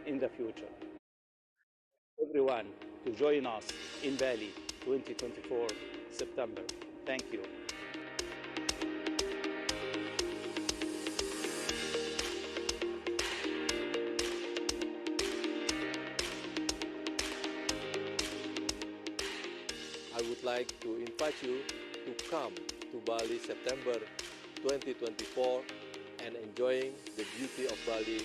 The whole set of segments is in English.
in the future. Everyone to join us in Bali 2024 September. Thank you. I would like to invite you to come to Bali September 2024 and enjoying the beauty of Bali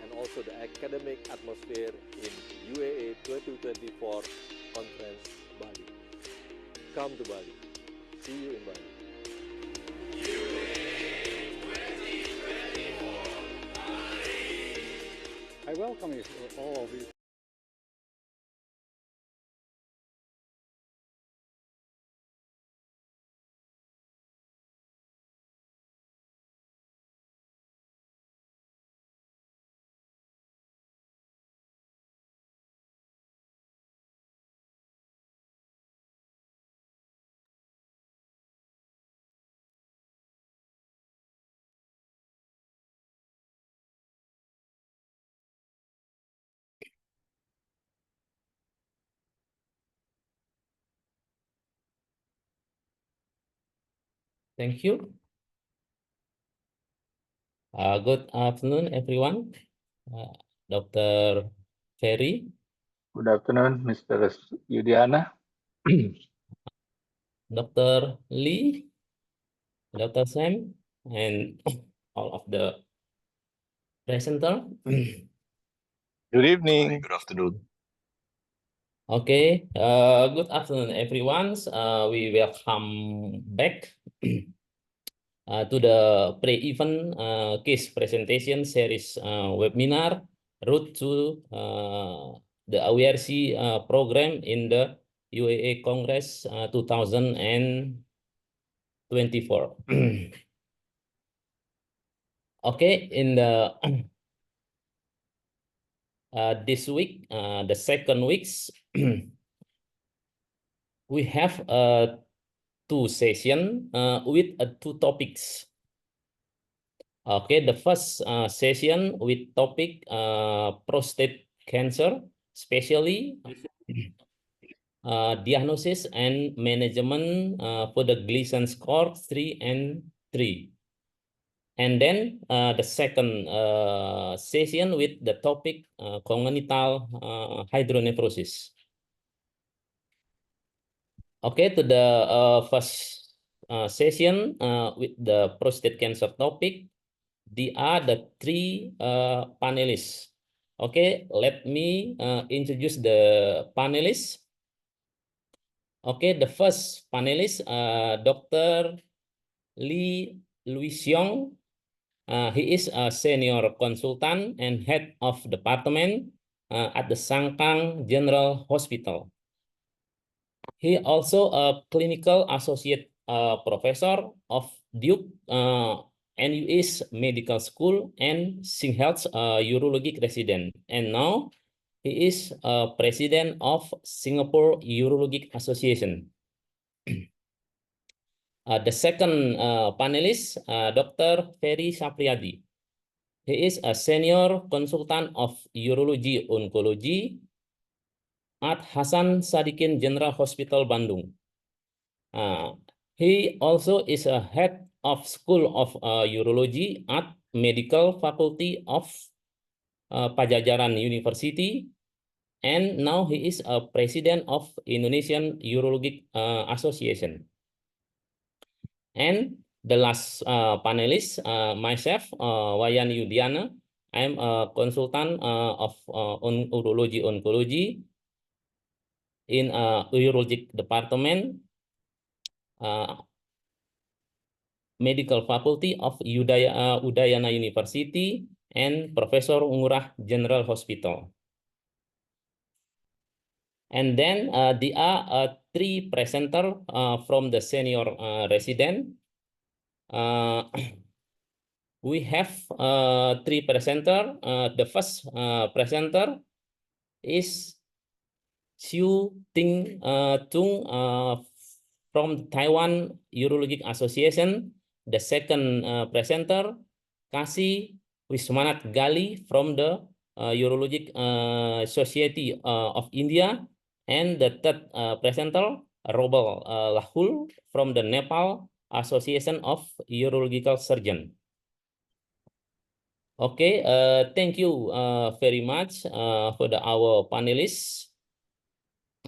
and also the academic atmosphere in UAA 2024 Conference Bali. Come to Bali. See you in Bali. I welcome you, all of you. Thank you. Good afternoon, everyone. Dr. Ferry. Good afternoon, Mr. Yudiana. Dr. Lee, Dr. Sam, and all of the presenter. Good evening. Good afternoon. Okay, good afternoon, everyone. We welcome back to the pre-event case presentation series webinar, Route to the AURC program in the UAA Congress 2024. Okay, in the this week, the second weeks, we have two sessions with two topics. Okay, the first session with topic prostate cancer, especially diagnosis and management for the Gleason score 3 and 3. And then the second session with the topic congenital hydronephrosis. Okay, to the first session with the prostate cancer topic, they are the three panelists. Okay, let me introduce the panelists. Okay, the first panelist, Dr. Louis Xiong. He is a senior consultant and head of department at the Sangkang General Hospital. He also a clinical associate professor of Duke NUS Medical School and Singhealth urologic resident. And now he is president of Singapore Urologic Association. The second panelist, Dr. Ferry Sapriyadi. He is a senior consultant of urology oncology at Hasan Sadikin General Hospital, Bandung. He also is a head of School of Urology at Medical Faculty of Pajajaran University. And now he is a president of Indonesian Urologic Association. And the last panelist, myself, Wayan Yudiana. I'm a consultant of urology oncology in urologic department, Medical Faculty of Udayana University, and Professor Ngurah General Hospital. And then there are three presenters from the senior resident. We have three presenters. The first presenter is Xu Ting Tung from Taiwan Urologic Association. The second presenter, Kasih Wismanat Gali from the Urologic Society of India, and the third presenter, Robal Lahul from the Nepal Association of Urological Surgeons. Okay, thank you very much for our panelists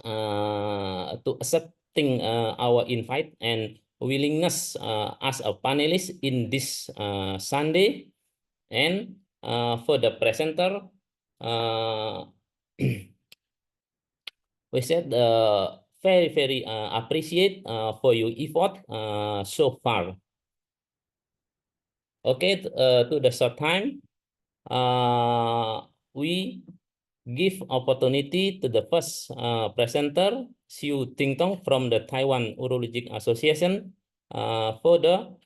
to accepting our invite and willingness as a panelist in this Sunday. And for the presenter, we said very appreciate for your effort so far. Okay, to the short time, we give opportunity to the first presenter, Xiu Tingtong from the Taiwan Urologic Association for the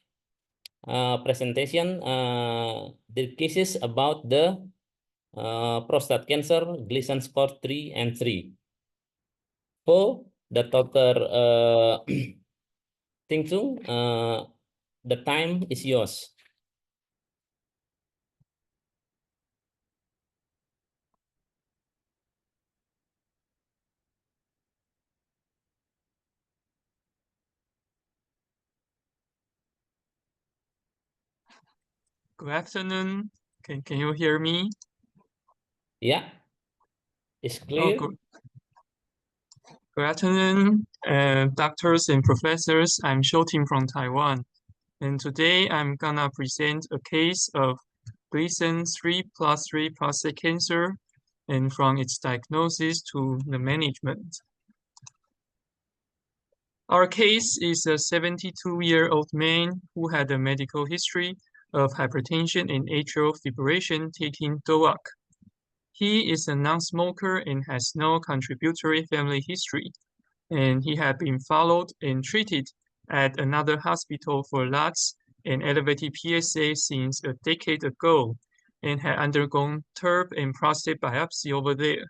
presentation the cases about the prostate cancer Gleason score 3 and 3. For the Dr. Tingtung, the time is yours. Good afternoon. Can you hear me? Yeah, it's clear. Good afternoon, doctors and professors. I'm Shouting from Taiwan, and today I'm gonna present a case of Gleason 3+3 prostate cancer, and from its diagnosis to the management. Our case is a 72-year-old man who had a medical history of hypertension and atrial fibrillation taking DOAC. He is a non-smoker and has no contributory family history, and he had been followed and treated at another hospital for LUTS and elevated PSA since a decade ago, and had undergone TURP and prostate biopsy over there.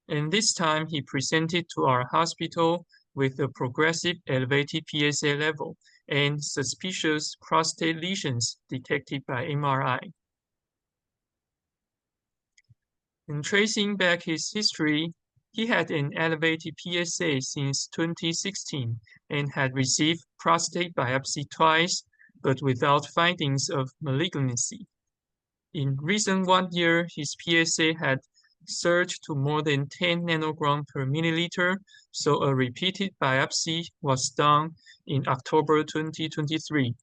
And this time he presented to our hospital with a progressive elevated PSA level and suspicious prostate lesions detected by MRI. In tracing back his history, he had an elevated PSA since 2016 and had received prostate biopsy twice, but without findings of malignancy. In recent 1 year, his PSA had surged to more than 10 nanogram per milliliter, so a repeated biopsy was done in October 2023.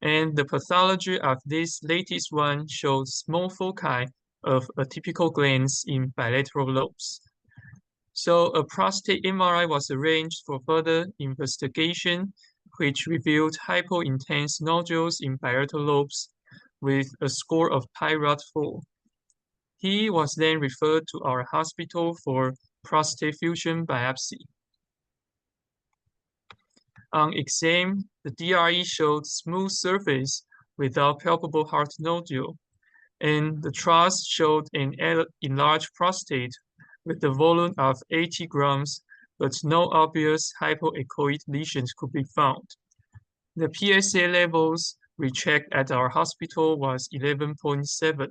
And the pathology of this latest one showed small foci of atypical glands in bilateral lobes. So a prostate MRI was arranged for further investigation, which revealed hypointense nodules in bilateral lobes with a score of PIROT 4. He was then referred to our hospital for prostate fusion biopsy. On exam, the DRE showed smooth surface without palpable heart nodule, and the TRAS showed an enlarged prostate with a volume of 80 grams, but no obvious hypoechoic lesions could be found. The PSA levels we checked at our hospital was 11.7.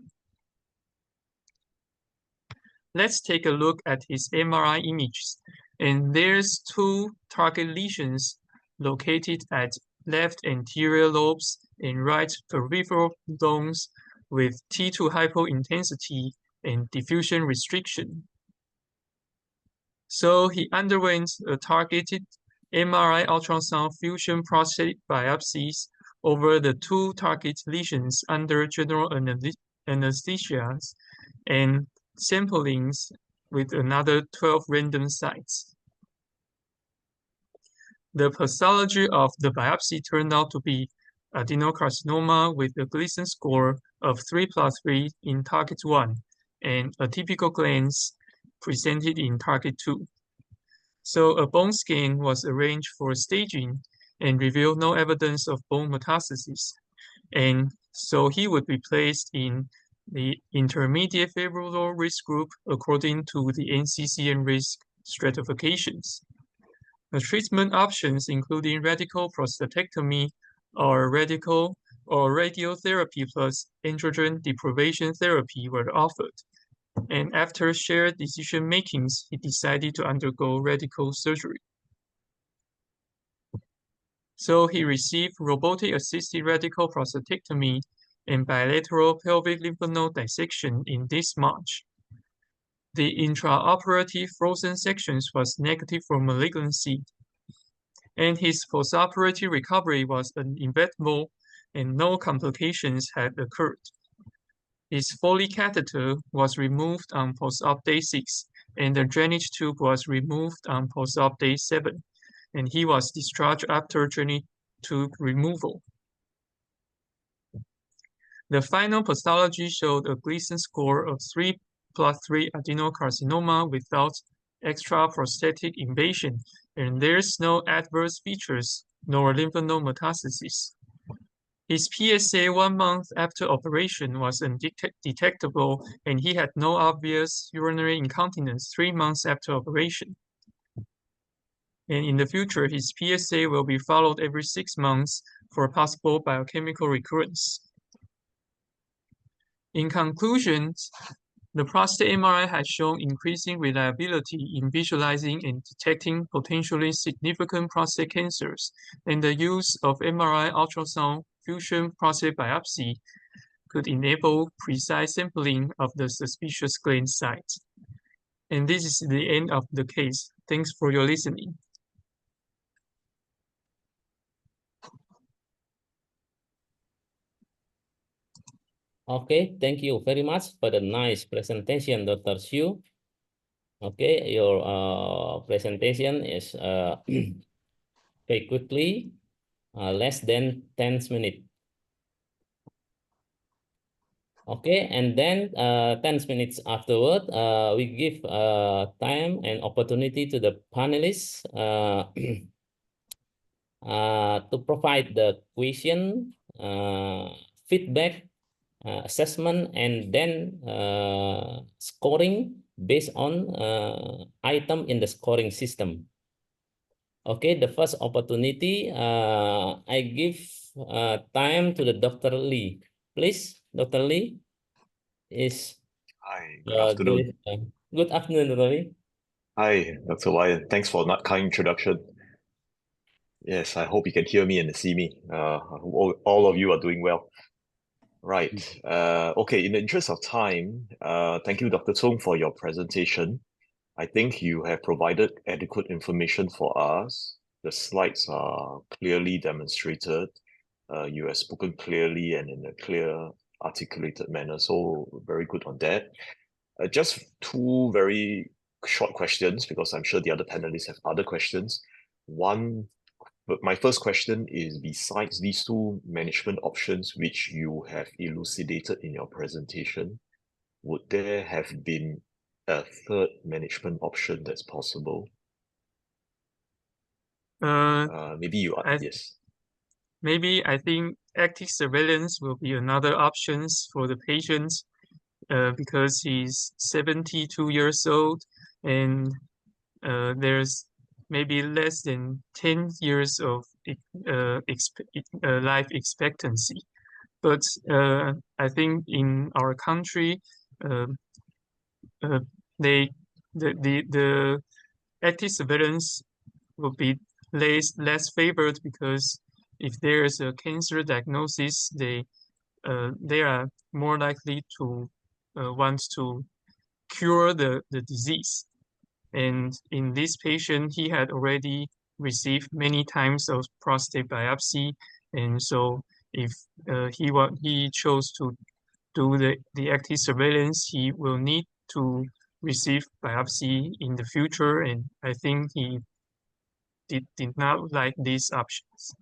Let's take a look at his MRI images, and there's 2 target lesions located at left anterior lobes and right peripheral zones with T2 hypointensity and diffusion restriction. So he underwent a targeted MRI ultrasound fusion prostate biopsies over the 2 target lesions under general anesthesia and samplings with another 12 random sites. The pathology of the biopsy turned out to be adenocarcinoma with a Gleason score of 3+3 in target 1 and atypical glands presented in target 2. So a bone scan was arranged for staging and revealed no evidence of bone metastasis. And so he would be placed in the intermediate favorable risk group according to the NCCN risk stratifications. The treatment options, including radical prostatectomy or radiotherapy plus androgen deprivation therapy, were offered. And after shared decision makings, he decided to undergo radical surgery. So he received robotic-assisted radical prostatectomy and bilateral pelvic lymph node dissection in this March. The intraoperative frozen sections was negative for malignancy, and his postoperative recovery was inevitable and no complications had occurred. His Foley catheter was removed on post-op day 6, and the drainage tube was removed on post-op day 7, and he was discharged after drainage tube removal. The final pathology showed a Gleason score of 3+3 adenocarcinoma without extraprostatic invasion, and there's no adverse features nor lymph node metastasis. His PSA 1 month after operation was undetectable, and he had no obvious urinary incontinence 3 months after operation. And in the future, his PSA will be followed every 6 months for possible biochemical recurrence. In conclusion, the prostate MRI has shown increasing reliability in visualizing and detecting potentially significant prostate cancers, and the use of MRI ultrasound fusion prostate biopsy could enable precise sampling of the suspicious gland site. And this is the end of the case. Thanks for your listening. Okay, thank you very much for the nice presentation, Dr. Xu. Okay, your presentation is very quickly, less than 10 minutes. Okay, and then 10 minutes afterward, we give time and opportunity to the panelists to provide the question, feedback, assessment, and then scoring based on item in the scoring system. Okay, the first opportunity, I give time to the Dr. Lee. Please, Dr. Lee is. Hi, good afternoon. Good afternoon, Dr. Lee. Hi, Dr. Wyatt. Thanks for that kind introduction. Yes, I hope you can hear me and see me. I hope all of you are doing well. Right. Okay, in the interest of time, thank you, Dr. Tsung, for your presentation. I think you have provided adequate information for us. The slides are clearly demonstrated. You have spoken clearly and in a clear, articulated manner, so very good on that. Just two very short questions, because I'm sure the other panelists have other questions. But my first question is, besides these two management options which you have elucidated in your presentation, would there have been a third management option that's possible? Maybe you are, yes. Maybe I think active surveillance will be another option for the patient because he's 72 years old and there's maybe less than 10 years of life expectancy. But I think in our country, the active surveillance will be less favored because if there is a cancer diagnosis, they are more likely to want to cure the disease. And in this patient, he had already received many times of prostate biopsy, and so if he chose to do the active surveillance, he will need to receive biopsy in the future, and I think he did not like these options.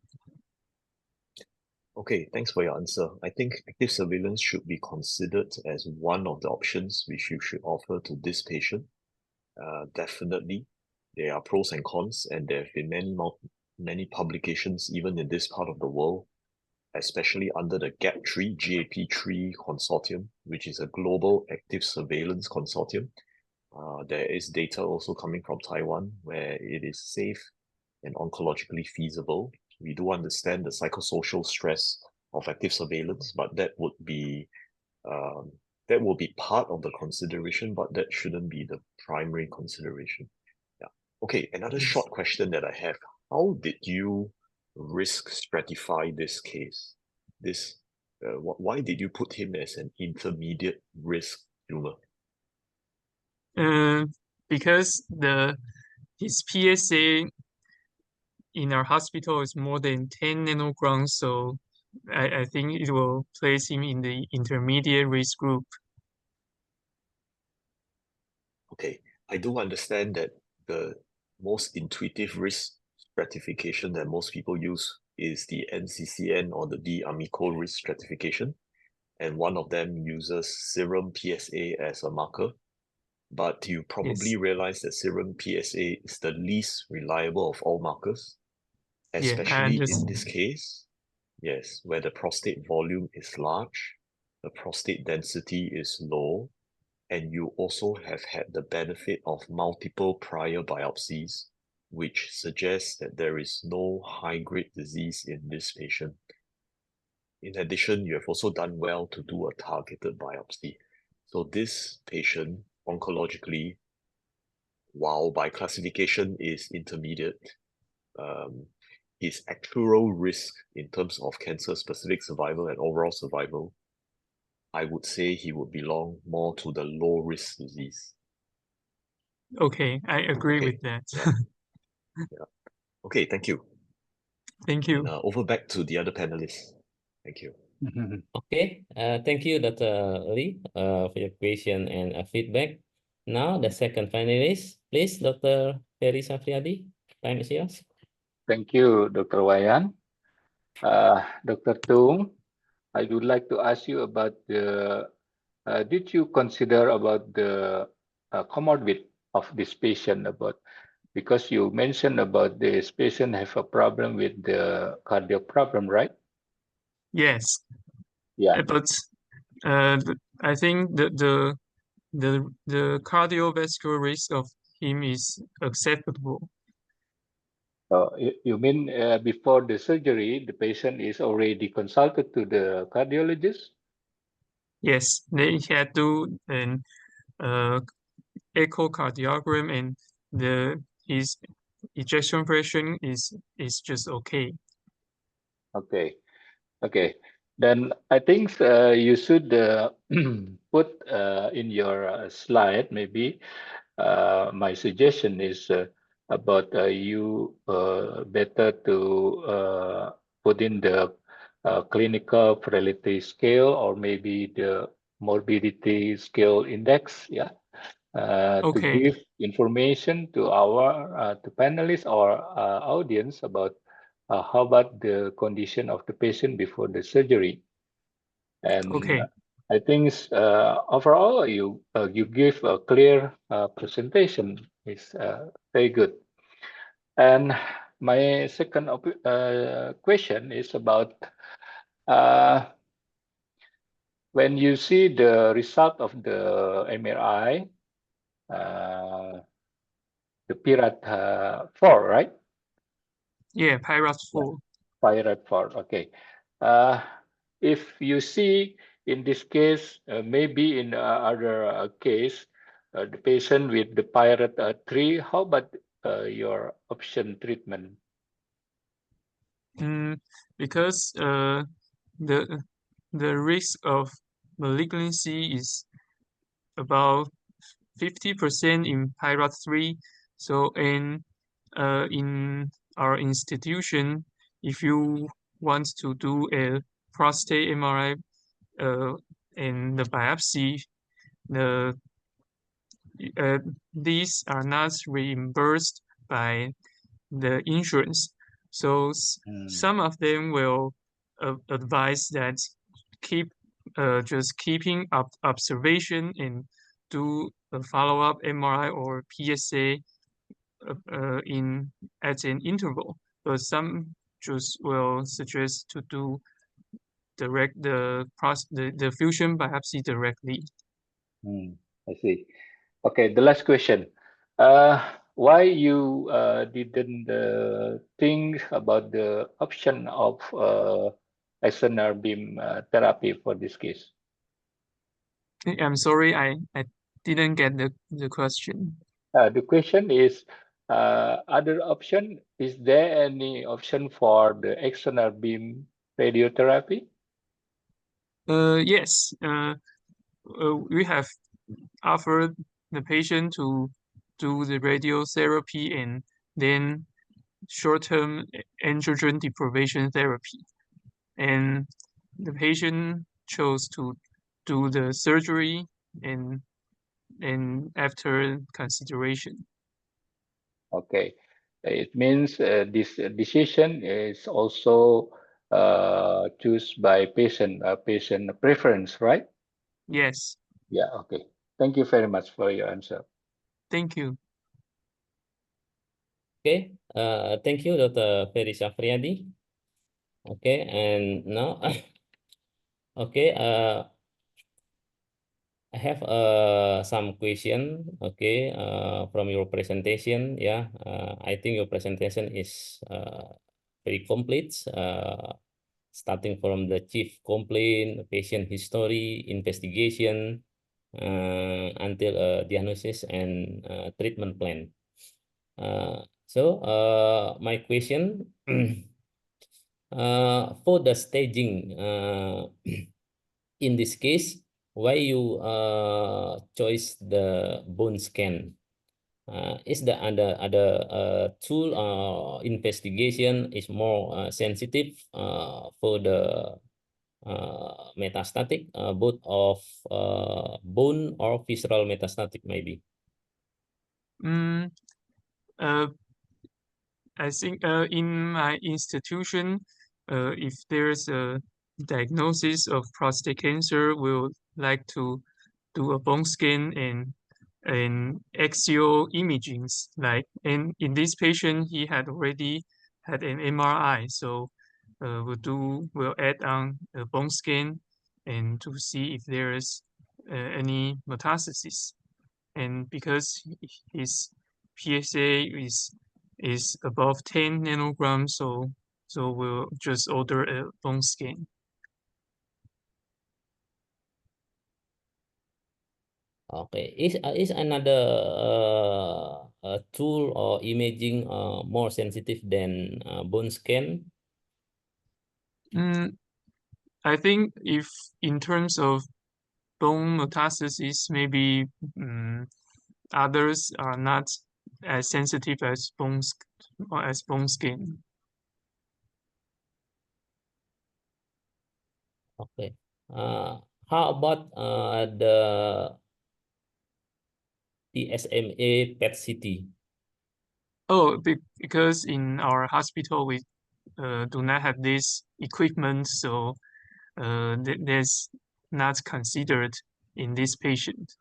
Okay, thanks for your answer. I think active surveillance should be considered as one of the options which you should offer to this patient. Definitely, there are pros and cons, and there have been many publications even in this part of the world, especially under the GAP3 consortium, which is a global active surveillance consortium. There is data also coming from Taiwan where it is safe and oncologically feasible. We do understand the psychosocial stress of active surveillance, but that would be that will be part of the consideration, but that shouldn't be the primary consideration. Yeah. Okay, another Yes. short question that I have. How did you risk stratify this case? Why did you put him as an intermediate risk tumor? Because his PSA in our hospital is more than 10 nanograms, so I think it will place him in the intermediate risk group. Okay, I do understand that the most intuitive risk stratification that most people use is the NCCN or the D-amico risk stratification, and one of them uses serum PSA as a marker. But you probably Yes. realize that serum PSA is the least reliable of all markers, Yeah, I especially in understand. this case, yes, where the prostate volume is large, the prostate density is low, and you also have had the benefit of multiple prior biopsies, which suggests that there is no high-grade disease in this patient. In addition, you have also done well to do a targeted biopsy. So this patient, oncologically, while by classification is intermediate, his actual risk in terms of cancer-specific survival and overall survival, I would say he would belong more to the low-risk disease. Okay, I agree with that. Yeah. Yeah. Okay, thank you. Thank you. And over back to the other panelists. Thank you. Okay, thank you, Dr. Lee, for your question and feedback. Now, the second finalist, please, Dr. Ferry Safriadi. Time is yours. Thank you, Dr. Wayan. Dr. Tung, I would like to ask you about did you consider about the comorbid of this patient because you mentioned about this patient have a problem with the cardiac problem, right? Yes. Yeah. But I think the cardiovascular risk of him is acceptable. You mean before the surgery, the patient is already consulted to the cardiologist? Yes, they had to an echocardiogram, and his ejection fraction is just okay. Okay. Then I think you should put in your slide maybe. My suggestion is about you better to put in the clinical frailty scale or maybe the morbidity scale index, yeah, to Okay. give information to our to panelists or audience about how about the condition of the patient before the surgery. And Okay. I think overall you give a clear presentation is very good. And my second question is about when you see the result of the MRI, the PIRAT 4, right? Yeah, PIRAT 4. PIRAT 4, okay. If you see in this case, maybe in other case, the patient with the PIRAT 3, how about your option treatment? Because the risk of malignancy is about 50% in PIRAT 3. So in our institution, if you want to do a prostate MRI and the biopsy, these are not reimbursed by the insurance. So some of them will advise that just keeping observation and do a follow-up MRI or PSA at an interval. But some just will suggest to do the fusion biopsy directly. I see. Okay, the last question. Why you didn't think about the option of external beam therapy for this case? I'm sorry, I didn't get the question. The question is, other option, is there any option for the external beam radiotherapy? Yes, we have offered the patient to do the radiotherapy and then short-term androgen deprivation therapy. And the patient chose to do the surgery and after consideration. Okay, it means this decision is also choose by patient preference, right? Yes, Yeah. Okay. Thank you very much for your answer. thank you. Okay, thank you, Dr. Ferry Safriadi. Okay, and now, okay, I have some question, okay, from your presentation. Yeah, I think your presentation is very complete, starting from the chief complaint, patient history, investigation, until diagnosis and treatment plan. So my question, for the staging, in this case, why you choose the bone scan? Is the other tool investigation is more sensitive for the metastatic, both of bone or visceral metastatic maybe? Mm, I think in my institution, if there's a diagnosis of prostate cancer, we'll like to do a bone scan and axial imagings. Like, and in this patient, he had already had an MRI, so we'll add on a bone scan and to see if there is any metastasis. And because his PSA is above 10 nanograms, so we'll just order a bone scan. Okay, is another tool or imaging more sensitive than bone scan? I think if in terms of bone metastasis, maybe others are not as sensitive as bone skin. Okay. How about the SMA PET CT? Oh, because in our hospital we do not have this equipment, so that's not considered in this patient.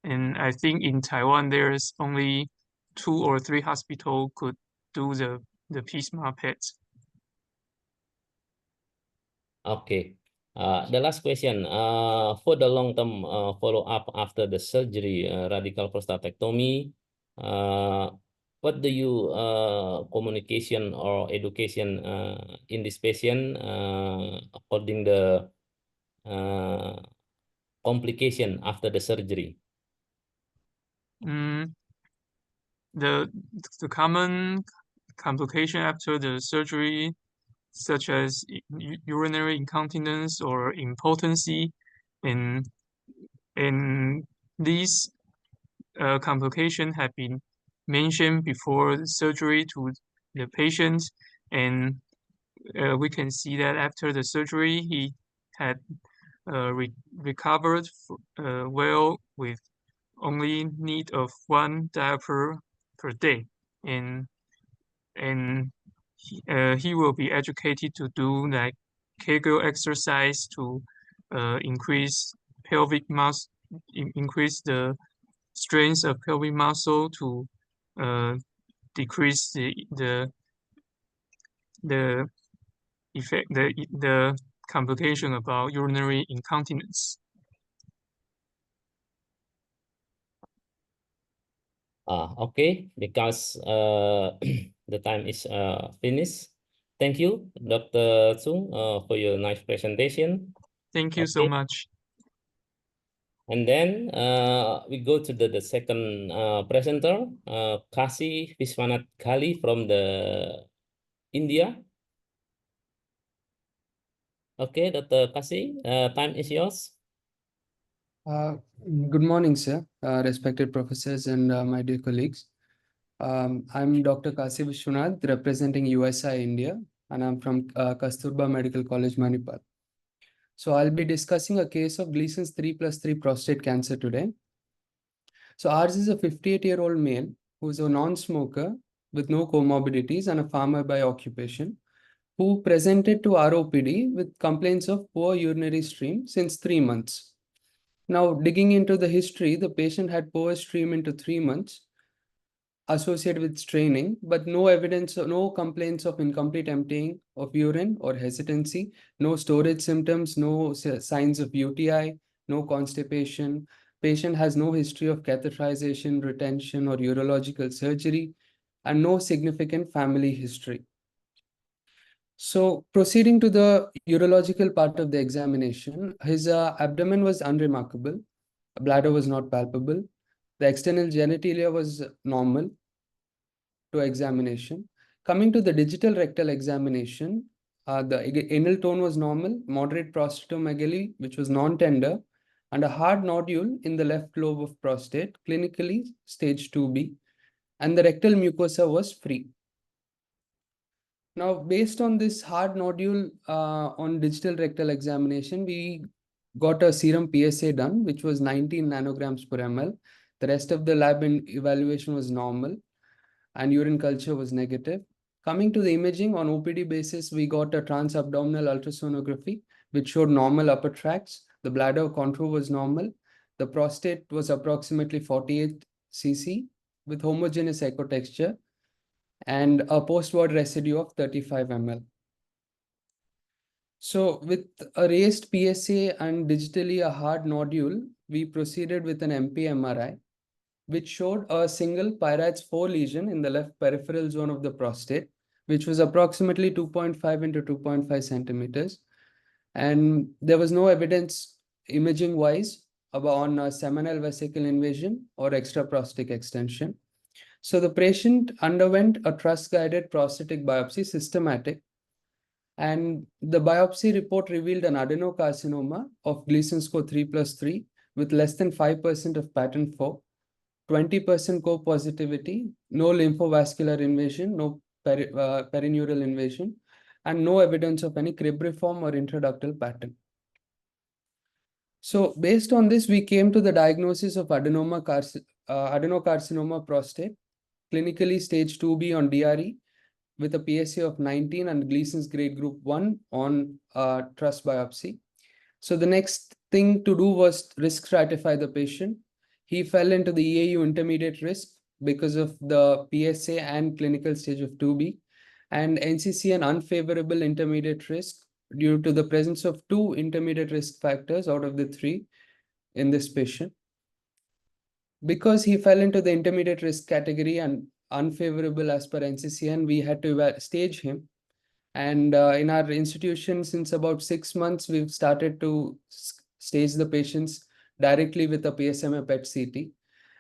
And I think in Taiwan there's only 2 or 3 hospitals could do the PSMA PET. Okay. The last question, for the long-term follow-up after the surgery, radical prostatectomy, what do you communication or education in this patient according the complication after the surgery? The common complication after the surgery, such as urinary incontinence or impotency, and these complications have been mentioned before the surgery to the patient, and we can see that after the surgery he had recovered well with only need of 1 diaper per day, and he will be educated to do like Kegel exercise to increase pelvic mass, increase the strength of pelvic muscle to decrease the effect the complication about urinary incontinence. Okay, because the time is finished. Thank you, Dr. Chung, for your nice presentation. Thank you so Okay. much. And then we go to the second presenter, Kasi Viswanath Kali from the India. Okay, Dr. Kasi, time is yours. Good morning, sir, respected professors and my dear colleagues. I'm Dr. Kasi Vishwanath, representing USI India, and I'm from Kasturba Medical College, Manipal. So I'll be discussing a case of Gleason's 3+3 prostate cancer today. So ours is a 58-year-old male who is a non-smoker with no comorbidities and a farmer by occupation, who presented to ROPD with complaints of poor urinary stream since 3 months. Now, digging into the history, the patient had poor stream into 3 months associated with straining, but no evidence, no complaints of incomplete emptying of urine or hesitancy, no storage symptoms, no signs of UTI, no constipation. Patient has no history of catheterization, retention, or urological surgery, and no significant family history. So proceeding to the urological part of the examination, his abdomen was unremarkable. Bladder was not palpable. The external genitalia was normal to examination. Coming to the digital rectal examination, the anal tone was normal, moderate prostatomegaly, which was non-tender, and a hard nodule in the left lobe of prostate, clinically stage 2B, and the rectal mucosa was free. Now, based on this hard nodule on digital rectal examination, we got a serum PSA done, which was 19 nanograms per ml. The rest of the lab evaluation was normal, and urine culture was negative. Coming to the imaging, on OPD basis, we got a transabdominal ultrasonography, which showed normal upper tracts. The bladder contour was normal. The prostate was approximately 48 cc with homogeneous echo texture and a post-word residue of 35 ml. So with a raised PSA and digitally a hard nodule, we proceeded with an MP MRI, which showed a single Pyrites 4 lesion in the left peripheral zone of the prostate, which was approximately 2.5 into 2.5 centimeters. And there was no evidence imaging-wise on seminal vesicle invasion or extraprostatic extension. So the patient underwent a truss-guided prostatic biopsy, systematic, and the biopsy report revealed an adenocarcinoma of Gleason score 3+3 with less than 5% of pattern 4, 20% co-positivity, no lymphovascular invasion, no perineural invasion, and no evidence of any cribriform or intraductal pattern. So based on this, we came to the diagnosis of adenocarcinoma prostate, clinically stage 2B on DRE, with a PSA of 19 and Gleason's grade group 1 on truss biopsy. So the next thing to do was risk stratify the patient. He fell into the EAU intermediate risk because of the PSA and clinical stage of 2B, and NCCN unfavorable intermediate risk due to the presence of 2 intermediate risk factors out of the 3 in this patient. Because he fell into the intermediate risk category and unfavorable as per NCCN, we had to stage him. And in our institution, since about 6 months, we've started to stage the patients directly with a PSMA PET CT.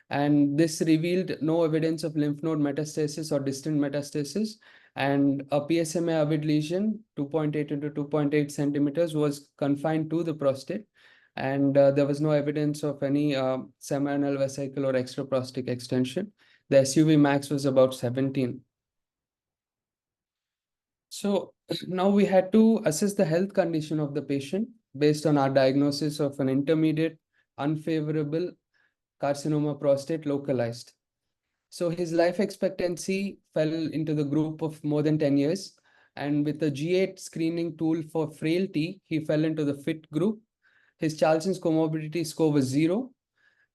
And this revealed no evidence of lymph node metastasis or distant metastasis. And a PSMA avid lesion, 2.8 into 2.8 centimeters, was confined to the prostate. And there was no evidence of any seminal vesicle or extraprostatic extension. The SUV max was about 17. So now we had to assess the health condition of the patient based on our diagnosis of an intermediate unfavorable carcinoma prostate localized. So his life expectancy fell into the group of more than 10 years. And with the G8 screening tool for frailty, he fell into the fit group. His Charlson's comorbidity score was 0.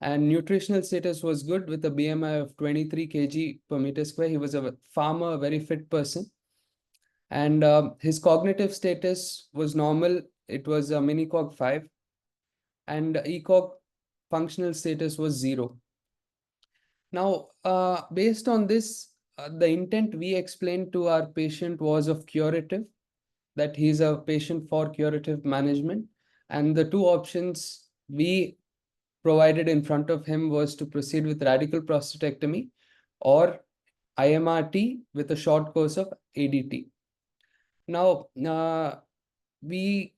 And nutritional status was good with a BMI of 23 kg per meter square. He was a farmer, a very fit person. And his cognitive status was normal. It was a mini-cog 5. And ECOG functional status was 0. Now, based on this, the intent we explained to our patient was of curative, that he's a patient for curative management. And the 2 options we provided in front of him was to proceed with radical prostatectomy or IMRT with a short course of ADT. Now, we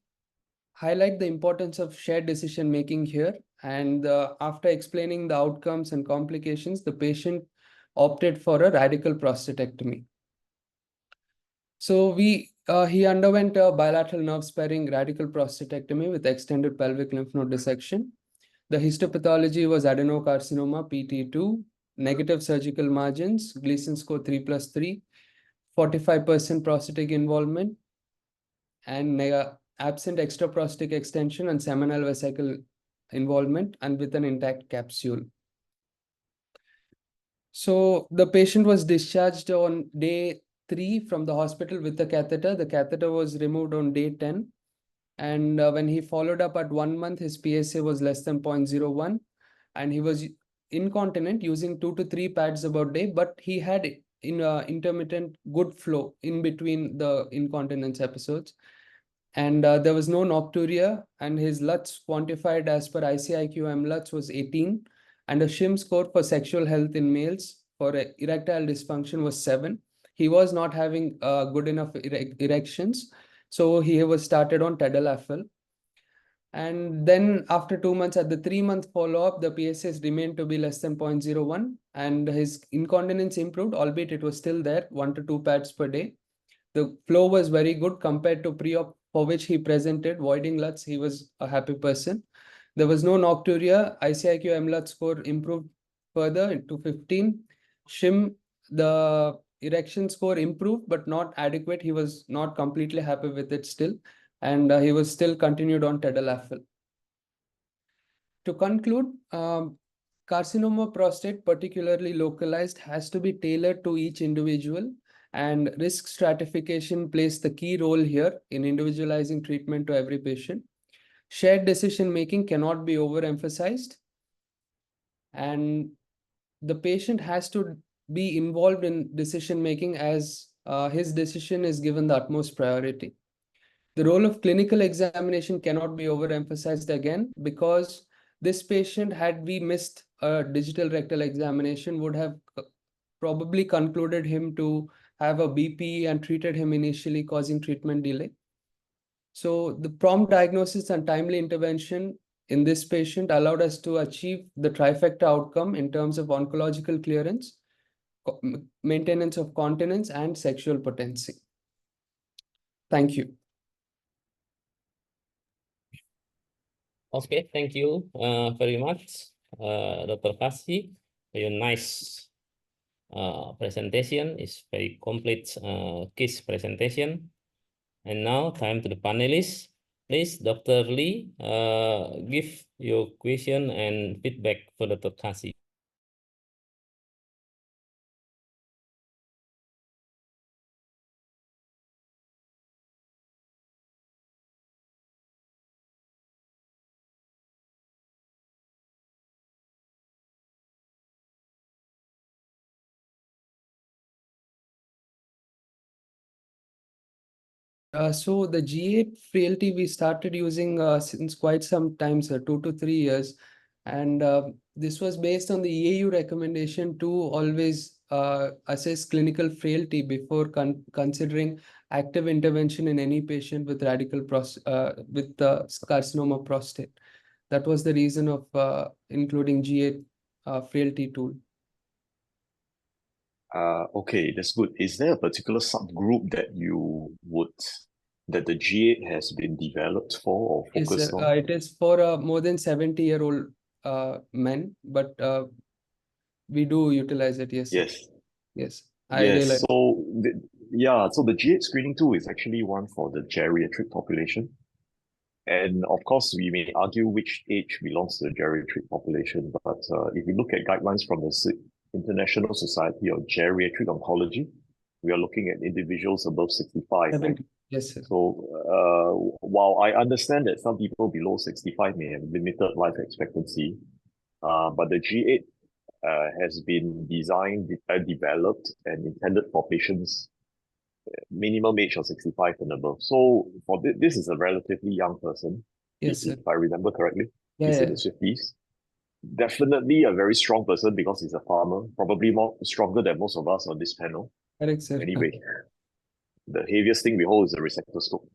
highlight the importance of shared decision making here. And after explaining the outcomes and complications, the patient opted for a radical prostatectomy. So he underwent a bilateral nerve sparing radical prostatectomy with extended pelvic lymph node dissection. The histopathology was adenocarcinoma PT2, negative surgical margins, Gleason score 3+3, 45% prostatic involvement, and absent extraprostatic extension and seminal vesicle involvement, and with an intact capsule. So the patient was discharged on day 3 from the hospital with the catheter. The catheter was removed on day 10. And when he followed up at 1 month, his PSA was less than 0.01. And he was incontinent, using 2 to 3 pads about day, but he had intermittent good flow in between the incontinence episodes. And there was no nocturia, and his LUTs quantified as per ICIQM LUTs was 18, and a SHIM score for sexual health in males for erectile dysfunction was 7. He was not having good enough erections, so he was started on tadalafil. And then after 2 months, at the 3-month follow-up, the PSAs remained to be less than 0.01, and his incontinence improved, albeit it was still there, 1 to 2 pads per day. The flow was very good compared to pre-op, for which he presented voiding LUTs. He was a happy person. There was no nocturia. ICIQ MLUT score improved further to 15. SHIM, the erection score improved, but not adequate. He was not completely happy with it still, and he was still continued on tadalafil. To conclude, carcinoma prostate, particularly localized, has to be tailored to each individual, and risk stratification plays the key role here in individualizing treatment to every patient. Shared decision making cannot be overemphasized, and the patient has to be involved in decision making, as his decision is given the utmost priority. The role of clinical examination cannot be overemphasized again, because this patient, had we missed a digital rectal examination, would have probably concluded him to have a BP and treated him initially, causing treatment delay. So the prompt diagnosis and timely intervention in this patient allowed us to achieve the trifecta outcome in terms of oncological clearance, maintenance of continence, and sexual potency. Thank you. Okay, thank you very much, Dr. Kasi, for your nice presentation. It's very complete case presentation. And now time to the panelists. Please, Dr. Lee, give your question and feedback for Dr. Kasi. So the G8 frailty we started using since quite some time, sir, 2 to 3 years. And this was based on the EAU recommendation to always assess clinical frailty before considering active intervention in any patient with with carcinoma prostate. That was the reason of including G8 frailty tool. Okay, that's good. Is there a particular subgroup that that the G8 has been developed for or Yes, focused sir. on? It is for more than 70-year-old men, but we do utilize it. Yes, sir. Yes. Yes, I Yes. realize. So the G8 screening tool is actually one for the geriatric population. And of course, we may argue which age belongs to the geriatric population, but if we look at guidelines from the International Society of Geriatric Oncology, we are looking at individuals above 65. 70. Yes, sir. So while I understand that some people below 65 may have limited life expectancy, but the G8 has been designed, developed, and intended for patients minimum age of 65 and above. So for this is a relatively young person, Yes, sir. if I remember correctly. Yeah, He's in yeah. his 50s. definitely a very strong person because he's a farmer, probably more stronger than most of us on this panel. Correct, sir. Anyway, the heaviest thing we hold is the resectoscope.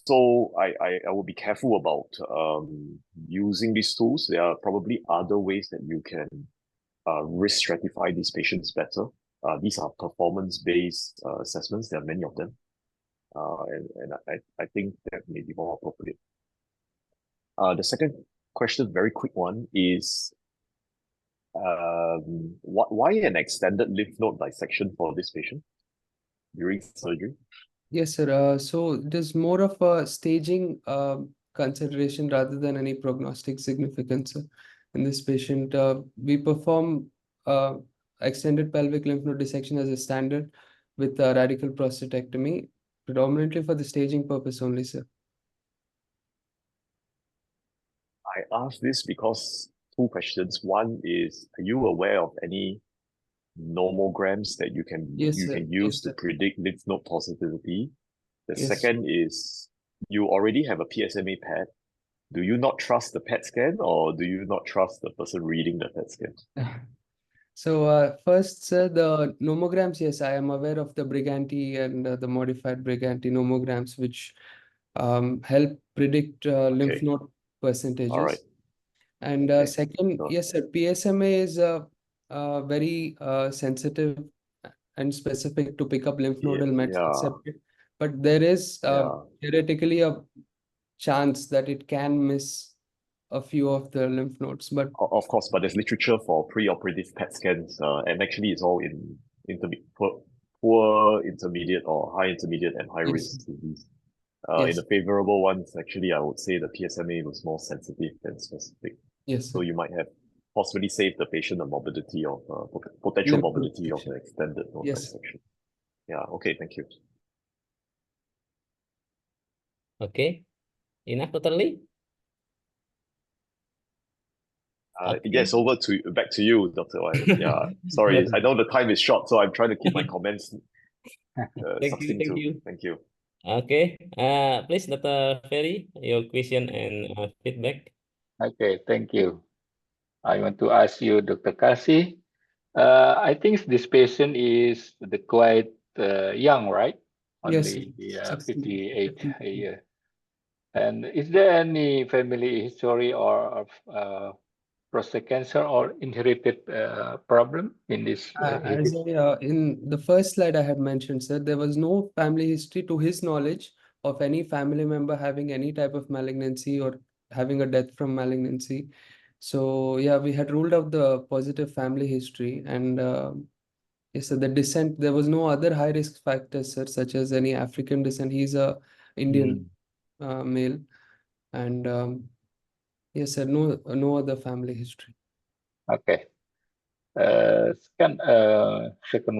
So I will be careful about using these tools. There are probably other ways that you can risk stratify these patients better. These are performance-based assessments. There are many of them. And I think that may be more appropriate. The second question, very quick one, is why an extended lymph node dissection for this patient during surgery? Yes, sir. So it is more of a staging consideration rather than any prognostic significance in this patient. We perform extended pelvic lymph node dissection as a standard with radical prostatectomy, predominantly for the staging purpose only, sir. I ask this because two questions. One is, are you aware of any nomograms that you can Yes, use yes, to sir. predict lymph node positivity? The Yes. second is, you already have a PSMA PET. Do you not trust the PET scan, or do you not trust the person reading the PET scan? So first, sir, the nomograms, yes, I am aware of the Briganti and the modified Briganti nomograms, which help predict lymph Okay. node percentages. All right. And Okay. second, Sure. yes, sir, PSMA is very sensitive and specific to pick up lymph nodal mets Yeah. accepted. But there is Yeah. theoretically a chance that it can miss a few of the lymph nodes. But Of course, but there's literature for preoperative PET scans, and actually it's all in poor intermediate or high intermediate and high yes, risk disease. yes, In the favorable ones, actually, I would say the PSMA was more sensitive than specific. yes, So sir. you might have possibly saved the patient the morbidity of potential Lymph node morbidity of dissection. the extended node Yes. dissection. Yeah. Okay. Thank you. Okay, enough, Dr. Lee? Okay. Yes, back to you, Dr. Wai. Yeah. Sorry, Yes. I know the time is short, so I'm trying to keep my comments Thank you, succinct thank too. you. Thank you. Okay, please, Dr. Ferry, your question and feedback. Okay, thank you. I want to ask you, Dr. Kasi. I think this patient is quite young, right? Yes, Only 16, 58 15. a year. And is there any family history or of prostate cancer or inherited problem in this? As in the first slide I had mentioned, sir, there was no family history to his knowledge of any family member having any type of malignancy or having a death from malignancy. So yeah, we had ruled out the positive family history, and yes, so the descent, there was no other high risk factors, sir, such as any African descent. He's a Indian male, and yes, sir, no other family history. Okay. Second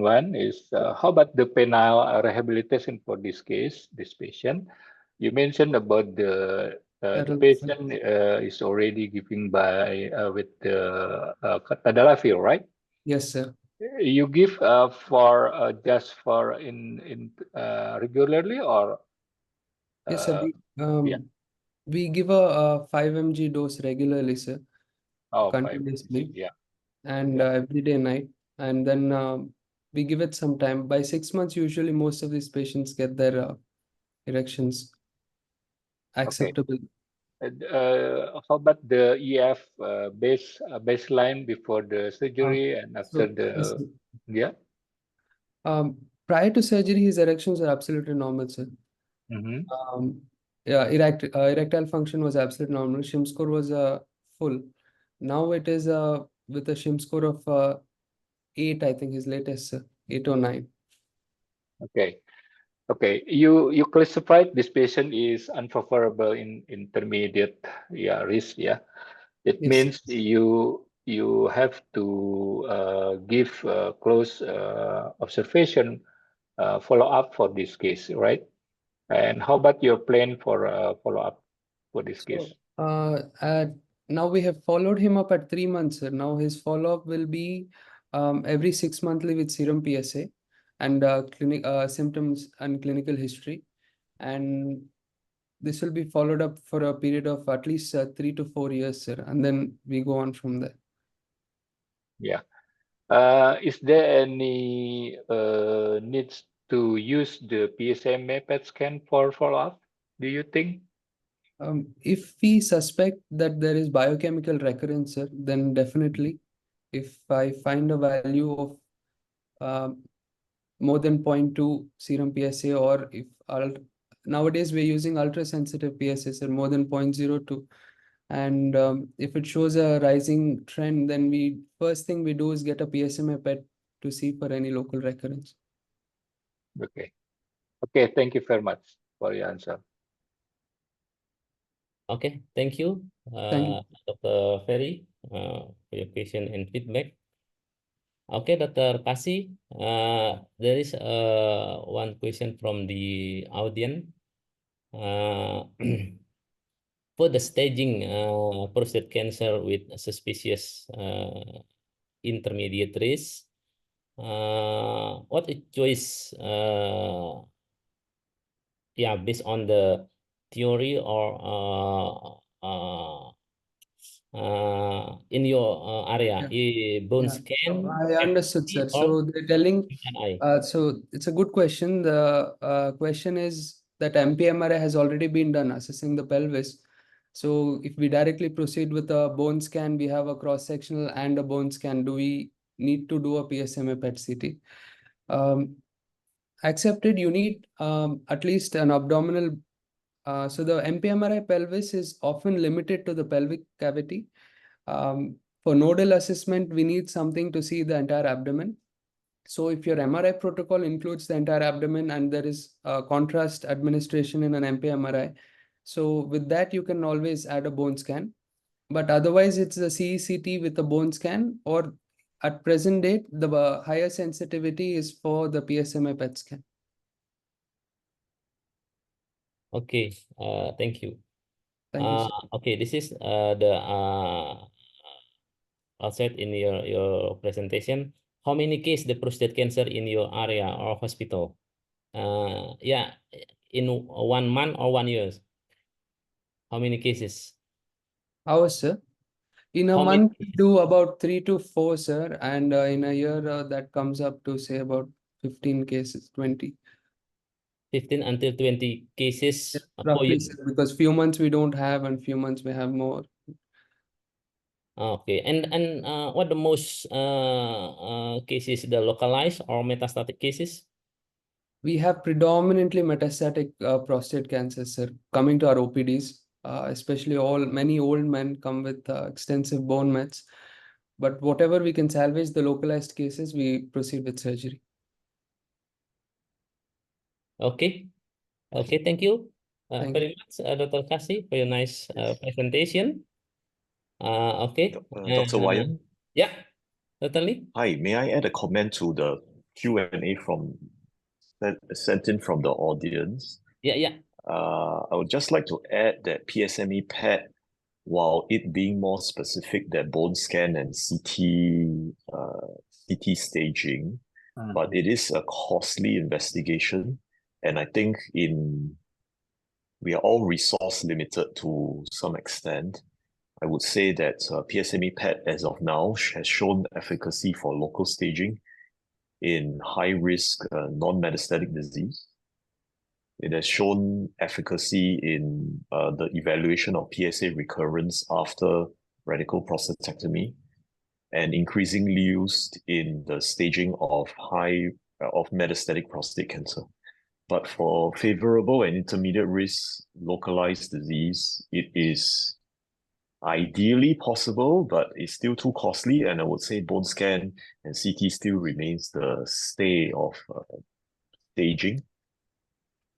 one is how about the penile rehabilitation for this case, this patient? You mentioned about the patient is already giving by with the tadalafil, right? Yes, sir. You give for just for in regularly or Yes, sir. yeah. We give a 5 mg dose regularly, sir, Oh, 5 continuously, mg, yeah. and Yeah. every day night. And then we give it some time. By 6 months, usually most of these patients get their erections acceptable. How about the EF baseline before the surgery and after So, yes, the yeah? prior to surgery, his erections are absolutely normal, sir. Mm-hmm. Yeah, erectile function was absolutely normal. Shim score was full. Now it is with a Shim score of 8, I think his latest 8 or 9. Okay. Okay. You classified this patient is unfavorable in intermediate risk, yeah. It Yes. means you have to give close observation follow up for this case, right? And how about your plan for follow up for this case? Now we have followed him up at 3 months, sir. Now his follow-up will be every 6 monthly with serum PSA and symptoms and clinical history. And this will be followed up for a period of at least 3 to 4 years, sir, and then we go on from there. Yeah. Is there any needs to use the PSMA PET scan for follow-up, do you think? If we suspect that there is biochemical recurrence, sir, then definitely. If I find a value of more than 0.2 serum PSA, or if nowadays we're using ultra sensitive PSA, sir, more than 0.02. And if it shows a rising trend, then first thing we do is get a PSMA PET to see for any local recurrence. Okay. Okay, thank you very much for your answer. Okay, thank you, Thank you. Dr. Ferry, for your question and feedback. Okay, Dr. Kasi, there is one question from the audience. For the staging prostate cancer with suspicious intermediate risk, what is choice? Yeah, based on the theory or in your area, bone Yeah. scan, I understood, sir. FT, or So they're telling, MRI? so it's a good question. The question is that MP-MRI has already been done assessing the pelvis. So if we directly proceed with a bone scan, we have a cross-sectional and a bone scan. Do we need to do a PSMA PET-CT? Accepted, you need at least an abdominal. So the MP-MRI pelvis is often limited to the pelvic cavity. For nodal assessment, we need something to see the entire abdomen. So if your MRI protocol includes the entire abdomen and there is contrast administration in an MP-MRI, so with that you can always add a bone scan. But otherwise, it's the CECT with a bone scan, or at present date, the higher sensitivity is for the PSMA PET scan. Okay, thank you. Thank you, sir. Okay, this is the outside in your presentation. How many cases the prostate cancer in your area or hospital? Yeah, in 1 month or 1 year? How many cases? Ours, sir. In a How many month, we do about 3 to 4, sir, and in a year, that comes up to say about 15 cases, 20. 15 until 20 cases per Roughly, year. sir, because few months we don't have, and few months we have more. Okay, and what the most cases, the localized or metastatic cases? We have predominantly metastatic prostate cancer, sir, coming to our OPDs. Especially many old men come with extensive bone mets. But whatever we can salvage the localized cases, we proceed with surgery. Okay. Okay, thank you Thank very much, Dr. Kasi, for your nice presentation. Okay. Dr. Wayan? Yeah, certainly. Hi, may I add a comment to the Q&A sent in from the audience? Yeah. I would just like to add that PSMA PET, while it being more specific than bone scan and CT staging, but it is a costly investigation, and I think we are all resource limited to some extent. I would say that PSMA PET, as of now, has shown efficacy for local staging in high-risk non-metastatic disease. It has shown efficacy in the evaluation of PSA recurrence after radical prostatectomy, and increasingly used in the staging of metastatic prostate cancer. But for favorable and intermediate risk localized disease, it is ideally possible, but it's still too costly. And I would say bone scan and CT still remains the stay of staging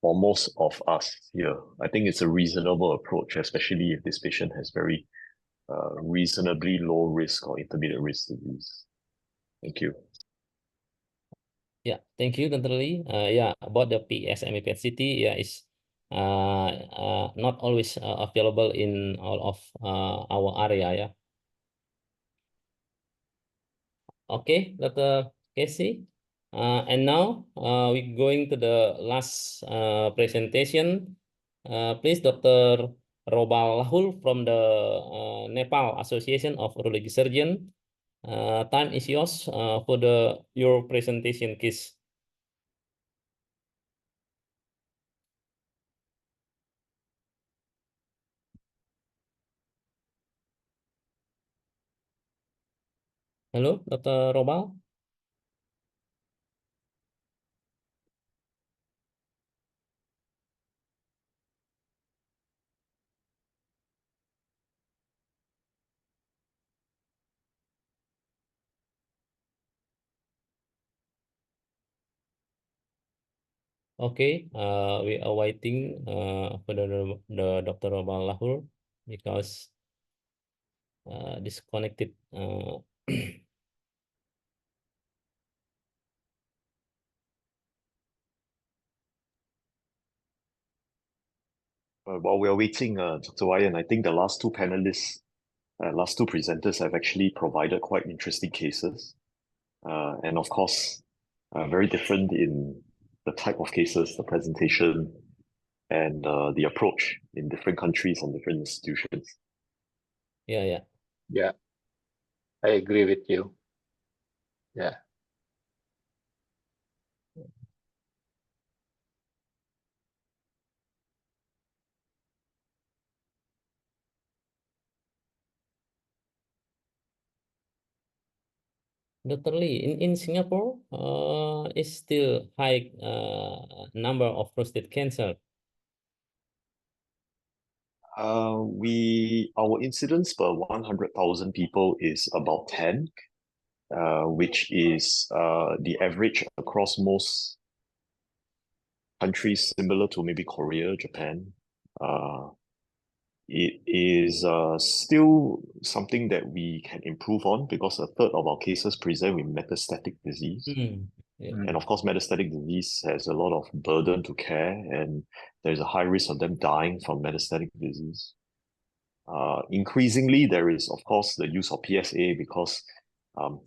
for most of us here. I think it's a reasonable approach, especially if this patient has very reasonably low risk or intermediate risk disease. Thank you. Yeah, thank you, Dr. Lee. Yeah, about the PSMA PET-CT, yeah, it's not always available in all of our area. Yeah. Okay, Dr. Casey. And now we're going to the last presentation. Please, Dr. Robal Lahul from the Nepal Association of Urology Surgeon. Time is yours for your presentation case. Hello, Dr. Robal. Okay, we are waiting for the Dr. Robal Lahul because disconnected. While we're waiting, Dr. Wayan, I think the last two panelists, last two presenters have actually provided quite interesting cases. And of course, very different in the type of cases, the presentation, and the approach in different countries and different institutions. Yeah. Yeah, I agree with you. Yeah. Dr. Lee, in Singapore, is still high number of prostate cancer. Our incidence per 100,000 people is about 10, which is the average across most countries, similar to maybe Korea, Japan. It is still something that we can improve on because a third of our cases present with metastatic disease. Yeah. And of course, metastatic disease has a lot of burden to care, and there's a high risk of them dying from metastatic disease. Increasingly, there is, of course, the use of PSA because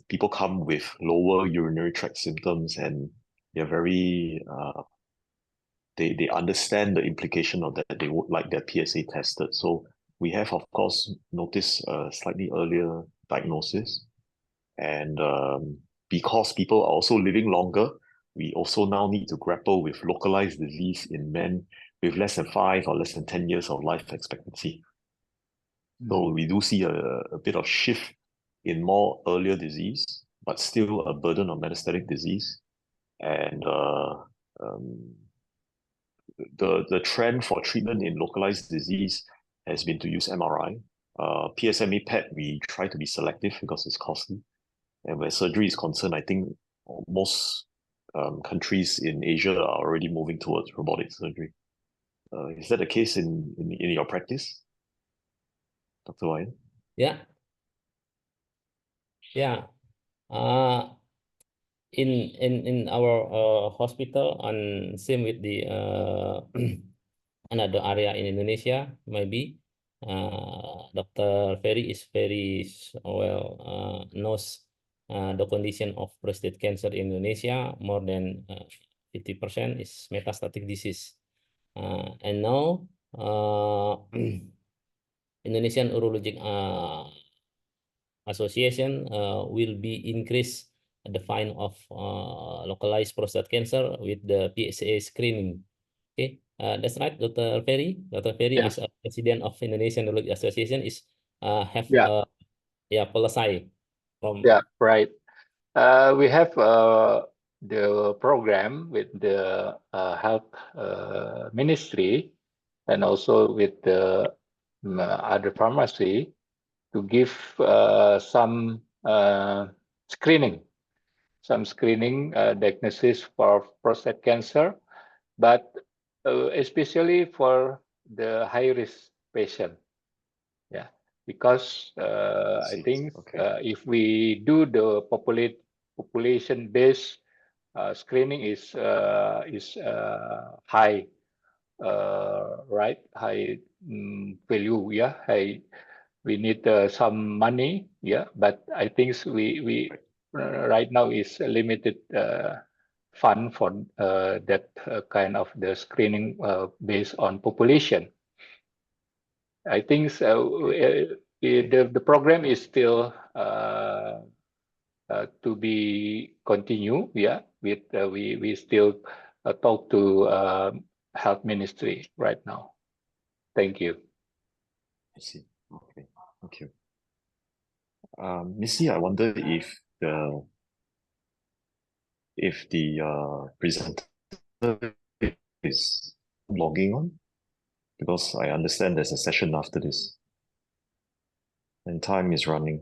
people come with lower urinary tract symptoms and they're very they understand the implication of that. They would like their PSA tested. So we have, of course, noticed a slightly earlier diagnosis. And because people are also living longer, we also now need to grapple with localized disease in men with less than 5 or less than 10 years of life expectancy. So we do see a bit of shift in more earlier disease, but still a burden of metastatic disease. And the trend for treatment in localized disease has been to use MRI. PSMA PET, we try to be selective because it's costly. And where surgery is concerned, I think most countries in Asia are already moving towards robotic surgery. Is that the case in your practice, Dr. Wayan? Yeah. In our hospital, and same with the another area in Indonesia, maybe Dr. Ferry is very well knows the condition of prostate cancer in Indonesia. More than 50% is metastatic disease, and now Indonesian Urologic Association will be increase the find of localized prostate cancer with the PSA screening. Okay, that's right, Dr. Ferry. Dr. Ferry, Yeah. as a president of Indonesian Urology Association, is have policy from. Yeah, right. We have the program with the health ministry and also with the other pharmacy to give some screening diagnosis for prostate cancer, but especially for the high risk patient. Yeah, because I think if we do the population based screening is high, right? High value. Yeah, high. We need some money. Yeah, but I think we right now is limited fund for that kind of the screening based on population. I think so, the program is still to be continue. Yeah, with we still talk to health ministry right now. Thank you. I see. Okay, thank you. Missy, I wonder if the presenter is logging on, because I understand there's a session after this and time is running.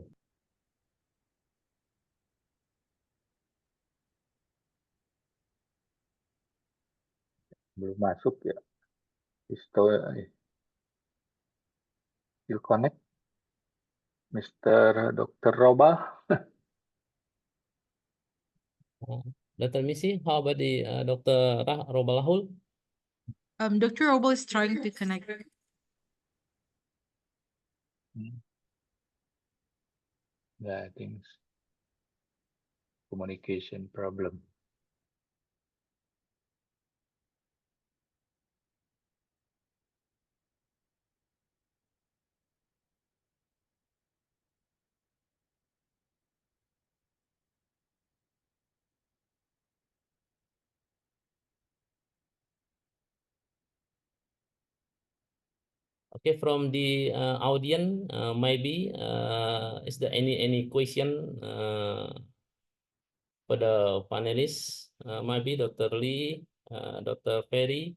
Belum masuk ya. You connect, Mr. Dr. Roba. Dr. Missy, how about the Dr. Robalahul? Dr. Robel is trying to connect. Yeah, I think it's communication problem. Okay, from the audience, maybe is there any question for the panelists? Maybe Dr. Lee, Dr. Ferry.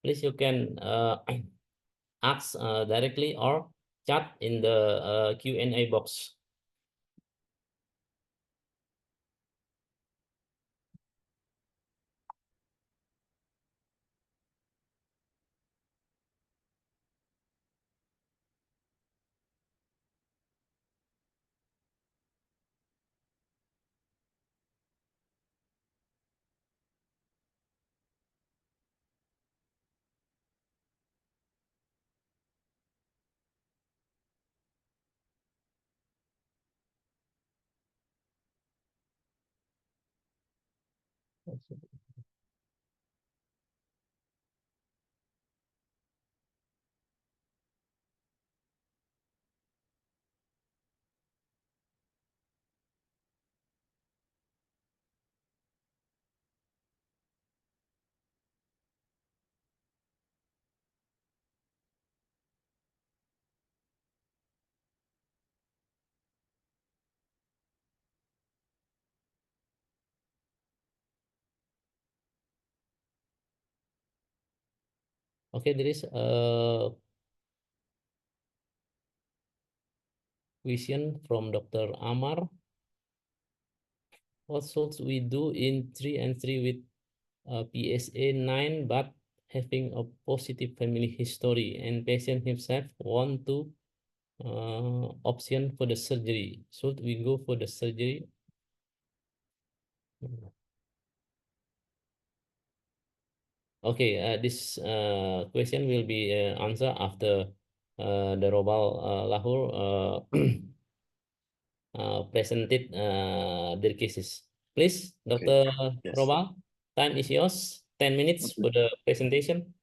Please, you can ask directly or chat in the Q&A box. Okay, there is a question from Dr. Amar. What should we do in 3 and 3 with PSA 9 but having a positive family history and patient himself want to option for the surgery? Should we go for the surgery? Okay, this question will be answered after the Robal Lahur presented their cases. Please, Dr. Yes. Robal, time is yours. 10 minutes for the presentation.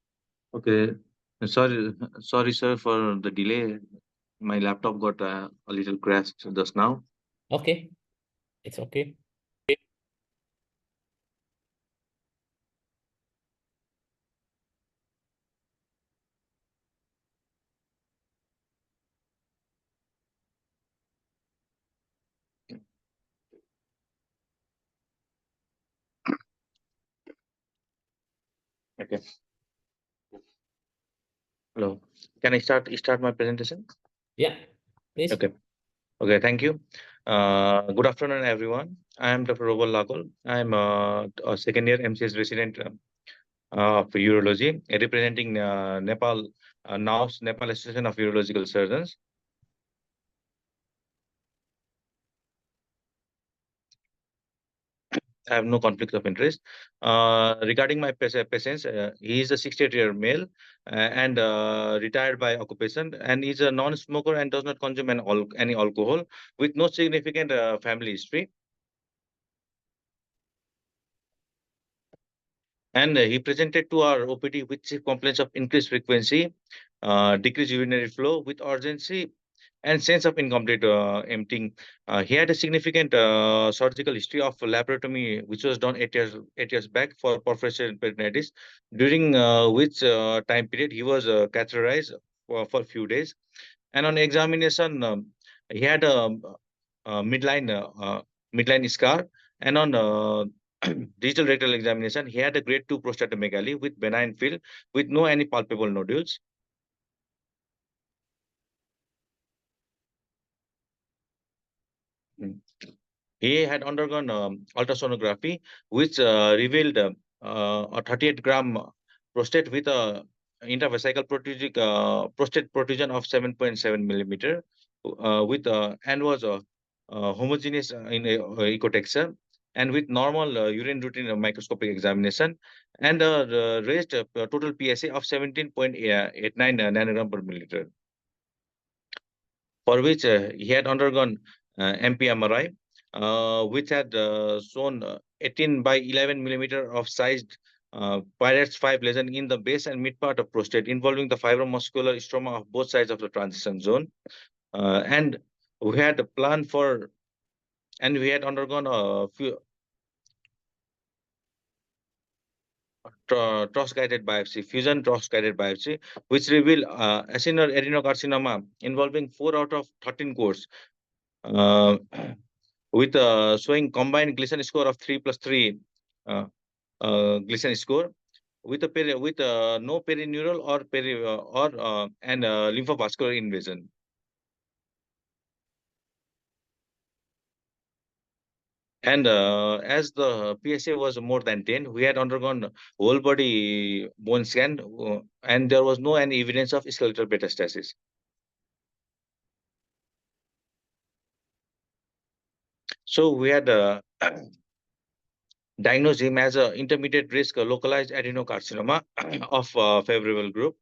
Okay, sorry, sir, for the delay. My laptop got a little crashed just now. Okay, it's okay. Okay. Hello. Can I start my presentation? Yeah, please. Okay. Okay, thank you. Good afternoon, everyone. I am Dr. Robal Lakol. I am a second year MCS resident of urology, representing Nepal, NAOS, Nepal Association of Urological Surgeons. I have no conflict of interest. Regarding my patients, he is a 68-year male and retired by occupation, and is a non-smoker and does not consume any alcohol, with no significant family history. And he presented to our OPD with complaints of increased frequency, decreased urinary flow with urgency, and sense of incomplete emptying. He had a significant surgical history of laparotomy, which was done 8 years back for perforation peritonitis, during which time period he was catheterized for a few days. And on examination, he had a midline scar, and on digital rectal examination, he had a grade 2 prostatomegaly with benign fill, with no any palpable nodules. He had undergone ultrasonography, which revealed a 38-gram prostate with a intravesical prostate protrusion of 7.7 millimeter, with and was homogeneous in ecotexture, and with normal urine routine microscopic examination, and raised total PSA of 17.89 nanogram per milliliter, for which he had undergone MPMRI, which had shown 18 by 11 millimeter of sized Pirates 5 lesion in the base and mid part of prostate, involving the fibromuscular stroma of both sides of the transition zone. And we had a plan for, and we had undergone a few TROS-guided biopsy, fusion TROS-guided biopsy, which revealed acinar adenocarcinoma involving 4 out of 13 cores, with showing combined Gleason score of 3+3 Gleason score, with no perineural or lymphovascular invasion. And as the PSA was more than 10, we had undergone whole body bone scan, and there was no any evidence of skeletal metastasis. So we had diagnosed him as an intermediate risk localized adenocarcinoma of favorable group.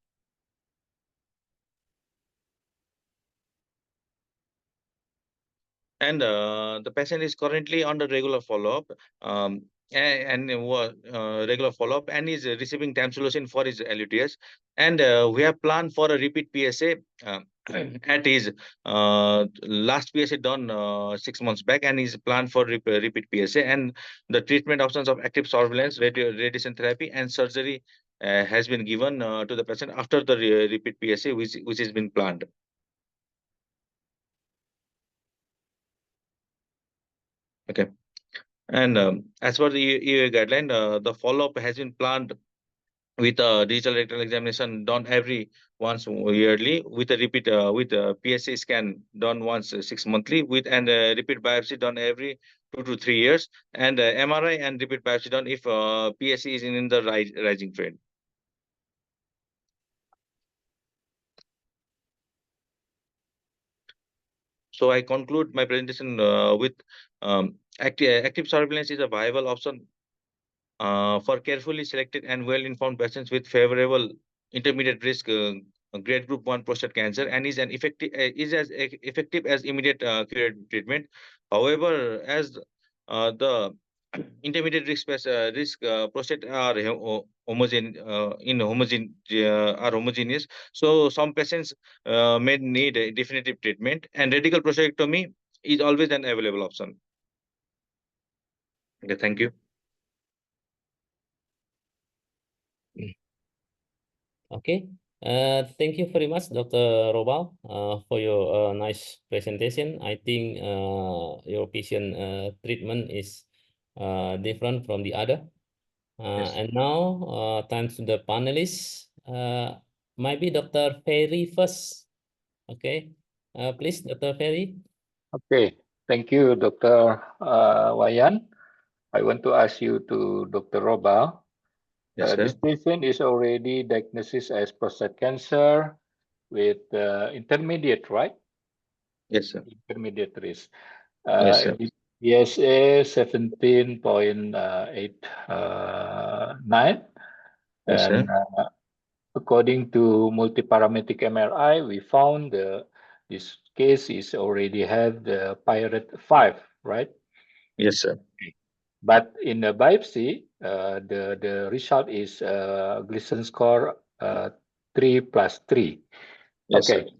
And the patient is currently under regular follow-up, and regular follow-up, and is receiving tamsulosin for his LUTS. And we have planned for a repeat PSA at his last PSA done 6 months back, and is planned for repeat PSA. And the treatment options of active surveillance, radiation therapy, and surgery has been given to the patient after the repeat PSA, which has been planned. Okay. And as per the EUA guideline, the follow-up has been planned with a digital rectal examination done every once yearly, with a repeat with a PSA scan done once 6 monthly, with and repeat biopsy done every 2 to 3 years, and MRI and repeat biopsy done if PSA is in the rising trend. So I conclude my presentation with active surveillance is a viable option for carefully selected and well-informed patients with favorable intermediate risk grade group 1 prostate cancer, and is as effective as immediate curative treatment. However, as the intermediate risk prostate are homogeneous, so some patients may need a definitive treatment, and radical prostatectomy is always an available option. Okay, thank you. Okay, thank you very much, Dr. Robal, for your nice presentation. I think your patient treatment is different from the other. Yes. And now, time to the panelists. Maybe Dr. Ferry first. Okay, please, Dr. Ferry. Okay, thank you, Dr. Wayan. I want to ask you to Dr. Roba. Yes, sir. This patient is already diagnosed as prostate cancer with intermediate, right? Yes, sir. Intermediate risk. Yes, sir. PSA 17.89, Yes, sir. and according to multiparametric MRI, we found this case is already had the pirate 5, right? Yes, sir. But in the biopsy, the result is Gleason score 3+3. Yes, sir. Okay.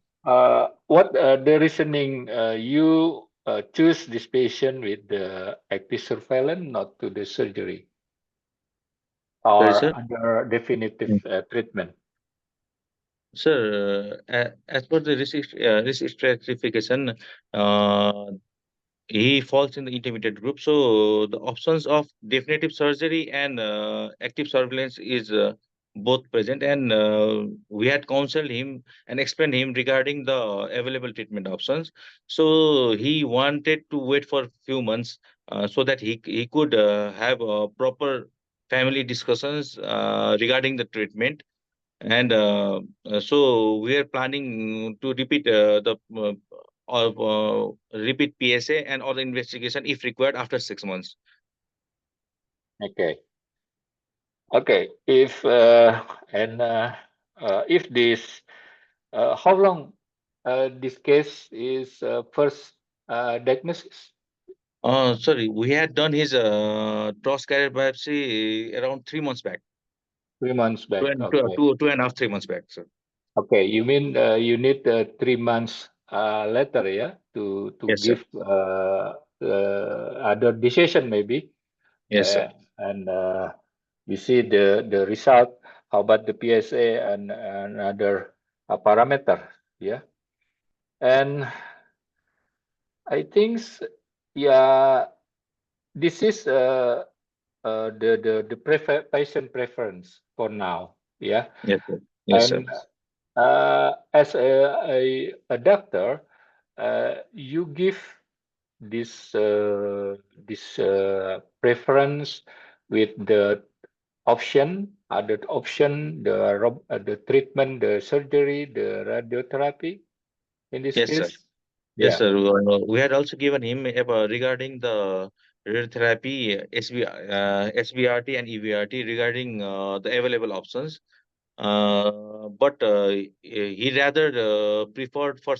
What the reasoning you choose this patient with the active surveillance, not to the surgery Sorry, or sir. under definitive treatment? Sir, as per the risk stratification, he falls in the intermediate group. So the options of definitive surgery and active surveillance is both present, and we had counseled him and explained him regarding the available treatment options. So he wanted to wait for a few months so that he could have proper family discussions regarding the treatment. And so we are planning to repeat repeat PSA and other investigation if required after 6 months. Okay. Okay. If this, how long this case is first diagnosis? Sorry, we had done his cross carrier biopsy around 3 months back. 3 months back. Okay. 2.5, 3 months back, sir. Okay. You mean you need 3 months later, yeah, to Yes, sir. give other decision maybe, Yes, sir. and we see the result. How about the PSA and other parameter? Yeah, and I think yeah, this is the patient preference for now. Yeah, Yes, sir. Yes, sir. and as a doctor, you give this preference with the option, other option, the treatment, the surgery, the radiotherapy. In this Yes, sir. case, Yes, yeah. sir. We had also given him regarding the radiotherapy, SBRT and EVRT regarding the available options. But he rather preferred for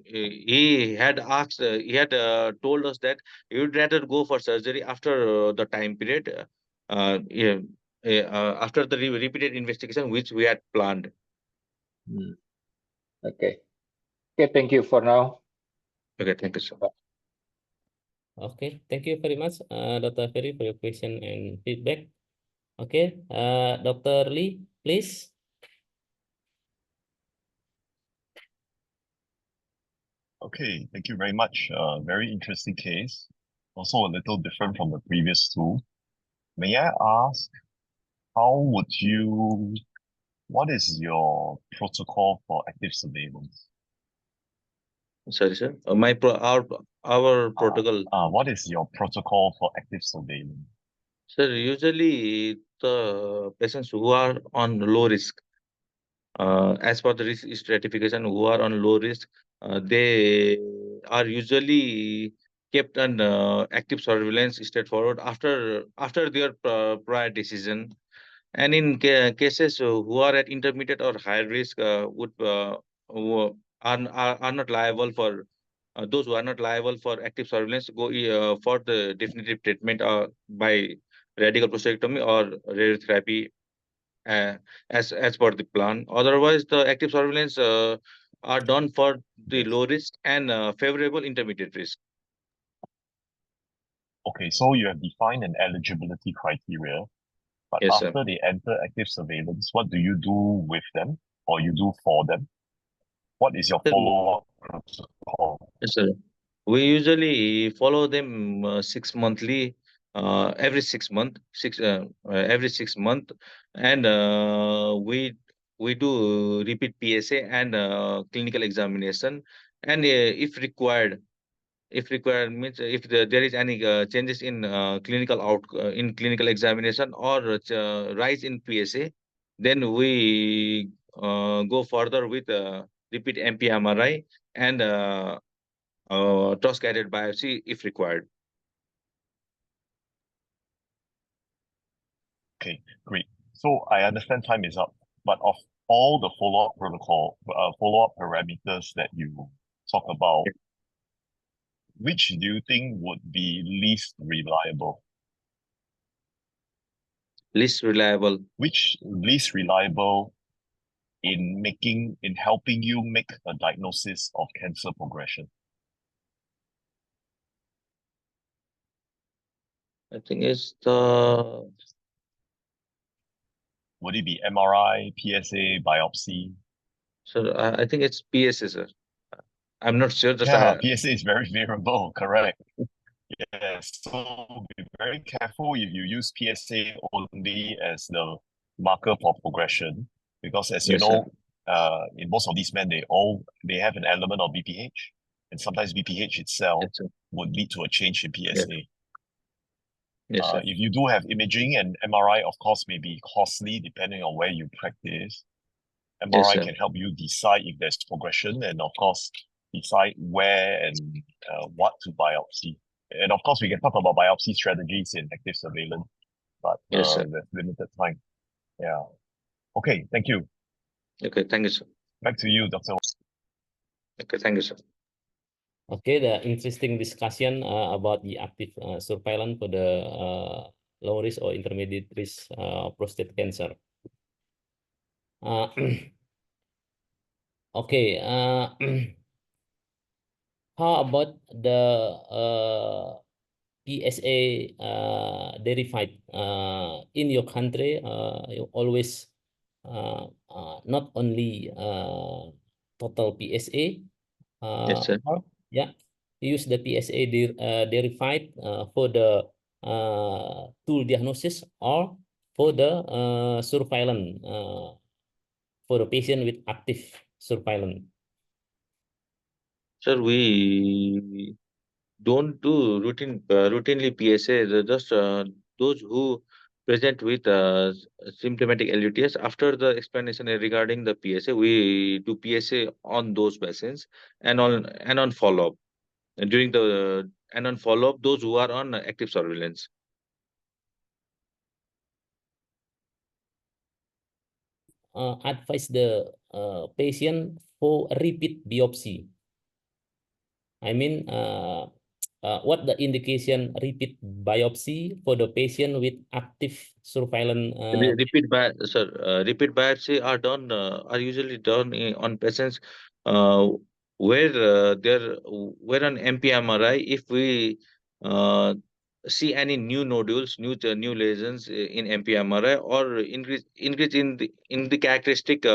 he had asked he had told us that he would rather go for surgery after the time period yeah, after the repeated investigation which we had planned. Hmm. Okay. Okay. Thank you for now. Okay, thank you, sir. Okay, thank you very much, Dr. Ferry, for your question and feedback. Okay, Dr. Lee, please. Okay, thank you very much. Very interesting case. Also a little different from the previous two. May I ask, what is your protocol for active surveillance? Sorry, sir. Our protocol. What is your protocol for active surveillance? Sir, usually the patients who are on low risk, as per the risk stratification, who are on low risk, they are usually kept on active surveillance straightforward after their prior decision. And in cases who are at intermediate or high risk, who are not liable for those who are not liable for active surveillance go for the definitive treatment by radical prostatectomy or radiotherapy uh, as per the plan. Otherwise, the active surveillance are done for the Yes. low risk and favorable intermediate risk. Okay, so you have defined an eligibility criteria, but Yes, sir. after they enter active surveillance, what do you do with them or you do for them? What is your Sir, follow-up protocol? yes, sir. We usually follow them every 6 month, every 6 month, and we do repeat PSA and clinical examination, and if required means if there is any changes in in clinical examination or rise in PSA, then we go further with repeat MP MRI and toss guided biopsy if required. Okay, great. So I understand time is up, but of all the follow-up protocol, follow-up parameters that you talk about, which do you think would be least reliable? Least reliable. Which least reliable in helping you make a diagnosis of cancer progression? I think it's the Would it be MRI, PSA, biopsy? so I think it's PSA, sir. I'm not sure. Just Yeah, PSA is very variable, correct. Yes, so be very careful if you use PSA only as the marker for progression, because as you yes, sir. know, in most of these men, they have an element of BPH, and sometimes BPH itself Yes, sir. would lead to a change in PSA. Yes, sir. If you do have imaging, and MRI, of course, may be costly depending on where you practice. Yes, MRI sir. can help you decide if there's progression, and of course, decide where and what to biopsy. And of course, we can talk about biopsy strategies in active surveillance, but Yes, sir. there's limited time. Yeah. Okay, thank you. Okay, thank you, sir. Back to you, Dr. Okay, thank you, sir. Okay, the interesting discussion about the active surveillance for the low risk or intermediate risk prostate cancer. Okay, how about the PSA derived in your country? You always not only total PSA. Yes, sir. Or, yeah, use the PSA derived for the tool diagnosis or for the surveillance for a patient with active surveillance. Sir, we don't do routinely PSA. Just those who present with symptomatic LUTS. After the explanation regarding the PSA, we do PSA on those patients and on follow up during the and on follow up those who are on active surveillance. Advise the patient for repeat biopsy. I mean, what the indication repeat biopsy for the patient with active surveillance? Repeat biopsy are usually done on patients uh, where where on MPMRI if we uh, see any new nodules, new lesions in MPMRI or increase in the characteristic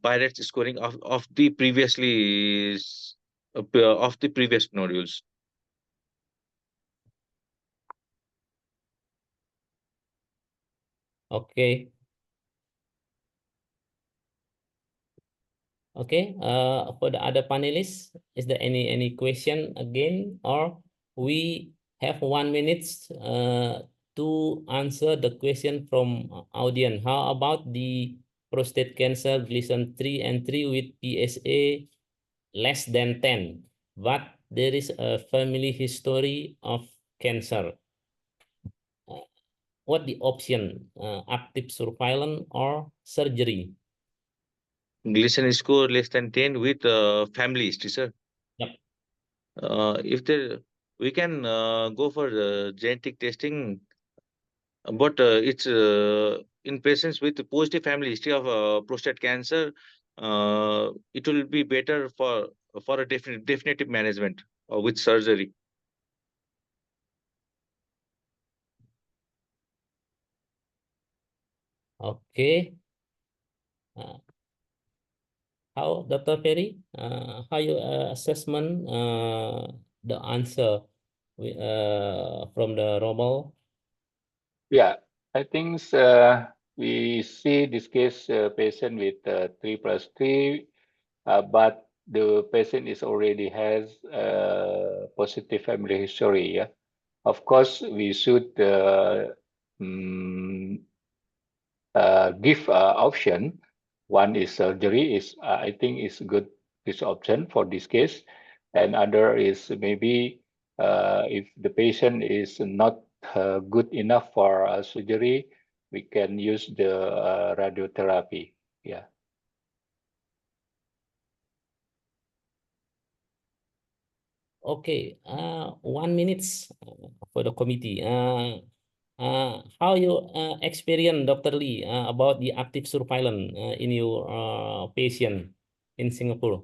Pirates scoring of the of the previous nodules. Okay. Okay. For the other panelists, is there any question again, or we have 1 minute to answer the question from audience? How about the prostate cancer Gleason 3 and 3 with PSA less than 10, but there is a family history of cancer? What the option, active surveillance or surgery? Gleason score less than 10 with family history, sir. Yep. If there, we can go for genetic testing, but it's in patients with positive family history of prostate cancer. It will be better for a definitive management with surgery. Okay. How, Dr. Ferry, how you assessment the answer from the Rommel? Yeah, I think we see this case patient with 3+3, but the patient is already has positive family history. Yeah, of course we should give option. One is surgery is I think is good this option for this case, and other is maybe if the patient is not good enough for surgery, we can use the radiotherapy. Yeah. Okay, 1 minute for the committee. How you experience, Dr. Lee, about the active surveillance in your patient in Singapore?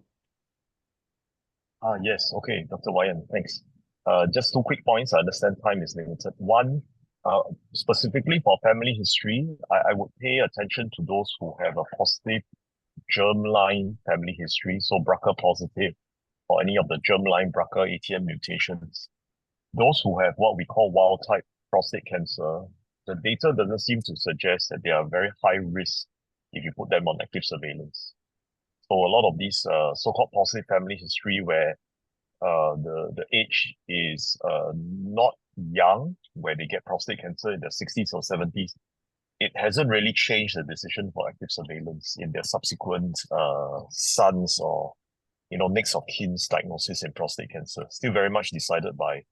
Yes, okay, Dr. Wayan, thanks. Just 2 quick points. I understand time is limited. One, specifically for family history, I would pay attention to those who have a positive germline family history, so BRCA positive, or any of the germline BRCA ATM mutations. Those who have what we call wild type prostate cancer, the data doesn't seem to suggest that they are very high risk if you put them on active surveillance. So a lot of these so-called positive family history where the age is not young, where they get prostate cancer in their 60s or 70s, it hasn't really changed the decision for active surveillance in their subsequent sons or next of kin's diagnosis in prostate cancer. Still very much decided by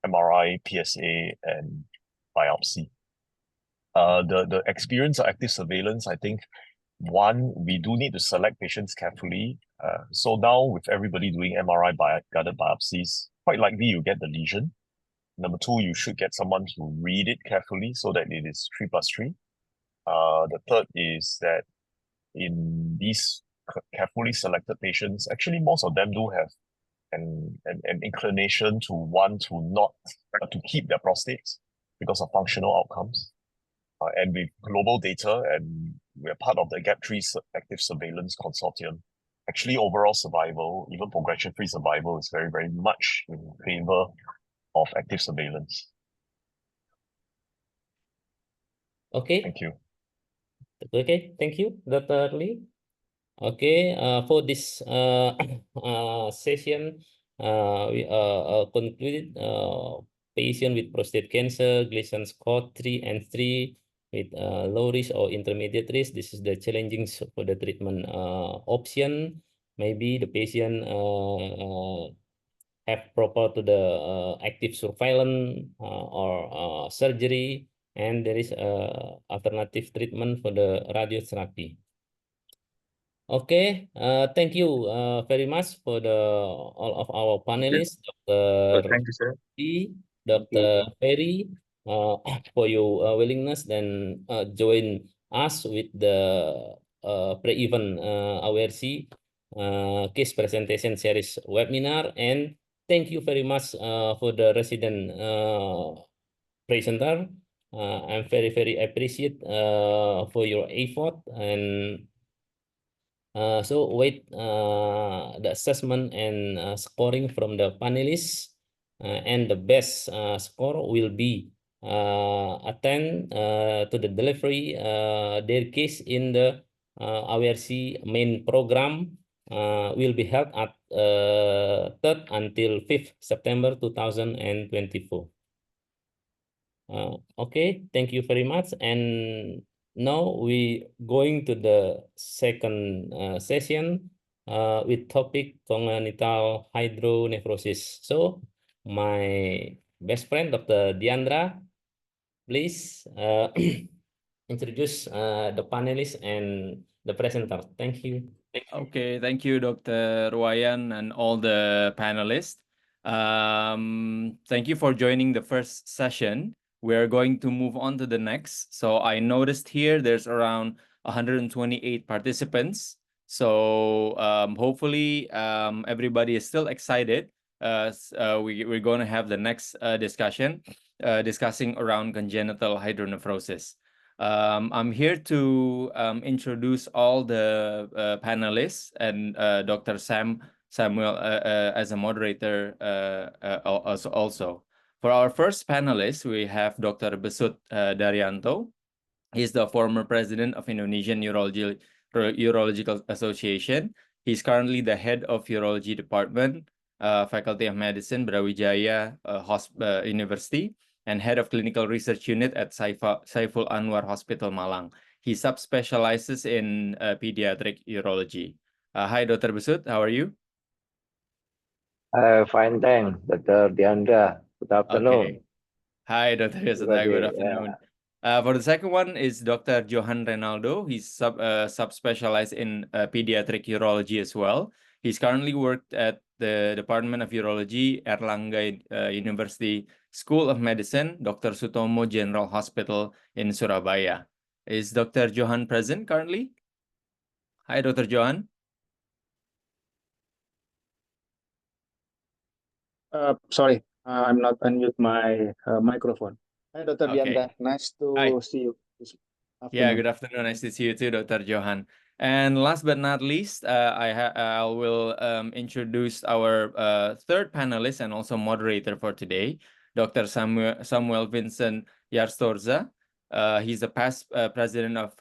MRI, PSA, and biopsy. The experience of active surveillance, I think, one, we do need to select patients carefully. So now with everybody doing MRI guided biopsies, quite likely you get the lesion. Number two, you should get someone to read it carefully so that it is 3+3. The third is that in these carefully selected patients, actually most of them do have an inclination to want to not to keep their prostates because of functional outcomes. And with global data, and we're part of the GAP3 active surveillance consortium, actually overall survival, even progression-free survival, is very, very much in favor of active surveillance. Okay. Thank you. Okay, thank you, Dr. Lee. Okay, for this session, we concluded patient with prostate cancer, Gleason score 3 and 3 with low risk or intermediate risk. This is the challenging for the treatment option. Maybe the patient have proper to the active surveillance or surgery, and there is alternative treatment for the radiotherapy. Okay, thank you very much for all of our panelists, Dr. Thank you, sir. Dr. Ferry, for your willingness and join us with the pre-event AURC case presentation series webinar. And thank you very much for the resident presenter. I'm very appreciate for your effort. And so wait the assessment and scoring from the panelists, and the best score will be attend to the delivery their case in the AURC main program will be held at 3rd until 5th September 2024. Okay, thank you very much. And now we going to the second session with topic congenital hydronephrosis. So my best friend, Dr. Diandra, please introduce the panelists and the presenter. Thank you. Okay, thank you, Dr. Wayan and all the panelists. Thank you for joining the first session. We're going to move on to the next. So I noticed here there's around 128 participants. So hopefully everybody is still excited. We're going to have the next discussion discussing around congenital hydronephrosis. I'm here to introduce all the panelists and Dr. Samuel as a moderator also. For our first panelist, we have Dr. Besut Daryanto. He's the former president of Indonesian Urological Association. He's currently the head of Urology Department, Faculty of Medicine, Brawijaya University, and head of Clinical Research Unit at Saiful Anwar Hospital, Malang. He subspecializes in pediatric urology. Hi, Dr. Besut. How are you? Fine, thanks, Dr. Diandra. Good afternoon. Okay. Hi, Dr. Yasudha. Good afternoon. For the second one is Dr. Johan Renaldo. He's subspecialized in pediatric urology as well. He's currently worked at the Department of Urology, Erlangga University School of Medicine, Dr. Sutomo General Hospital in Surabaya. Is Dr. Johan present currently? Hi, Dr. Johan. Sorry, I'm not unmute my microphone. Hi, Dr. Okay. Bianda. Nice Hi. to see you this Yeah, afternoon. good afternoon. Nice to see you too, Dr. Johan. And last but not least, I will introduce our third panelist and also moderator for today, Dr. Samuel Vincent Yarstorza. He's the past president of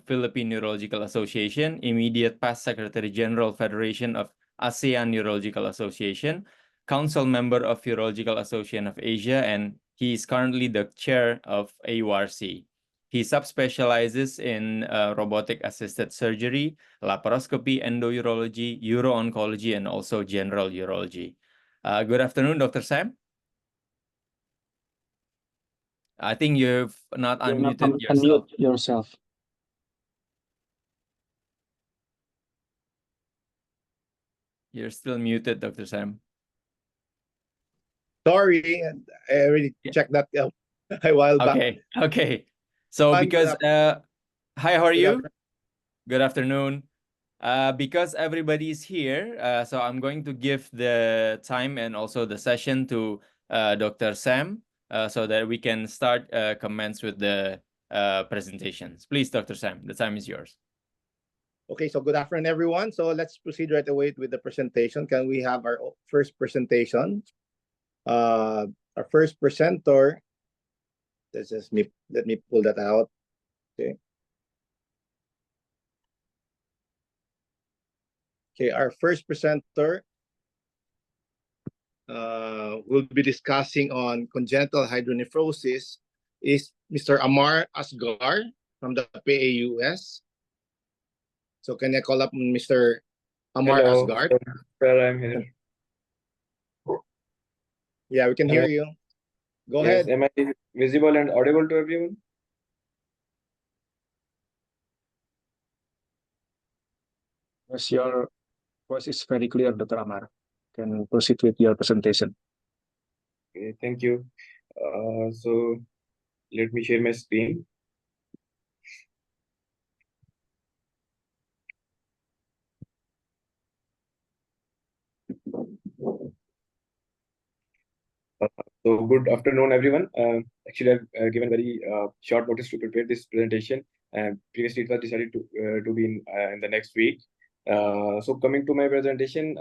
Philippine Neurological Association, immediate past Secretary General Federation of ASEAN Neurological Association, council member of Urological Association of Asia, and he is currently the chair of AURC. He subspecializes in robotic-assisted surgery, laparoscopy, endourology, uro-oncology, and also general urology. Good afternoon, Dr. Sam. I think you've not unmuted yourself. Unmute yourself. You're still muted, Dr. Sam. Sorry, I already checked that a while back. Okay. So because hi, how are you? Good afternoon. Because everybody is here, so I'm going to give the time and also the session to Dr. Sam so that we can start commence with the presentations. Please, Dr. Sam, the time is yours. Okay, so good afternoon, everyone. So let's proceed right away with the presentation. Can we have our first presentation? Our first presenter, let me pull that out. Okay. Okay, our first presenter will be discussing on congenital hydronephrosis is Mr. Amar Asgar from the PAUS. So can I call up Mr. Amar Asgar? Well, I'm here. Yeah, we can hear you. Go ahead. Am I visible and audible to everyone? Yes, your voice is very clear, Dr. Amar. Can proceed with your presentation. Okay, thank you. So let me share my screen. So good afternoon, everyone. Actually, I've given very short notice to prepare this presentation. Previously, it was decided to be in the next week. So coming to my presentation,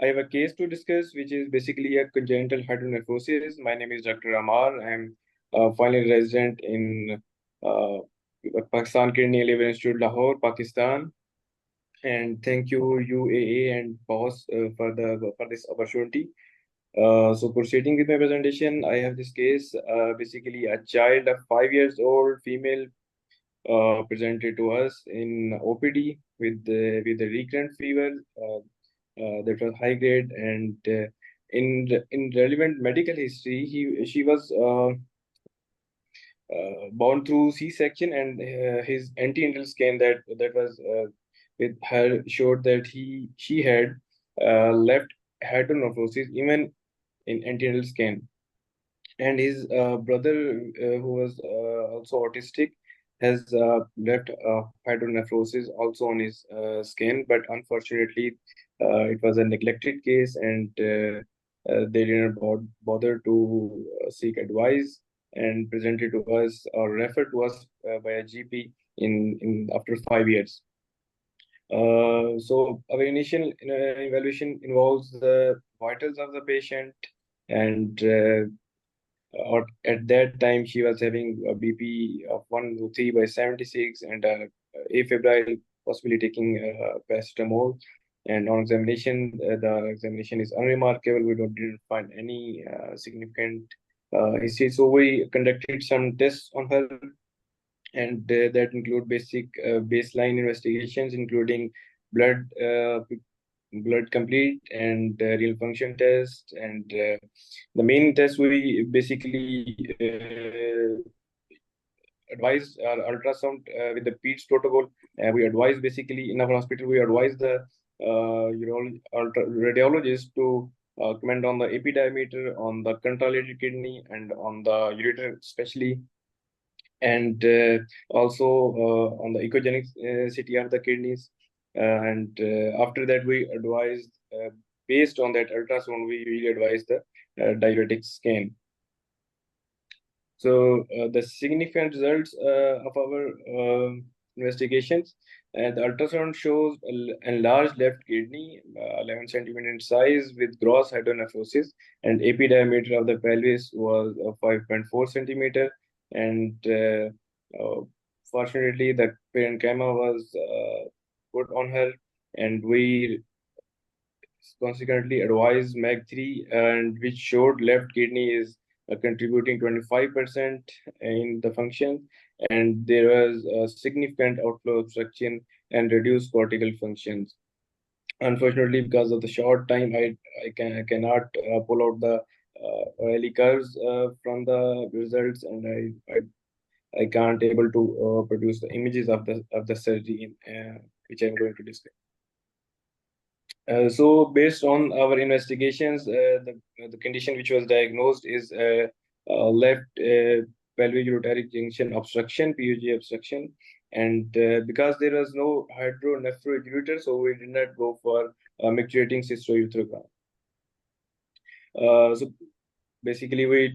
I have a case to discuss, which is basically a congenital hydronephrosis. My name is Dr. Amar. I'm a final resident in Pakistan Kidney and Liver Institute, Lahore, Pakistan. And thank you, UAA and PAUS for this opportunity. So proceeding with my presentation, I have this case, basically a child of 5 years old, female, presented to us in OPD with the recurrent fever that was high grade, and in relevant medical history, she was born through C-section, and his antenatal scan that was with her showed that she had left hydronephrosis even in antenatal scan, and his brother who was also autistic has left hydronephrosis also on his skin, but unfortunately it was a neglected case, and they didn't bother to seek advice and presented to us or referred to us by a GP in after 5 years. So our initial evaluation involves the vitals of the patient, and or at that time she was having a BP of 103/76 and afebrile, possibly taking paracetamol. And on examination, the examination is unremarkable. We didn't find any significant history. So we conducted some tests on her, and that include basic baseline investigations, including blood blood complete and renal function test, and the main test we basically advise ultrasound with the PEDS protocol. We advise basically in our hospital, we advise the radiologist to comment on the AP diameter, on the contralated kidney, and on the ureter especially, and also on the echogenic CT of the kidneys. And after that, we advise, based on that ultrasound, we really advise the diuretic scan. So the significant results of our investigations, the ultrasound shows enlarged left kidney, 11 centimeter in size with gross hydronephrosis, and AP diameter of the pelvis was 5.4 centimeter. And fortunately, the parenchyma was put on her, and we consequently advised MAG3, and which showed left kidney is contributing 25% in the function, and there was a significant outflow obstruction and reduced cortical functions. Unfortunately, because of the short time, I cannot pull out the early curves from the results, and I can't able to produce the images of the surgery which I'm going to discuss. So based on our investigations, the condition which was diagnosed is left pelvic ureteric junction obstruction, PUJ obstruction. And because there was no hydronephroid ureter, so we did not go for micturating cystourethrogram. So basically, we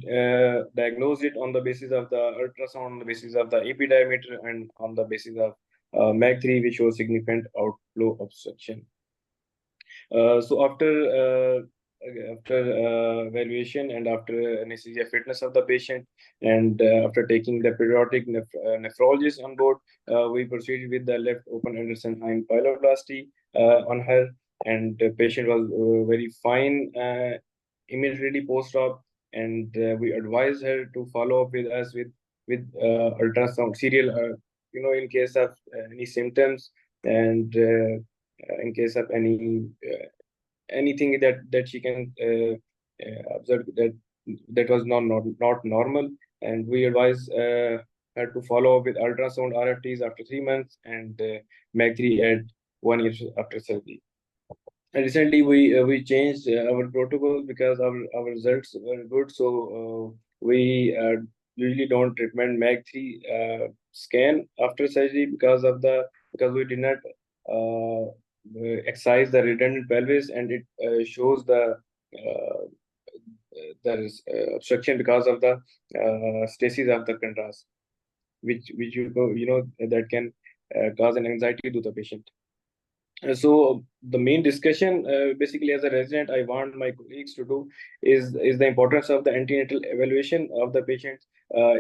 diagnosed it on the basis of the ultrasound, on the basis of the AP diameter, and on the basis of MAG3, which was significant outflow obstruction. So after evaluation and after anesthesia fitness of the patient, and after taking the periodic nephrologist on board, we proceeded with the left open Anderson-Heim pyeloplasty on her, and the patient was very fine immediately post-op, and we advised her to follow up with us with ultrasound serial, in case of any symptoms, and in case of anything that she can observe that was not normal, and we advise her to follow up with ultrasound RFTs after 3 months, and MAG3 at 1 year after surgery. And recently we changed our protocol because our results were good, so we usually don't recommend MAG3 scan after surgery because we did not excise the redundant pelvis, and it shows the there is obstruction because of the stasis of the contrast, which that can cause an anxiety to the patient. So the main discussion, basically as a resident, I want my colleagues to do is the importance of the antenatal evaluation of the patients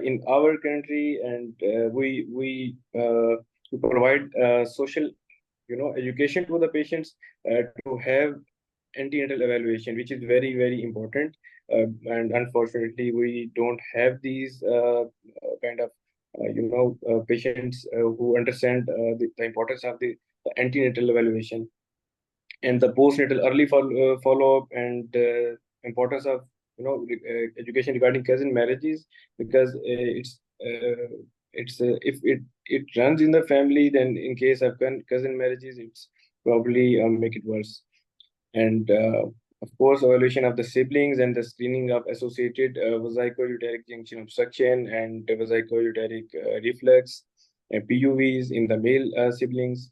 in our country, and we provide social education to the patients to have antenatal evaluation, which is very, very important. And unfortunately, we don't have these kind of patients who understand the importance of the antenatal evaluation and the postnatal early follow-up, and importance of education regarding cousin marriages, because if it runs in the family, then in case of cousin marriages, it's probably make it worse. And of course, evaluation of the siblings and the screening of associated vesico-ureteric junction obstruction and vesico-ureteric reflux and PUVs in the male siblings,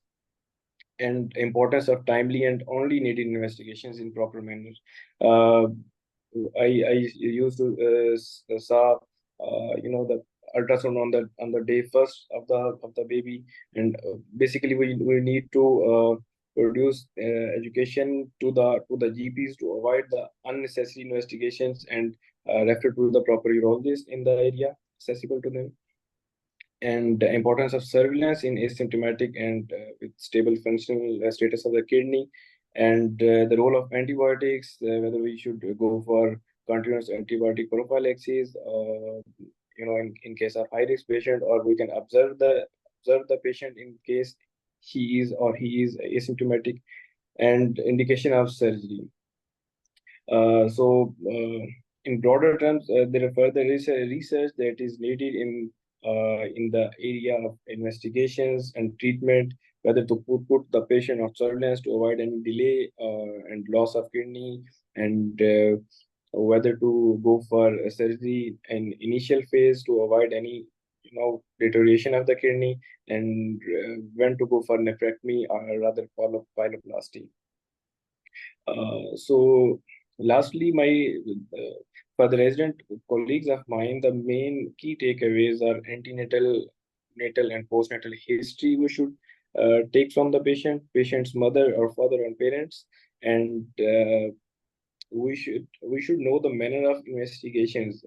and importance of timely and only needed investigations in proper manner. I used to saw the ultrasound on the day first of the baby, and basically we need to produce education to the GPs to avoid the unnecessary investigations and refer to the proper urologist in the area accessible to them. And the importance of surveillance in asymptomatic and with stable functional status of the kidney, and the role of antibiotics, whether we should go for continuous antibiotic prophylaxis, in case of high risk patient, or we can observe the patient in case he is asymptomatic. and indication of surgery. In broader terms, there are further research that is needed in the area of investigations and treatment, whether to put the patient on surveillance to avoid any delay and loss of kidney, and whether to go for a surgery in initial phase to avoid any deterioration of the kidney, and when to go for nephrectomy or rather pyeloplasty. Lastly, for the resident colleagues of mine, the main key takeaways are antenatal, natal, and postnatal history we should take from the patient's mother or father and parents, and we should know the manner of investigations,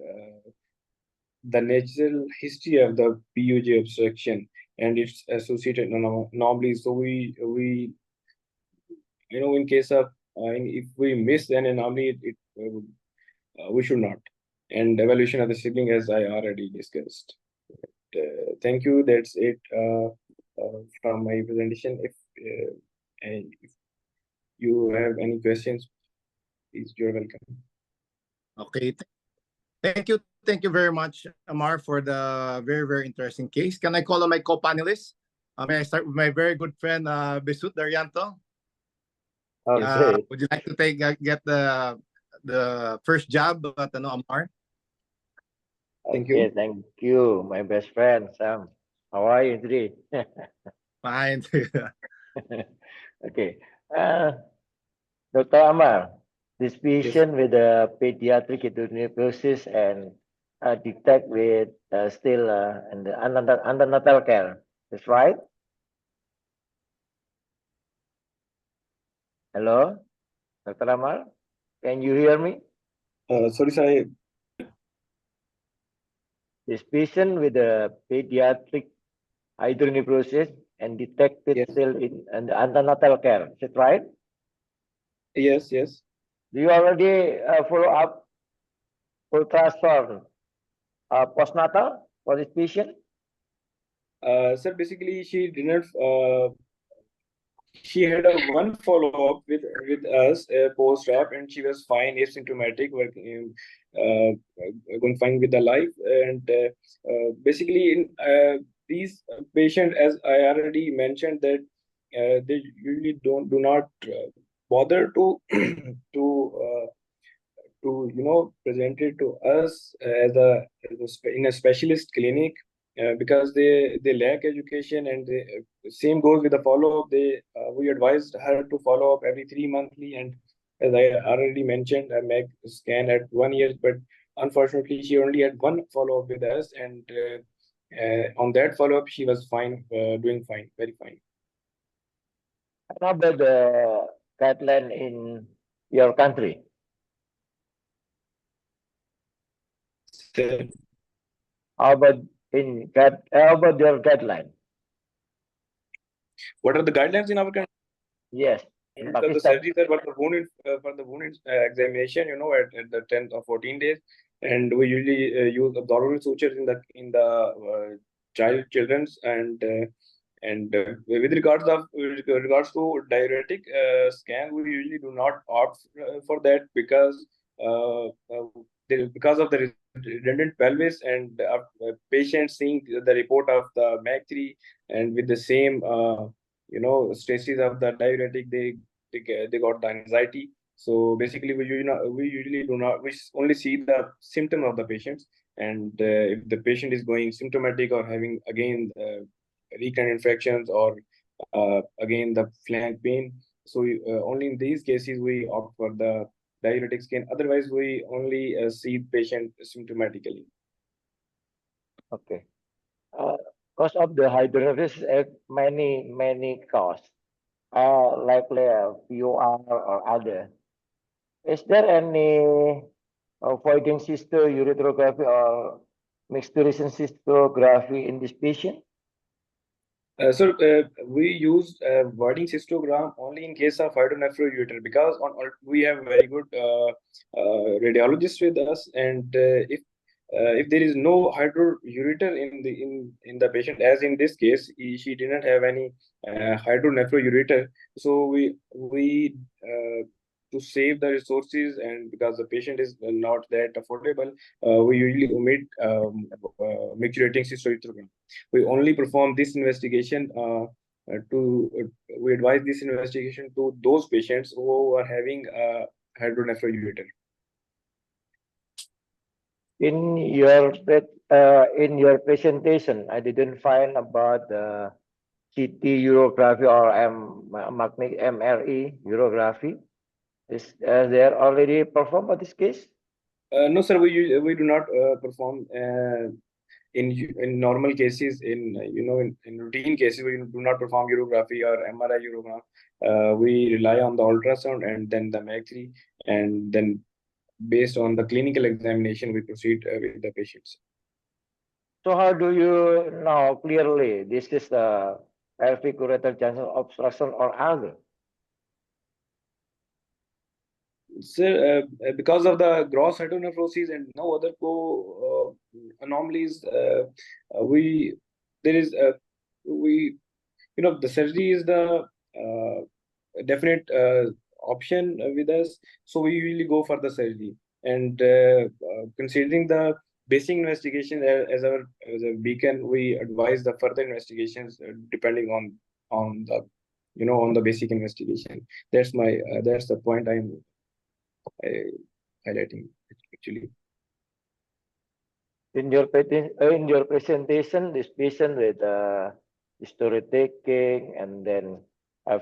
the natural history of the PUJ obstruction and its associated anomalies. So we in case of if we miss an anomaly, we should not. And evaluation of the sibling, as I already discussed. Thank you. That's it from my presentation. And if you have any questions, please, you're welcome. Okay. Thank you very much, Amar, for the very interesting case. Can I call on my co-panelists? May I start with my very good friend Besut Daryanto? Okay. Would you like to get the first job at Amar? Thank you. Thank you, my best friend Sam. How are you today? Fine. Okay. Dr. Amar, this patient with a pediatric hydronephrosis and detect with still in the antenatal care. That's right? Hello, Dr. Amar? Can you hear me? Sorry, sir. This patient with a pediatric hydronephrosis and detected still in the antenatal care. Is it right? Yes. Do you already follow up ultrasound postnatal for this patient? Sir, basically, she did not. She had a one follow-up with us post-op, and she was fine, asymptomatic, working, going fine with the life. And basically, in these patients, as I already mentioned, that they usually do not bother to present it to us in a specialist clinic. Because they lack education, and same goes with the follow-up. We advised her to follow up every 3 monthly, and as I already mentioned, a MEG scan at 1 year, but unfortunately she only had one follow-up with us, and on that follow-up she was fine, doing fine, very fine. How about the guideline in your country? How about your guideline? What are the guidelines in our country? Yes. The surgery for the wound examination, at the 10 or 14 days, and we usually use abdominal sutures in the children's, and with regards to diuretic scan, we usually do not opt for that because of the redundant pelvis, and patients seeing the report of the MAC3 and with the same stresses of the diuretic, they got the anxiety. So basically, we usually do not. We only see the symptom of the patients, and if the patient is going symptomatic or having again recurrent infections or again the flank pain, so only in these cases we opt for the diuretic scan. Otherwise, we only see patient symptomatically. Okay. Cause of the hydronephrosis, many causes, likely POR or other. Is there any voiding cystourethropy or mixturation cystography in this patient? We use voiding cystogram only in case of hydronephroureter, because we have very good radiologists with us, and if if there is no hydroureter in the patient, as in this case, she didn't have any hydronephroureter. So we to save the resources, and because the patient is not that affordable, we usually omit micturating cystohysterine. We only perform this investigation we advise this investigation to those patients who are having hydronephroureter. In your presentation, I didn't find about the CT urography or magnetic MRE urography. Is there already performed for this case? No, sir. We do not perform in normal cases. In routine cases, we do not perform urography or MRI urogram. We rely on the ultrasound and then the MAC3, and then based on the clinical examination, we proceed with the patients. So how do you know clearly this is the pelvic ureter junction obstruction or other? Sir, because of the gross hydronephrosis and no other anomalies, the surgery is the definite option with us. So we usually go for the surgery, and considering the basic investigation as a beacon, we advise the further investigations depending on the basic investigation. That's the point I'm highlighting actually. In your presentation, this patient with history taking and then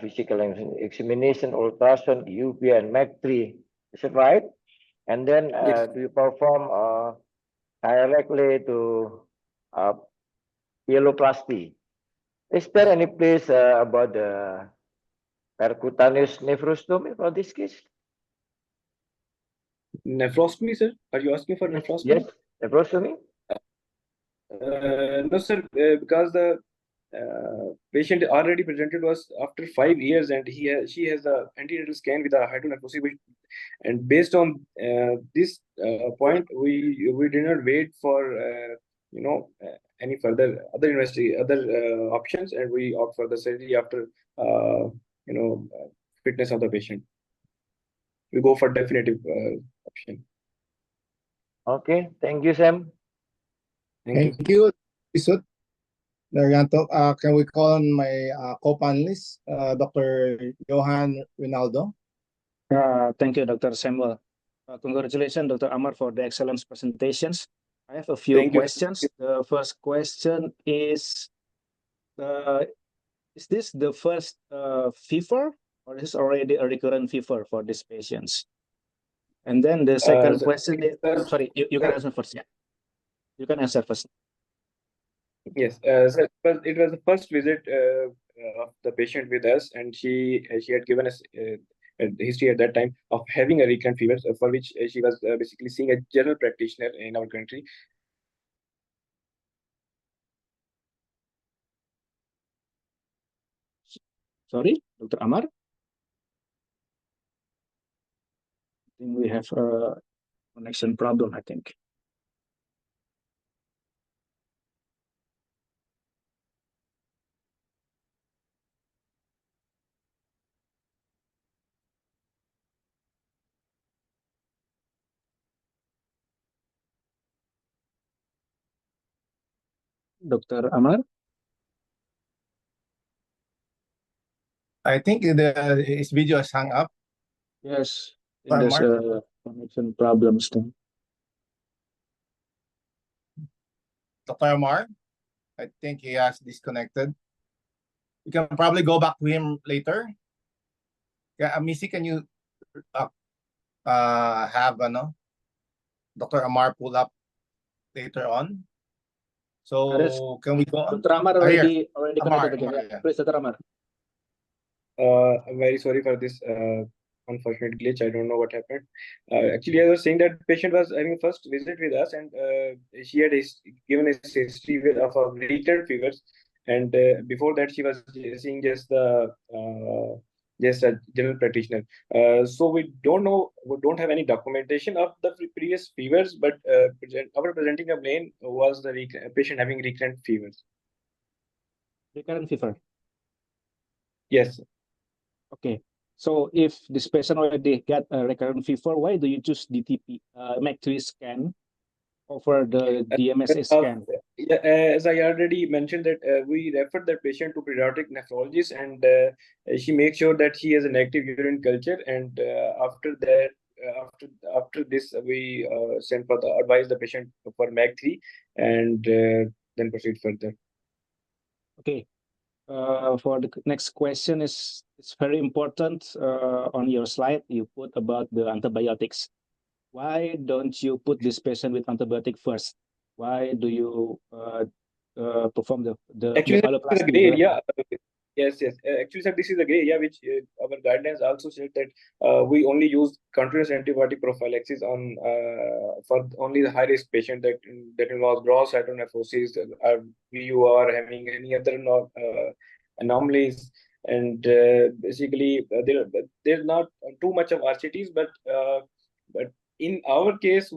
physical examination, ultrasound, UV and MAC3, is it right? And then Yes. do you perform directly to pyeloplasty? Is there any place about the percutaneous nephrostomy for this case? Nephrostomy, sir? Are you asking for nephrostomy? Yes, nephrostomy. No, sir, because the patient already presented to us after 5 years, and she has a antenatal scan with a hydronephrosis, and based on this point, we did not wait for any further other options, and we opt for the surgery after fitness of the patient. We go for definitive option. Okay, thank you, Sam. Thank you, Isut Narianto. Can we call on my co-panelist, Dr. Johan Rinaldo? Thank you, Dr. Samuel. Congratulations, Dr. Amar, for the excellent presentations. I have a few questions. The first question is this the first fever, or is this already a recurrent fever for these patients? And then the second question is, I'm sorry, you can answer first. Yeah, you can answer first. Yes, so it was the first visit of the patient with us, and she had given us a history at that time of having a recurrent fever, for which she was basically seeing a general practitioner in our country. Sorry, Dr. Amar? I think we have a connection problem, I think. Dr. Amar? I think his video is hung up. Yes, there's a connection problem still. Dr. Amar, I think he has disconnected. You can probably go back to him later. Yeah, Missy, can you have Dr. Amar pull up later on? So can we go on? Dr. Amar already connected again. Yeah. Please, Dr. Amar. I'm very sorry for this unfortunate glitch. I don't know what happened. Actually, I was saying that the patient was having a first visit with us, and she had given us a history of recurrent fevers. And before that, she was seeing just the just a general practitioner. So we don't have any documentation of the previous fevers, but our presenting complaint was the patient having recurrent fevers. Recurrent fever. Yes. Okay. So if this patient already got a recurrent fever, why do you choose DTP, MAC3 scan over the DMSA scan? Yeah, as I already mentioned that we referred that patient to pediatric nephrologist, and she makes sure that he has an active urine culture, and after that, after this, we send for the advise the patient for MAC3, and then proceed further. Okay. For the next question is it's very important. On your slide, you put about the antibiotics. Why don't you put this patient with antibiotic first? Why do you perform the Actually, this is a blepharoplasty gray directly? area. Yes, yes. Actually, sir, this is a gray area which our guidelines also said that we only use continuous antibiotic prophylaxis on for only the high risk patient that involves gross hydronephrosis, VUR, having any other anomalies, and basically there's not too much of RCTs, but in our case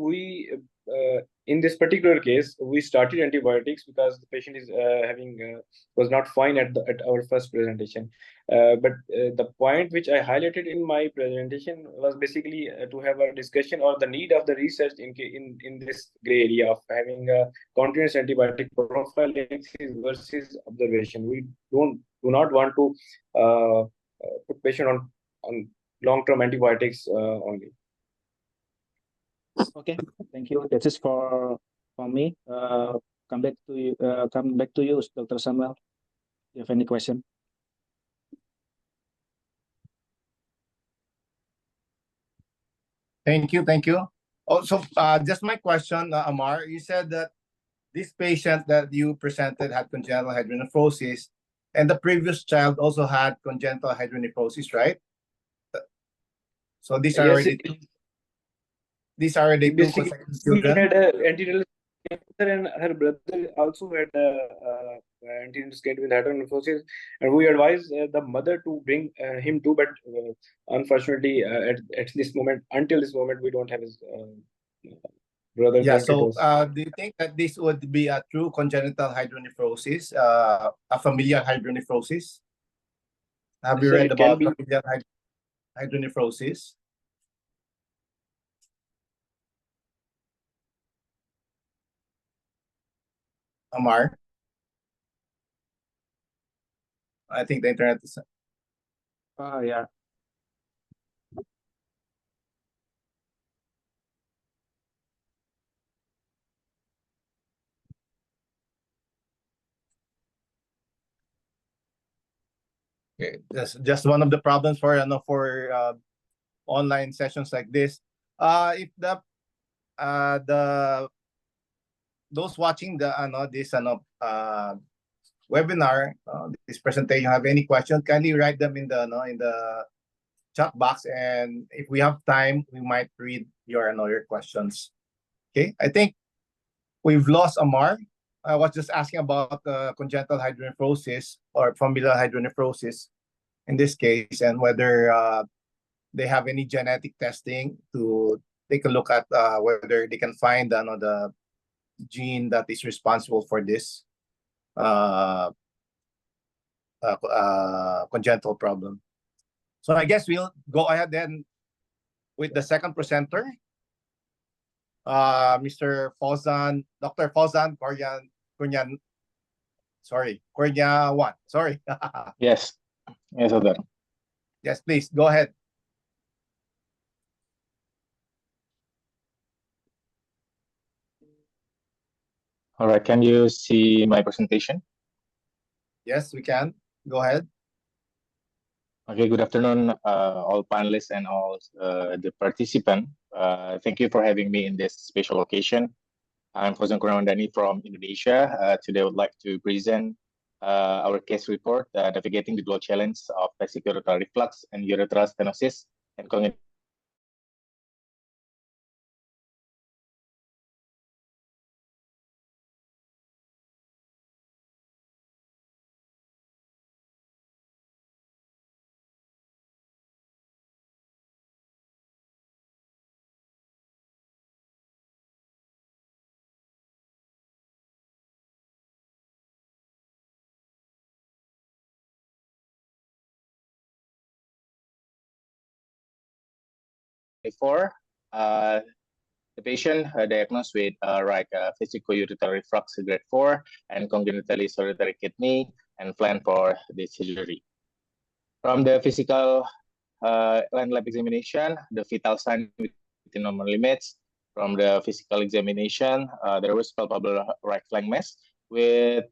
in this particular case we started antibiotics because the patient is was not fine at our first presentation. But the point which I highlighted in my presentation was basically to have a discussion or the need of the research in this gray area of having a continuous antibiotic prophylaxis versus observation. We do not want to put patient on long-term antibiotics only. Okay, thank you. That is for me. Come back to you. Come back to you, Dr. Samuel. You have any question? Thank you. Thank you. Also, just my question, Amar, you said that this patient that you presented had congenital hydronephrosis, and the previous child also had congenital hydronephrosis, right? So these are Yes, already these are already two basically consecutive we children. had a antenatal cancer, and her brother also had antenatal scan with hydronephrosis, and we advised the mother to bring him too, but unfortunately, at this moment, until this moment, we don't have his brother. Yeah. So, do you think that this would be a true congenital hydronephrosis, a familial hydronephrosis? Have you Sir, read it can about be. familial hydronephrosis? Amar, I think the internet is. Yeah. Okay. That's just one of the problems for online sessions like this. If the those watching the this webinar, this presentation have any questions, kindly write them in the chat box, and if we have time, we might read your questions. Okay, I think we've lost Amar. I was just asking about congenital hydronephrosis or familial hydronephrosis in this case, and whether they have any genetic testing to take a look at whether they can find the gene that is responsible for this congenital problem. So I guess we'll go ahead then with the second presenter, Mr. Fauzan, Dr. Fauzan Kurniawan. Sorry. Yes, yes, sir. Yes, please go ahead. All right, can you see my presentation? Yes, we can. Go ahead. Okay, good afternoon, all panelists and all the participants. Thank you for having me in this special occasion. I'm Fauzan Kurniawan from Indonesia. Today I would like to present our case report, Navigating the Dual Challenge of Basic Urethral Reflux and Urethral Stenosis and Congenital 2024, the patient diagnosed with vesico-ureteral reflux grade 4 and congenitally solitary kidney and planned for the surgery. From the physical lab examination, the vital sign within normal limits. From the physical examination, there was palpable right flank mass with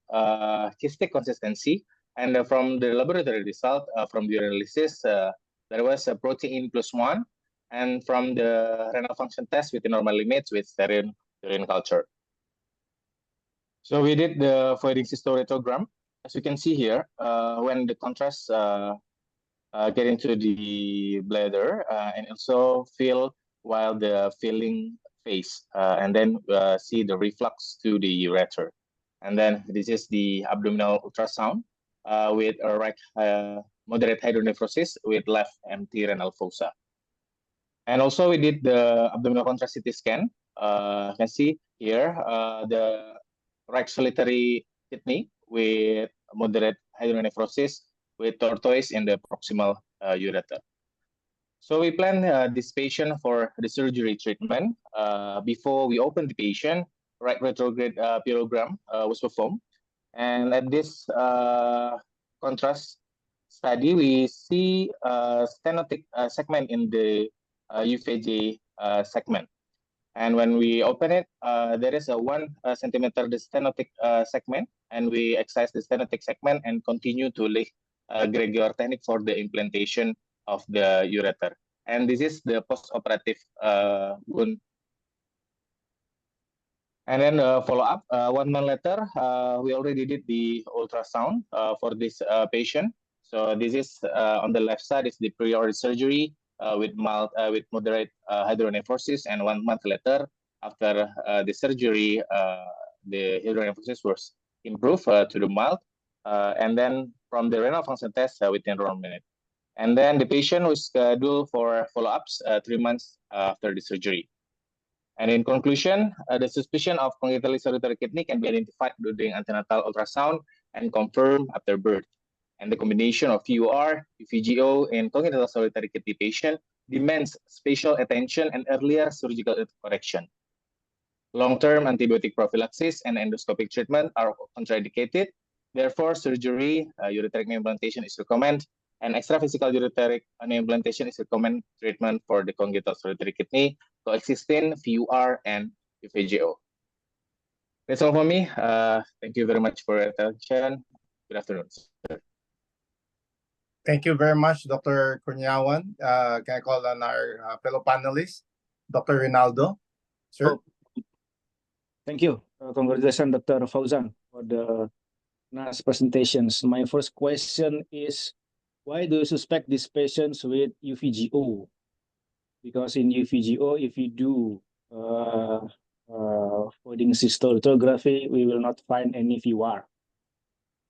cystic consistency. And from the laboratory result, from the urinalysis, there was a protein +1. And from the renal function test within normal limits with urine culture. So we did the voiding cystoretrogram. As you can see here, when the contrast get into the bladder and also feel while the filling phase, and then see the reflux to the ureter. And then this is the abdominal ultrasound with a right moderate hydronephrosis with left empty renal fossa. And also we did the abdominal contrast CT scan. You can see here the right solitary kidney with moderate hydronephrosis with tortoise in the proximal ureter. So we plan this patient for the surgery treatment. Before we open the patient, right retrograde pyrogram was performed. And at this contrast study, we see a stenotic segment in the UVJ segment. And when we open it, there is a 1 centimeter the stenotic segment, and we excise the stenotic segment and continue to lay Gregor technique for the implantation of the ureter. And this is the post-operative wound. And then follow up, 1 month later, we already did the ultrasound for this patient. So this is on the left side is the prior surgery with moderate hydronephrosis, and 1 month later, after the surgery, the hydronephrosis was improved to the mild, and then from the renal function test within 1 minute. And then the patient was scheduled for follow-ups 3 months after the surgery. And in conclusion, the suspicion of congenitally solitary kidney can be identified during antenatal ultrasound and confirmed after birth. And the combination of UR, UVGO, and congenital solitary kidney patient demands special attention and earlier surgical correction. Long-term antibiotic prophylaxis and endoscopic treatment are contraindicated. Therefore, surgery, ureterectomy implantation is recommended, and extravesical ureteric implantation is recommended treatment for the congenital solitary kidney, coexisting VUR and UVGO. That's all for me. Thank you very much for your attention. Good afternoon, sir. Thank you very much, Dr. Kurniawan. Can I call on our fellow panelist, Dr. Rinaldo? Sir. Thank you. Congratulations, Dr. Fauzan, for the nice presentations. My first question is, why do you suspect these patients with UVGO? Because in UVGO, if you do voiding cystolithography, we will not find any VUR.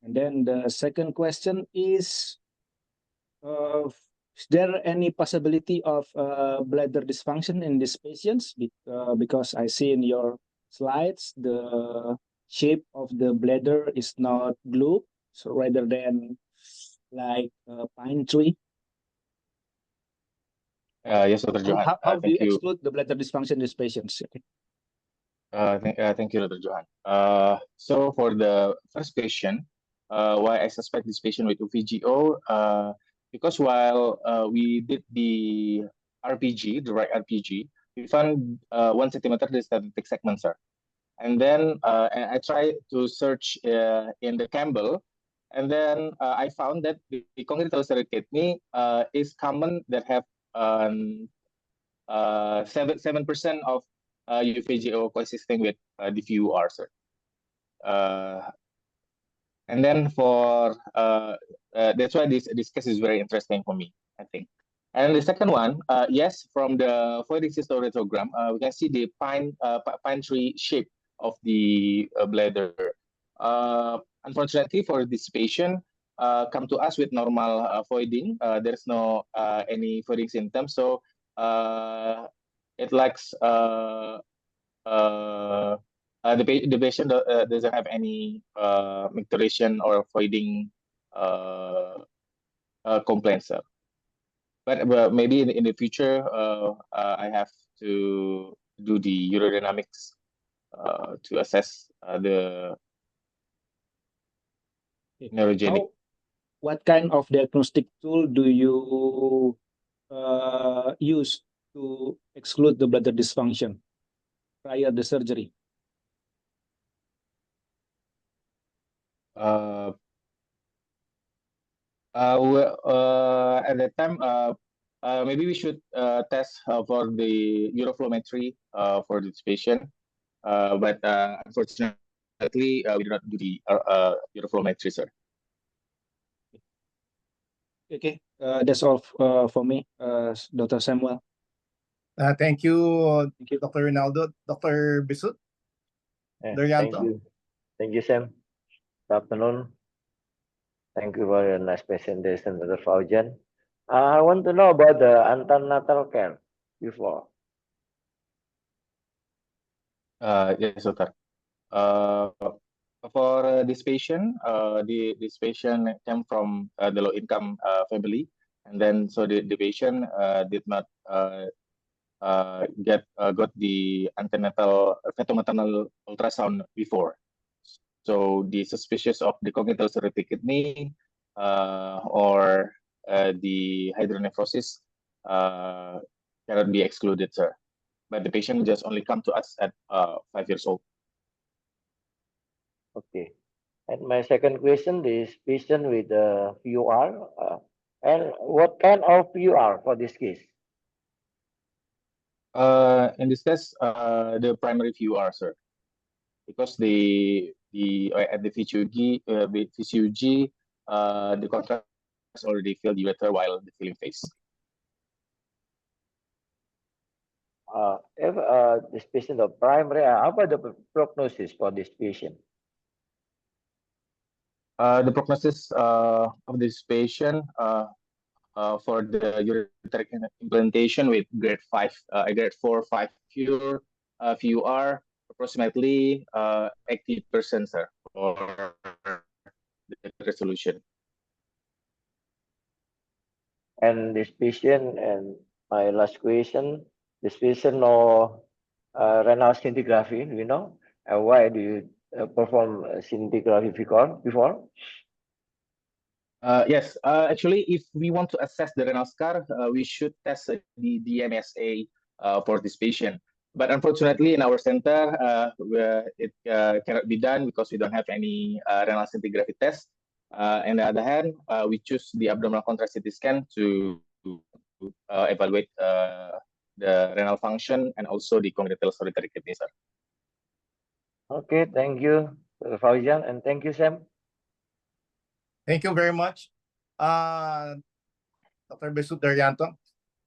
And then the second question is there any possibility of bladder dysfunction in these patients? Because I see in your slides, the shape of the bladder is not globe, so rather than like a pine tree. Yes, Dr. Johan. How do you exclude the bladder dysfunction in these patients? Thank you, Dr. Johan. So for the first patient, why I suspect this patient with UVGO, because while we did the RPG, the right RPG, we found 1 centimeter the stenotic segment, sir. And then I tried to search in the Campbell, and then I found that the congenital solitary kidney is common that have 7% of UVGO coexisting with the VUR, sir. And then for that's why this case is very interesting for me, I think. And the second one, yes, from the voiding cystoretrogram, we can see the pine tree shape of the bladder. Unfortunately, for this patient, come to us with normal voiding. There's no any voiding symptoms, so it lacks the patient doesn't have any micturition or voiding complaints, sir. but maybe in the future, I have to do the urodynamics to assess the neurogenic. What kind of diagnostic tool do you use to exclude the bladder dysfunction prior the surgery? At that time, maybe we should test for the uroflowmetry for this patient. But unfortunately, we do not do the uroflowmetry, sir. Okay, that's all for me, Dr. Samuel. Thank you, Dr. Rinaldo. Dr. Bisut? Thank you, Sam. Good afternoon. Thank you for your nice presentation, Dr. Faujan. I want to know about the antenatal care before. Yes, doctor. For this patient, this patient came from the low-income family, and then so the patient did not got the antenatal fetal-maternal ultrasound before. So the suspicious of the congenital cirrhotic kidney or the hydronephrosis cannot be excluded, sir. But the patient just only come to us at 5 years old. Okay. And my second question is patient with PUR. And what kind of PUR for this case? In this case, the primary PUR, sir, because at the PCUG, the contrast already filled the ureter while the filling phase. If this patient of primary, how about the prognosis for this patient? The prognosis of this patient for the ureteric implantation with grade 4, 5 PUR, approximately 80%, sir, for the resolution. And this patient, and my last question, this patient no renal scintigraphy, do you know? And why do you perform scintigraphy before? Yes, actually, if we want to assess the renal scar, we should test the DMSA for this patient. But unfortunately, in our center, it cannot be done because we don't have any renal scintigraphy test. On the other hand, we choose the abdominal contrast CT scan to evaluate the renal function and also the congenital solitary kidney, sir. Okay, thank you, Dr. Faujan, and thank you, Sam. Thank you very much, Dr. Besut Daryanto.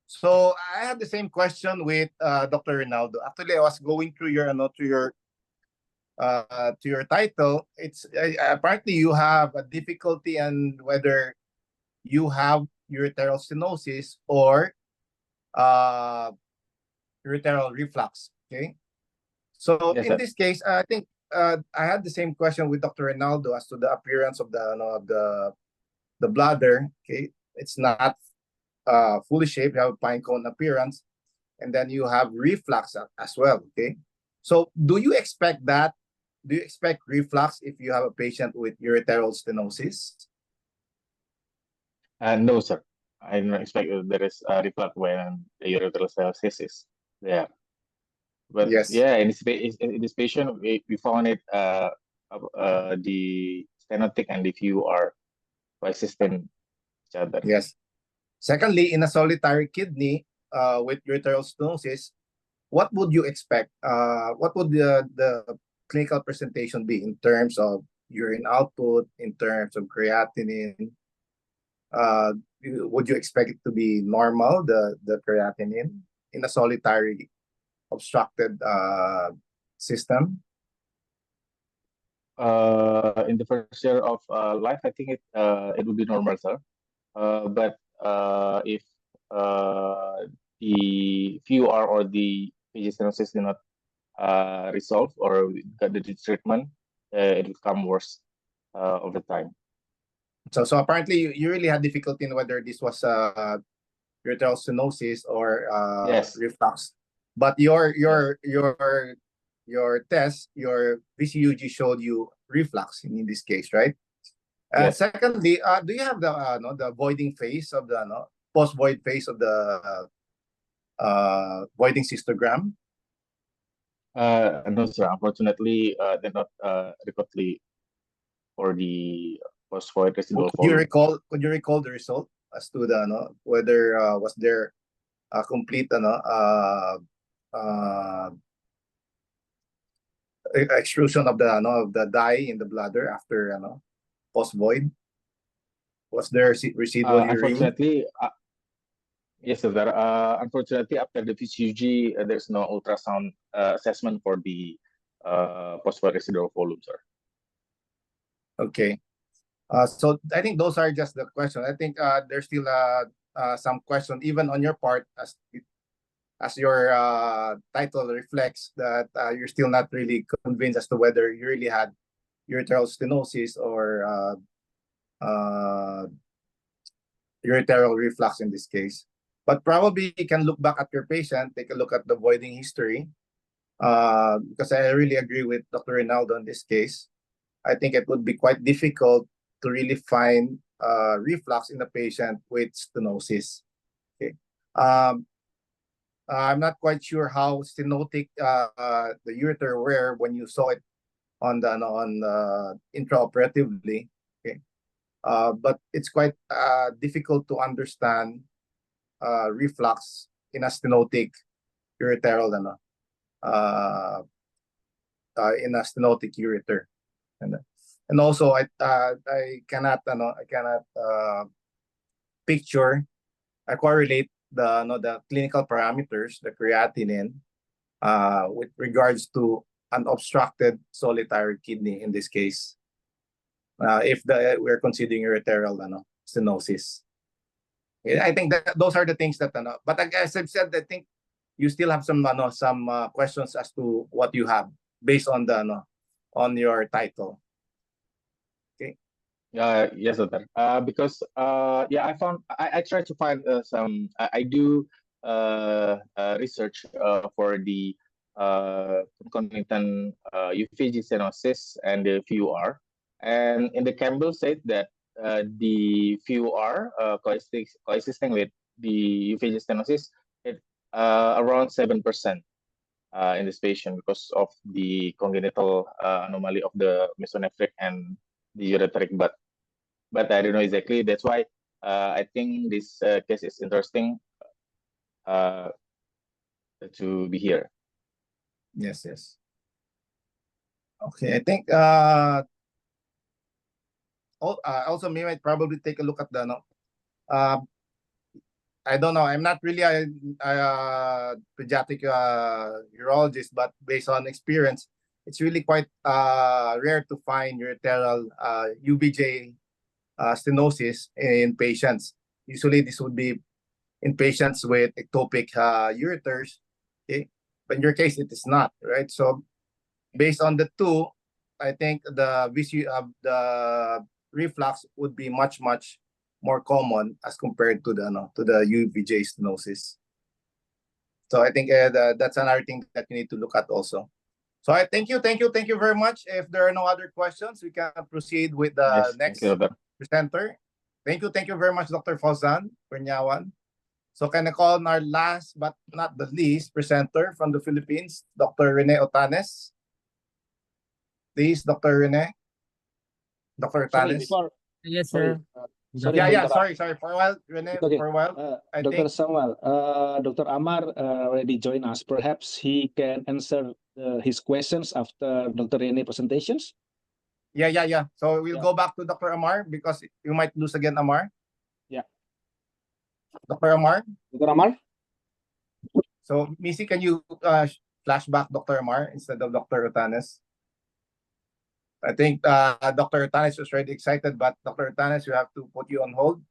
So I have the same question with Dr. Rinaldo. Actually, I was going through your to your title. It's apparently you have a difficulty and whether you have ureteral stenosis or ureteral reflux. Okay, so Yes, in sir. this case, I think I had the same question with Dr. Rinaldo as to the appearance of the bladder. Okay, it's not fully shaped. You have a pine cone appearance, and then you have reflux as well. Okay, so do you expect that? Do you expect reflux if you have a patient with ureteral stenosis? No, sir. I don't expect there is a reflux when the ureteral stenosis is there. But yes, yeah, in this patient, we found it the stenotic and the view are consistent each other. Yes. Secondly, in a solitary kidney with ureteral stenosis, what would you expect? What would the clinical presentation be in terms of urine output, in terms of creatinine? Would you expect it to be normal, the creatinine, in a solitary obstructed system? In the first year of life, I think it would be normal, sir. But if the PUR or the PG stenosis did not resolve or got the treatment, it will become worse over time. So apparently you really had difficulty in whether this was ureteral stenosis or Yes. reflux. But your test, your VCUG showed you reflux in this case, right? And Yes. secondly, do you have the no, the voiding phase of the no, post-void phase of the voiding cystogram? No, sir. Unfortunately, they're not recordly for the post-void residual volume. Could you recall the result as to the no, whether was there a complete extrusion of the no, of the dye in the bladder after post-void? Was there residual urine? Unfortunately, yes, sir. Unfortunately, after the VCUG, there's no ultrasound assessment for the post-void residual volume, sir. Okay. So I think those are just the questions. I think there's still some question even on your part as your title reflects that you're still not really convinced as to whether you really had ureteral stenosis or ureteral reflux in this case. But probably you can look back at your patient, take a look at the voiding history, because I really agree with Dr. Rinaldo in this case. I think it would be quite difficult to really find reflux in a patient with stenosis. Okay. I'm not quite sure how stenotic the ureter were when you saw it on intraoperatively. Okay. But it's quite difficult to understand reflux in a stenotic ureteral in a stenotic ureter. And also I cannot picture correlate the clinical parameters, the creatinine, with regards to an obstructed solitary kidney in this case, if we're considering ureteral stenosis. I think that those are the things that but as I've said, I think you still have some questions as to what you have based on the on your title. Okay. Yes, sir. Because yeah, I tried to find some. I do research for the concomitant UVG stenosis and the VUR, and in the Campbell said that the VUR coexisting with the UVG stenosis it around 7% in this patient because of the congenital anomaly of the mesonephric and the ureteric butt. But I don't know exactly. That's why I think this case is interesting to be here. Yes, yes. Okay, I think also we might probably take a look at the I don't know. I'm not really a pediatric urologist, but based on experience, it's really quite rare to find ureteral UBJ stenosis in patients. Usually, this would be in patients with ectopic ureters. Okay, but in your case, it is not, right? So, based on the two, I think the the reflux would be much more common as compared to the UVJ stenosis. So I think that's another thing that you need to look at also. So I thank you very much. If there are no other questions, we can proceed with the next presenter. Thank you very much, Dr. Fauzan Pernyawan. So can I call on our last but not the least presenter from the Philippines, Dr. Rene Otanes. Please, Dr. Rene. Dr. Otanes. Yes, sir. Sorry. For a while, Rene, okay. For a while. Dr. Samuel, Dr. Amar already joined us. Perhaps he can answer his questions after Dr. Rene presentations. Yeah. So we'll go back to Dr. Amar because you might lose again, Amar. Yeah. Dr. Amar. Dr. Amar. So Missy, can you flash back Dr. Amar instead of Dr. Otanes? I think Dr. Otanes was already excited, but Dr. Otanes, we have to put you on hold.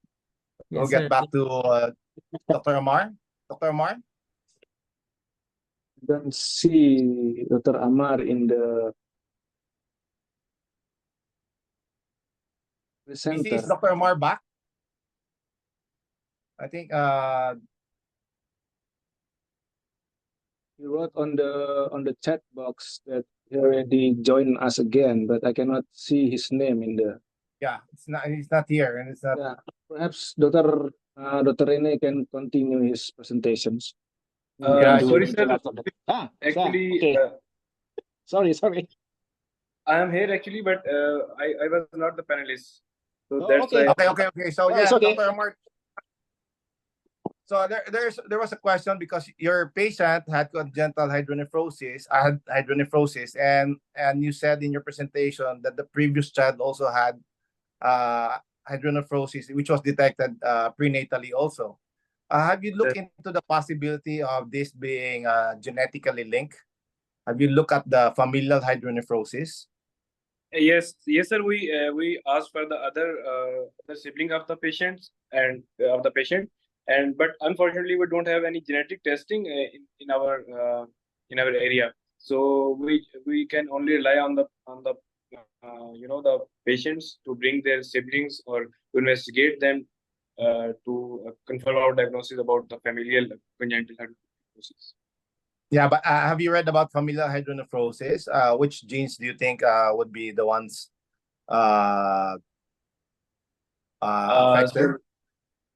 We'll get back to Dr. Amar. Dr. Amar? Don't see Dr. Amar in the presenter. Is Dr. Amar back? I think he wrote on the chat box that he already joined us again, but I cannot see his name in the. yeah, he's not here, and it's not. Yeah, perhaps Dr. Rene can continue his presentations. We Yeah, can do Sorry, it sir. after that. Actually, okay. Sorry. I am here actually, but I was not the panelist. So Oh, that's okay. why. Okay. So No, yeah, it's okay. Dr. Amar. So there was a question because your patient had congenital hydronephrosis, and you said in your presentation that the previous child also had hydronephrosis, which was detected prenatally also. Have you looked into the possibility of this being genetically linked? Have you looked at the familial hydronephrosis? Yes, sir. We asked for the other sibling of the patients and of the patient, but unfortunately we don't have any genetic testing in our area. So we can only rely on the the patients to bring their siblings or to investigate them to confirm our diagnosis about the familial congenital hydronephrosis. Yeah, but have you read about familial hydronephrosis? Which genes do you think would be the ones affected? Sir,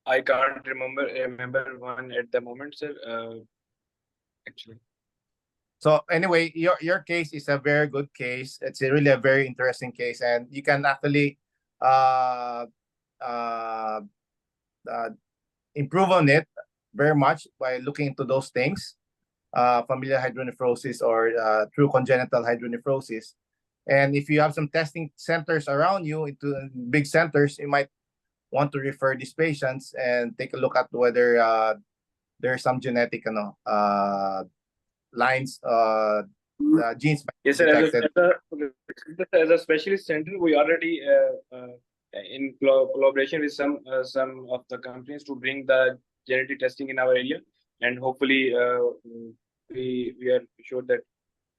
I can't remember one at the moment, sir. Actually. So anyway, your case is a very good case. It's really a very interesting case, and you can actually uh, uh, uh, improve on it very much by looking into those things, familial hydronephrosis or true congenital hydronephrosis. And if you have some testing centers around you, into big centers, you might want to refer these patients and take a look at whether there's some genetic lines, genes might Yes, be sir. detected. As a specialist center, we already in collaboration with some of the companies to bring the genetic testing in our area, and hopefully we are sure that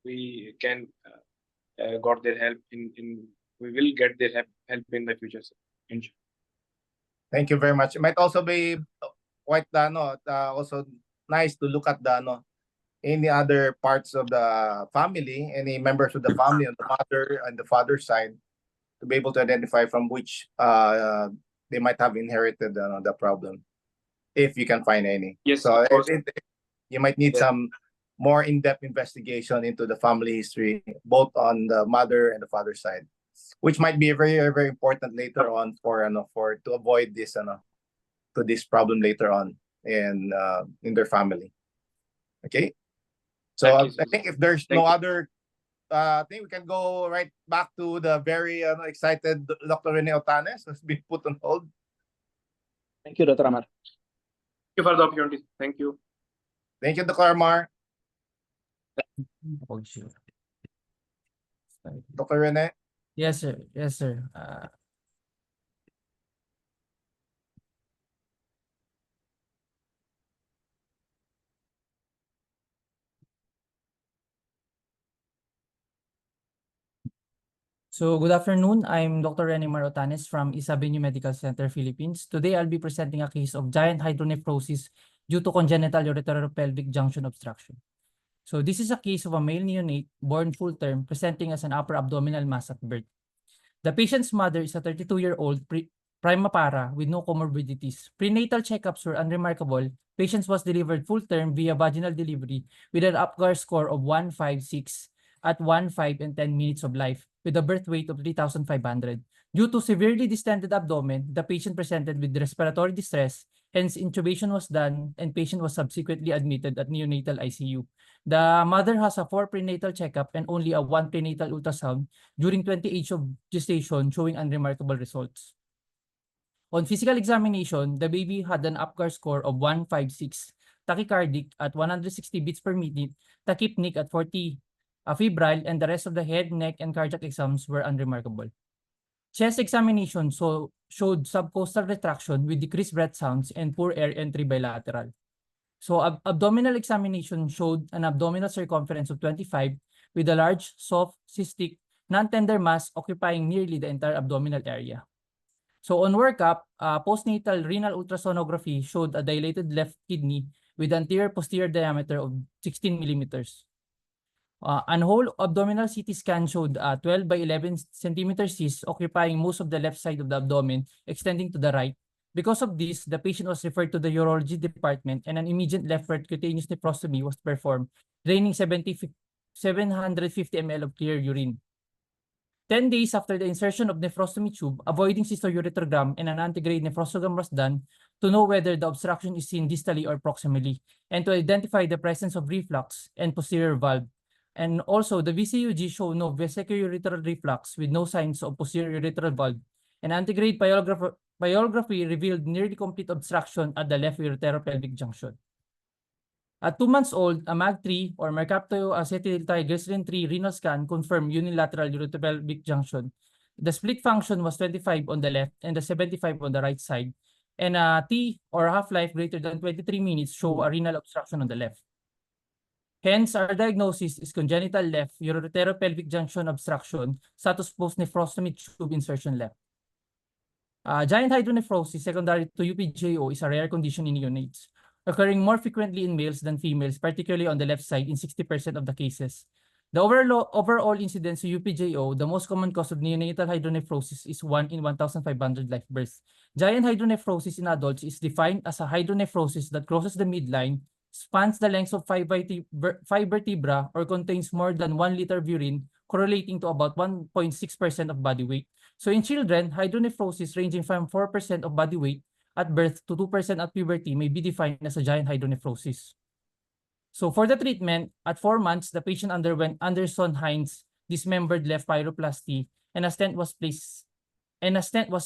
we can got their help in we will get their help in the future, sir. Thank you very much. It might also be quite also nice to look at any other parts of the family, any members of the family on the mother and the father side, to be able to identify from which they might have inherited the problem, if you can find any. Yes, so of course. you might need some more in-depth investigation into the family history, both on the mother and the father side, which might be very, very important later on for to avoid this to this problem later on in their family. Okay, so I think if there's no other, I think we can go right back to the very excited Dr. Rene Otanes, who's been put on hold. Thank you, Dr. Amar. Thank you for the opportunity. Thank you. Thank you, Dr. Amar. Dr. Rene? Yes, sir. Yes, sir. So good afternoon. I'm Dr. Rene Marotanes from Isabenyo Medical Center, Philippines. Today, I'll be presenting a case of giant hydronephrosis due to congenital ureteropelvic junction obstruction. So this is a case of a male neonate born full term presenting as an upper abdominal mass at birth. The patient's mother is a 32-year-old prima para with no comorbidities. Prenatal checkups were unremarkable. Patient was delivered full term via vaginal delivery with an AURC score of 156 at 1, 5, and 10 minutes of life with a birth weight of 3,500. Due to severely distended abdomen, the patient presented with respiratory distress, hence intubation was done and patient was subsequently admitted at neonatal ICU. The mother has a 4 prenatal checkup and only a 1 prenatal ultrasound during 20 age of gestation, showing unremarkable results. On physical examination, the baby had an APGAR score of 156, tachycardic at 160 beats per minute, tachypneic at 40, febrile, and the rest of the head, neck, and cardiac exams were unremarkable. Chest examination showed subcostal retraction with decreased breath sounds and poor air entry bilateral. So abdominal examination showed an abdominal circumference of 25 with a large, soft, cystic, non-tender mass occupying nearly the entire abdominal area. So on workup, postnatal renal ultrasonography showed a dilated left kidney with anterior posterior diameter of 16 millimeters. An whole abdominal CT scan showed 12 by 11 centimeter cyst occupying most of the left side of the abdomen, extending to the right. Because of this, the patient was referred to the urology department and an immediate left percutaneous nephrostomy was performed, draining 750 ml of clear urine. 10 days after the insertion of nephrostomy tube, avoiding cystourethrogram and an antegrade nephrostogram was done to know whether the obstruction is seen distally or proximally, and to identify the presence of reflux and posterior valve. And also, the VCUG showed no vesicourethral reflux with no signs of posterior urethral valve. An antegrade pyelography revealed nearly complete obstruction at the left uretero-pelvic junction. At 2 months old, a MAG3 or mercaptoacetyltriglycerin 3 renal scan confirmed unilateral uretero-pelvic junction. The split function was 25 on the left and the 75 on the right side. And a T or half-life greater than 23 minutes show a renal obstruction on the left. Hence, our diagnosis is congenital left uretero-pelvic junction obstruction, status post-nephrostomy tube insertion left. Giant hydronephrosis secondary to UPJO is a rare condition in neonates, occurring more frequently in males than females, particularly on the left side in 60% of the cases. The overall incidence of UPJO, the most common cause of neonatal hydronephrosis, is 1 in 1,500 live births. Giant hydronephrosis in adults is defined as a hydronephrosis that crosses the midline, spans the length of 5 vertebra, or contains more than 1 liter of urine, correlating to about 1.6% of body weight. So in children, hydronephrosis ranging from 4% of body weight at birth to 2% at puberty may be defined as a giant hydronephrosis. So for the treatment, at 4 months, the patient underwent Anderson-Hines dismembered left pyeloplasty and a stent was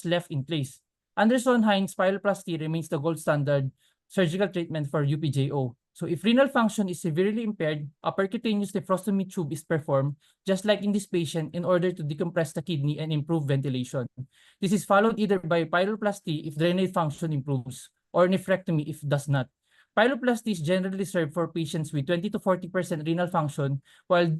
left in place. Anderson-Hines pyeloplasty remains the gold standard surgical treatment for UPJO. So if renal function is severely impaired, a percutaneous nephrostomy tube is performed, just like in this patient, in order to decompress the kidney and improve ventilation. This is followed either by pyeloplasty if drainage function improves, or nephrectomy if it does not. Pyeloplasty is generally reserved for patients with 20 to 40% renal function, while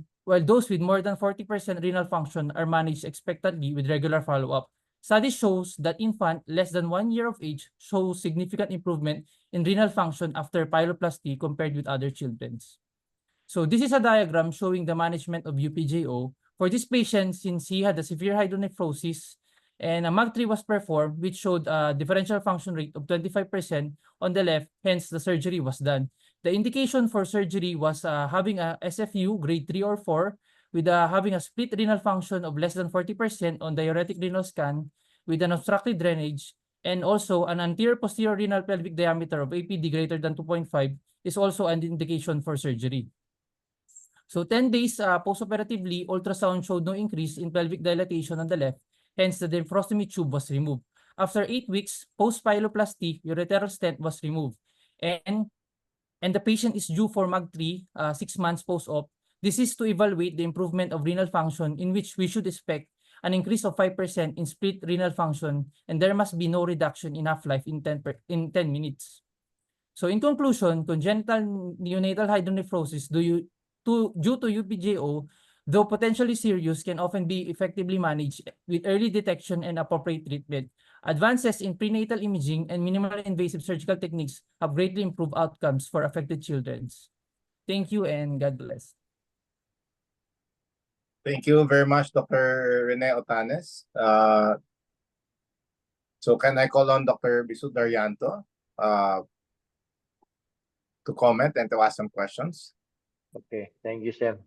those with more than 40% renal function are managed expectantly with regular follow-up. Study shows that infant less than 1 year of age shows significant improvement in renal function after pyeloplasty compared with other children. So this is a diagram showing the management of UPJO. For this patient, since he had a severe hydronephrosis and a MAG3 was performed, which showed a differential function rate of 25% on the left, hence the surgery was done. The indication for surgery was having a SFU grade 3 or 4, with having a split renal function of less than 40% on diuretic renal scan, with an obstructed drainage, and also an anterior posterior renal pelvic diameter of APD greater than 2.5 is also an indication for surgery. So 10 days postoperatively, ultrasound showed no increase in pelvic dilatation on the left, hence the nephrostomy tube was removed. After 8 weeks, post-pyeloplasty, ureteral stent was removed. And the patient is due for MAG3 6 months post-op. This is to evaluate the improvement of renal function, in which we should expect an increase of 5% in split renal function, and there must be no reduction in half-life in 10 minutes. So in conclusion, congenital neonatal hydronephrosis due to UPJO, though potentially serious, can often be effectively managed with early detection and appropriate treatment. Advances in prenatal imaging and minimally invasive surgical techniques have greatly improved outcomes for affected children. Thank you and God bless. Thank you very much, Dr. Rene Otanes. So can I call on Dr. Bisu Daryanto to comment and to ask some questions? Okay, thank you, Sam.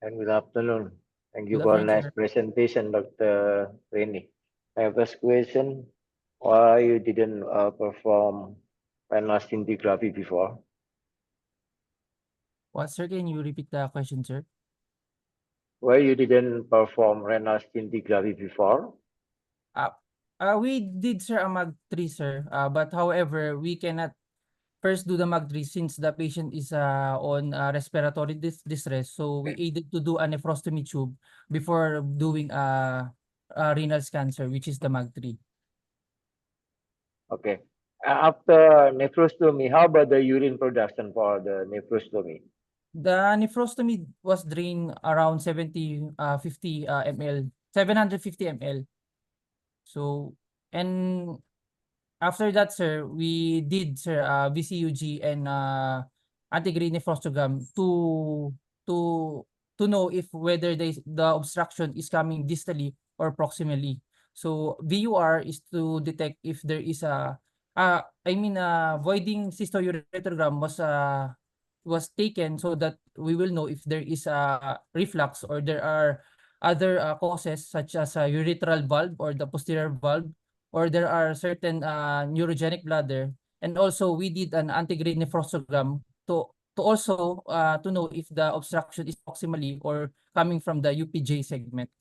And good afternoon. Thank you Good for a afternoon, nice sir. presentation, Dr. Rene. My first question, why you didn't perform renal scintigraphy before? What, sir? Can you repeat the question, sir? Why you didn't perform renal scintigraphy before? We did, sir, a MAG3, sir. But however, we cannot first do the MAG3 since the patient is on respiratory distress. So we aided to do a nephrostomy tube before doing a renal cancer, which is the MAG3. Okay. After nephrostomy, how about the urine production for the nephrostomy? The nephrostomy was drained around 750 ml. So, And after that, sir, we did, sir, VCUG and antigrade nephrostogram to to know if whether the obstruction is coming distally or proximally. So VUR is to detect if there is a voiding cystourethrogram was taken so that we will know if there is a reflux or there are other causes such as a urethral valve or the posterior valve, or there are certain neurogenic bladder. And also we did an antegrade nephrostogram to also to know if the obstruction is proximally or coming from the UPJ segment.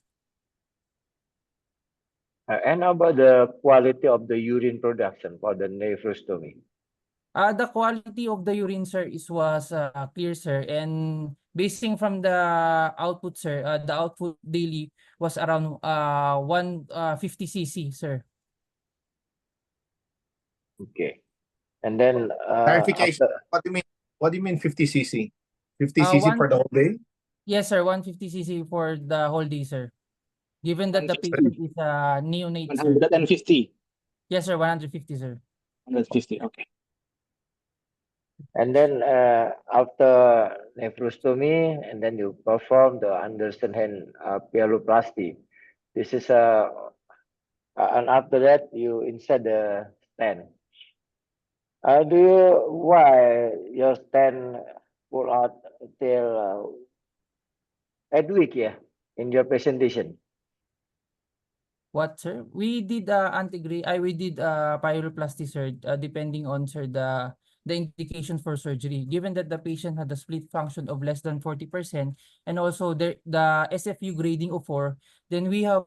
And how about the quality of the urine production for the nephrostomy? The quality of the urine, sir, was clear, sir, and basing from the output, sir, the output daily was around 150 cc, sir. Okay. And then Clarification. after What do you mean 50 cc? 50 cc for the whole day? Yes, sir, 150 cc for the whole day, sir. Given that the patient is a neonate, sir. 150. Yes, sir, 150, sir. 150. Okay. And then after nephrostomy, and then you perform the Anderson hand pyeloplasty. This is and after that you insert the stent. Why your stent pull out till 8 week, yeah, in your presentation? What, sir? We did we did pyeloplasty, sir, depending on, sir, the indication for surgery. Given that the patient had a split function of less than 40% and also the SFU grading of 4, then we have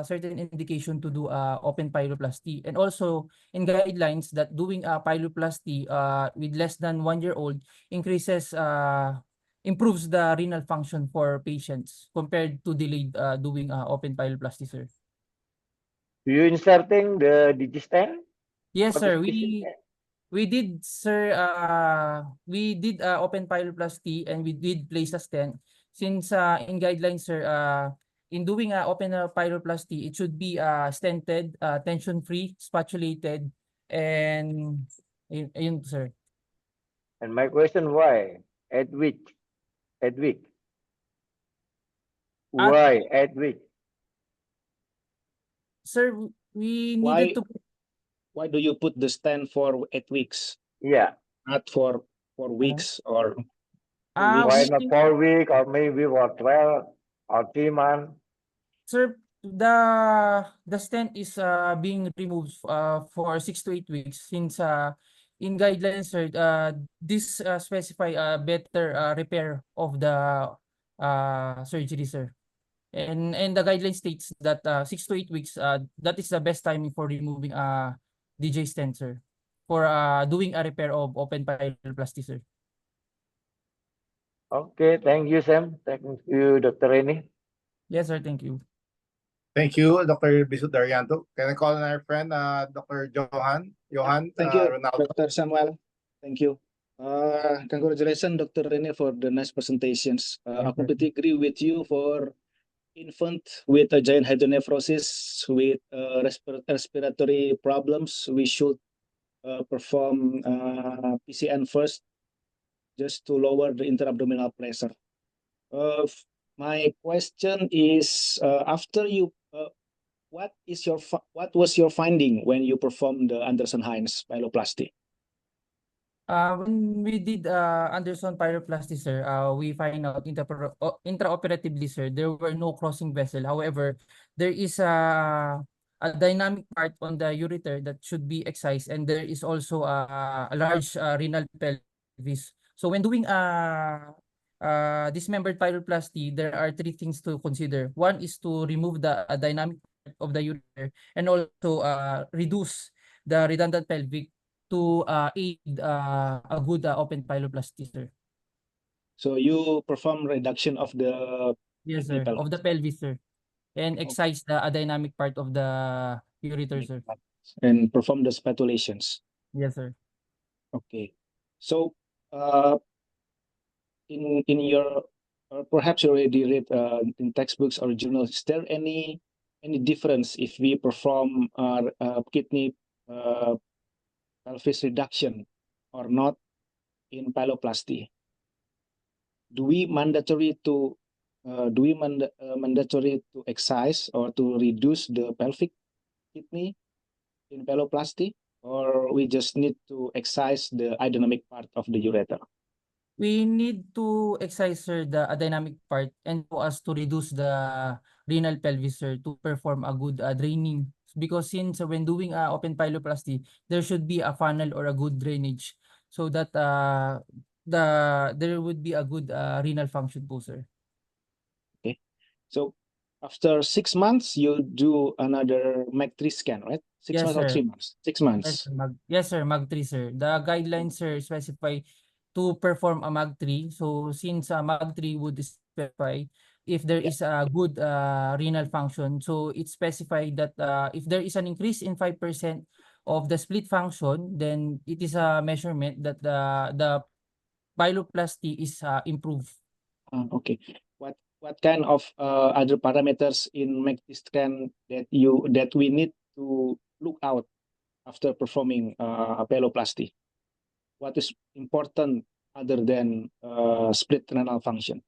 certain indication to do open pyeloplasty. And also in guidelines that doing a pyeloplasty with less than 1-year-old improves the renal function for patients compared to delayed doing open pyeloplasty, sir. You inserting the digistent? Yes, For the sir. specific- We did, sir. We did open pyeloplasty and we did place a stent. Since in guidelines, sir, in doing open pyeloplasty, it should be stented, tension-free, spatulated, and yun, sir. And my question, why 8 week? 8 week. Why 8 week? Sir, we needed to. Why do you put the stent for 8 weeks? Yeah. Not for 4 weeks or 2 Why weeks? not 4 week or maybe for 12 or 3 months? Sir, the stent is being removed for 6 to 8 weeks since in guidelines, sir, this specify better repair of the surgery, sir. And the guideline states that 6 to 8 weeks, that is the best timing for removing DJ stent, sir, for doing a repair of open pyeloplasty, sir. Okay, thank you, Sam. Thank you, Dr. Reni. Yes, sir, thank you. Thank you, Dr. Bisut Daryanto. Can I call on our friend, Dr. Johan? Thank you, Ronaldo. Dr. Samuel. Thank you. Congratulations, Dr. Rene, for the nice presentations. I completely agree with you for infant with a giant hydronephrosis with respiratory problems. We should perform PCN first just to lower the interabdominal pressure. My question is, after you, what was your finding when you performed the Anderson-Hines pyeloplasty? When we did Anderson pyeloplasty, sir, we find out intraoperatively, sir, there were no crossing vessel. However, there is a dynamic part on the ureter that should be excised, and there is also a large renal pelvis. So when doing dismembered pyeloplasty, there are 3 things to consider. One is to remove the dynamic part of the ureter and also reduce the redundant pelvic to aid a good open pyeloplasty, sir. So you perform reduction of the Yes, sir, of the pelvis, sir, and excise the dynamic part of the ureter, sir. And perform the spatulations. Yes, sir. Okay. So in your, perhaps you already read in textbooks or journals, is there any any difference if we perform kidney pelvis reduction or not in pyeloplasty? Do we mandatory to excise or to reduce the pelvic kidney in pyeloplasty, or we just need to excise the dynamic part of the ureter? We need to excise, sir, the dynamic part and for us to reduce the renal pelvis, sir, to perform a good draining. Because since when doing open pyeloplasty, there should be a funnel or a good drainage so that there would be a good renal function po, sir. Okay, so after 6 months, you do another MAC3 scan, right? 6 Yes, months or sir. 3 months? 6 months. Yes, sir, MAG3, sir. The guidelines, sir, specify to perform a MAG3. So since MAG3 would specify if there is a good renal function, so it specified that if there is an increase in 5% of the split function, then it is a measurement that the pyeloplasty is improved. Okay. What kind of other parameters in MAC3 scan that we need to look out after performing pyeloplasty? What is important other than split renal function?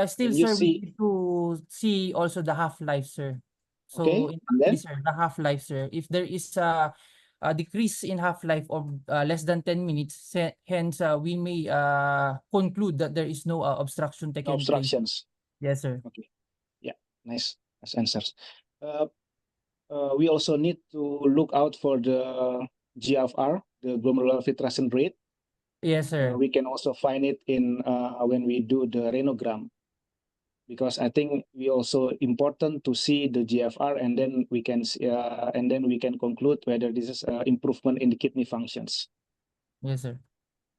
Still, Can you sir, we see? need to see also the half-life, sir. Okay, So in and then? sir, the half-life, sir. If there is a decrease in half-life of less than 10 minutes, hence we may conclude that there is no obstruction No taking place. obstructions. Yes, sir. Okay. Yeah, nice answers. We also need to look out for the GFR, the glomerular filtration rate. Yes, sir. We can also find it in when we do the renogram, because I think we also important to see the GFR, and then we can conclude whether this is improvement in the kidney functions. Yes, sir.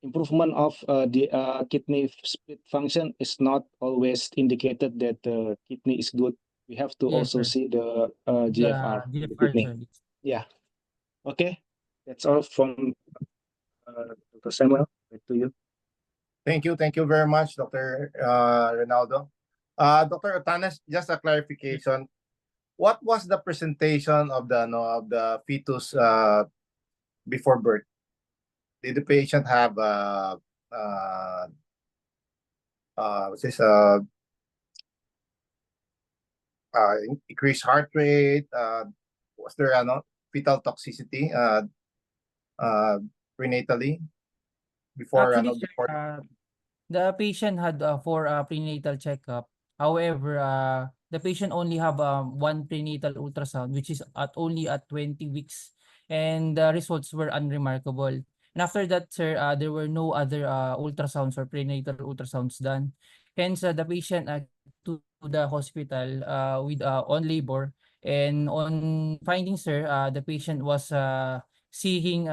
Improvement of the kidney split function is not always indicated that the kidney is good. We have to Yes, also sir. see the GFR in the GFR, kidney. sir. Yeah. Okay. That's all from Dr. Samuel. Back to you. Thank you very much, Dr. Ronaldo. Dr. Otanes, just a clarification. What was the presentation of the fetus before birth? Did the patient have increased heart rate? Was there fetal toxicity prenatally before Actually, sir, before? the patient had for a prenatal checkup. However, the patient only have one prenatal ultrasound, which is only at 20 weeks, and the results were unremarkable. And after that, sir, there were no other ultrasounds or prenatal ultrasounds done. Hence, the patient to the hospital with on labor, and on finding, sir, the patient was seeing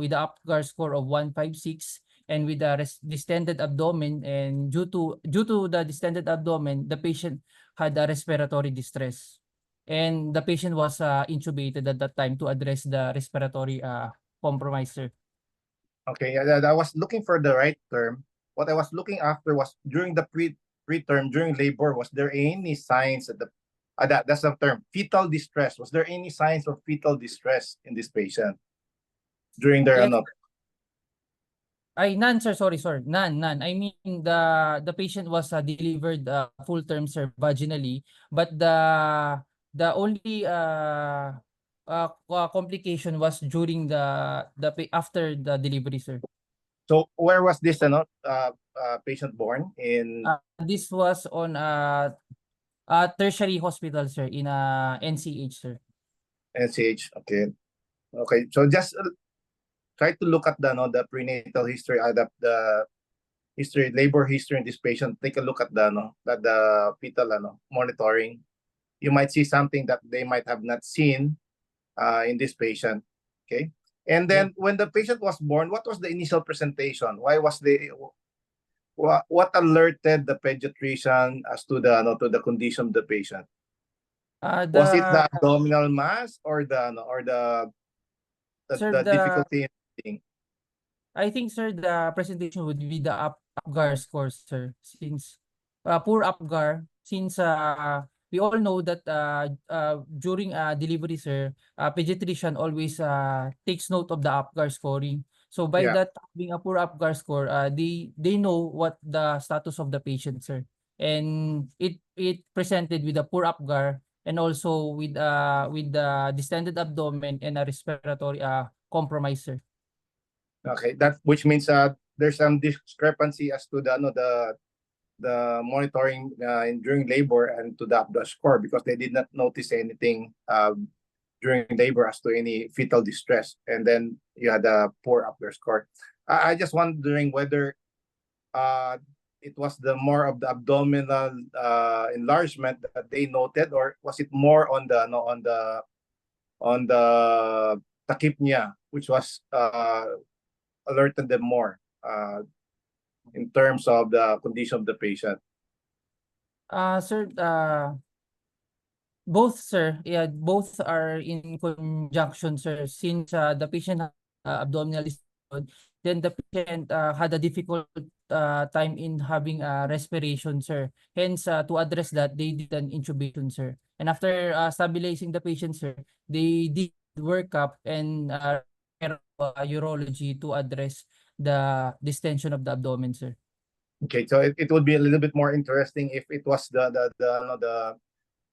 with the APGAR score of 156 and with a distended abdomen, and due to the distended abdomen, the patient had a respiratory distress, and the patient was intubated at that time to address the respiratory compromise, sir. Okay, I was looking for the right term. What I was looking after was during the preterm, during labor, was there any signs that that's the term, fetal distress? Was there any signs of fetal distress in this patient during their Yes. Ay, none, sir. Sorry, sir. None. I mean, the patient was delivered full term, sir, vaginally, but the only complication was during the after the delivery, sir. So where was this patient born in? This was on tertiary hospital, sir, in NCH, sir. NCH. Okay. So just try to look at the prenatal history, the history, labor history in this patient. Take a look at the fetal monitoring. You might see something that they might have not seen in this patient. Okay. And then when the patient was born, what was the initial presentation? What alerted the pediatrician as to the condition of the patient? Was it the abdominal mass or the difficulty in breathing? I think, sir, the presentation would be the APGAR score, sir, since poor APGAR, since we all know that during delivery, sir, pediatrician always takes note of the APGAR scoring. So by Yeah. that having a poor APGAR score, they know what the status of the patient, sir, and it presented with a poor APGAR and also with the distended abdomen and a respiratory compromise, sir. Okay, that which means there's some discrepancy as to the monitoring during labor and to the score, because they did not notice anything during labor as to any fetal distress, and then you had a poor upper score. I just wondering whether it was the more of the abdominal enlargement that they noted, or was it more on the tachypnea, which was alerted them more in terms of the condition of the patient? Sir, both, sir. Yeah, both are in conjunction, sir. Since the patient abdominal is good, then the patient had a difficult time in having respiration, sir. Hence, to address that, they did an intubation, sir. And after stabilizing the patient, sir, they did workup and urology to address the distension of the abdomen, sir. Okay, so it would be a little bit more interesting if it was the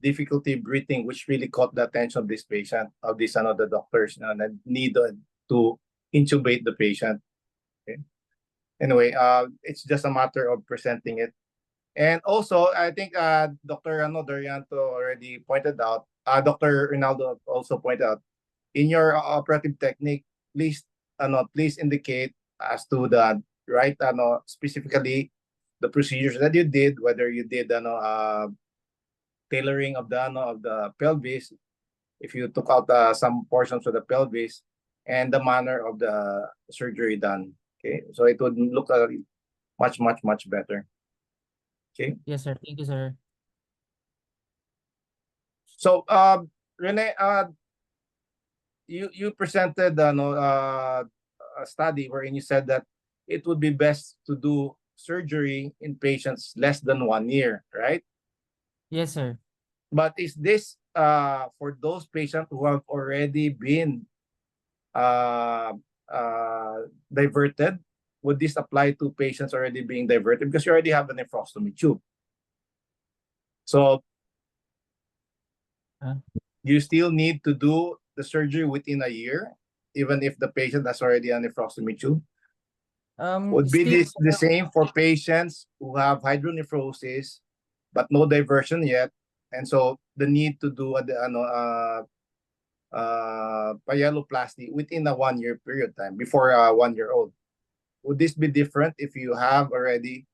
difficulty breathing which really caught the attention of this patient, of this the doctors, and need to intubate the patient. Okay. Anyway, it's just a matter of presenting it. And also, I think Dr. Dorianto already pointed out, Dr. Rinaldo also pointed out, in your operative technique, please indicate as to the right, specifically the procedures that you did, whether you did tailoring of the pelvis, if you took out some portions of the pelvis, and the manner of the surgery done. Okay, so it would look much better. Okay. Yes, sir. Thank you, sir. So, Rene, you presented a study wherein you said that it would be best to do surgery in patients less than 1 year, right? Yes, sir. But is this for those patients who have already been diverted? Would this apply to patients already being diverted, because you already have a nephrostomy tube? So you still need to do the surgery within a year, even if the patient has already a nephrostomy tube? Would be Still, this the same for patients who have hydronephrosis but no diversion yet, and so the need to do pyeloplasty within a 1 year period time before 1 year old? Would this be different if you have already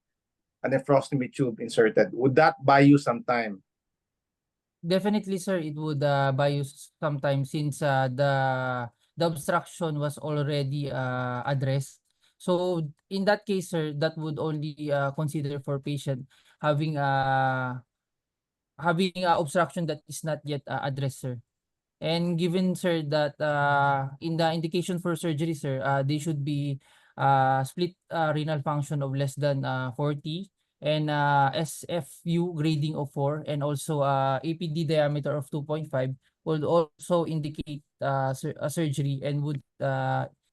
a nephrostomy tube inserted? Would that buy you some time? definitely, sir, it would buy you some time, since the obstruction was already addressed. So in that case, sir, that would only consider for patient having obstruction that is not yet addressed, sir. And given, sir, that in the indication for surgery, sir, they should be split renal function of less than 40, and SFU grading of 4, and also APD diameter of 2.5 would also indicate a surgery and would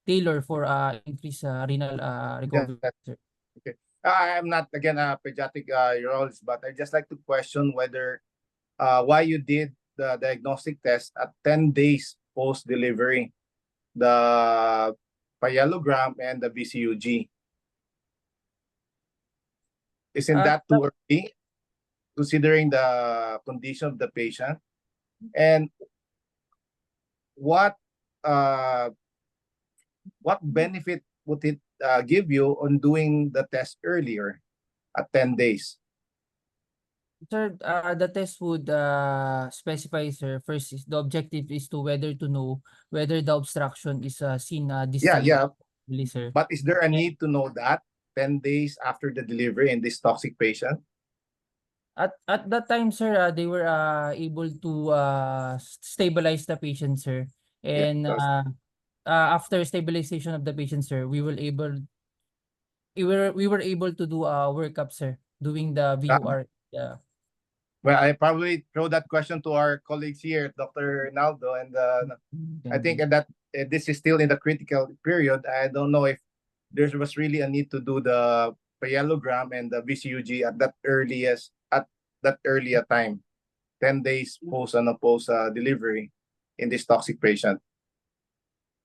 tailor for increased renal recovery, sir. Okay. I'm not, again, a pediatric urologist, but I just like to question whether why you did the diagnostic test at 10 days post-delivery, the pyelogram and the VCUG. Isn't that too early, considering the condition of the patient? And what benefit would it give you on doing the test earlier at 10 days? Sir, the test would specify, sir, first is the objective is to know whether the obstruction is seen Yeah. distally, sir. But is there a need to know that 10 days after the delivery in this toxic patient? At that time, sir, they were able to stabilize the patient, sir. And after stabilization of the patient, sir, we were able to do a workup, sir. doing the VUR. Yeah. Well, I probably throw that question to our colleagues here, Dr. Ronaldo, and I think that this is still in the critical period. I don't know if there was really a need to do the parallelogram and the VCUG at that earlier time, 10 days post delivery in this toxic patient.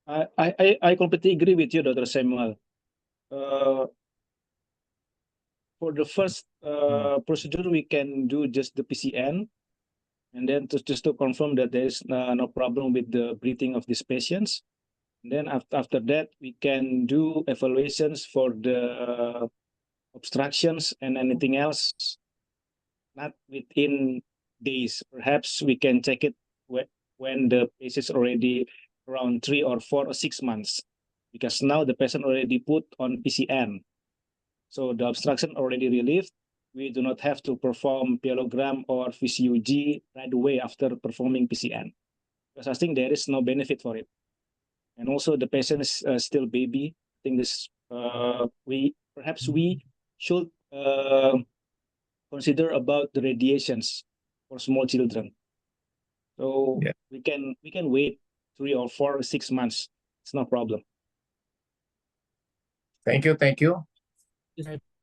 I completely agree with you, Dr. Samuel. For the first procedure, we can do just the PCN, and then just to confirm that there is no problem with the breathing of these patients. And then after that, we can do evaluations for the obstructions and anything else, not within days. Perhaps we can check it when the patient is already around 3 or 4 or 6 months, because now the patient already put on PCN. So the obstruction already relieved. We do not have to perform parallelogram or VCUG right away after performing PCN, because I think there is no benefit for it. And also the patient is still baby. I think this we should consider about the radiations for small children. So we can wait 3 or 4 or 6 months. It's no problem. Thank you.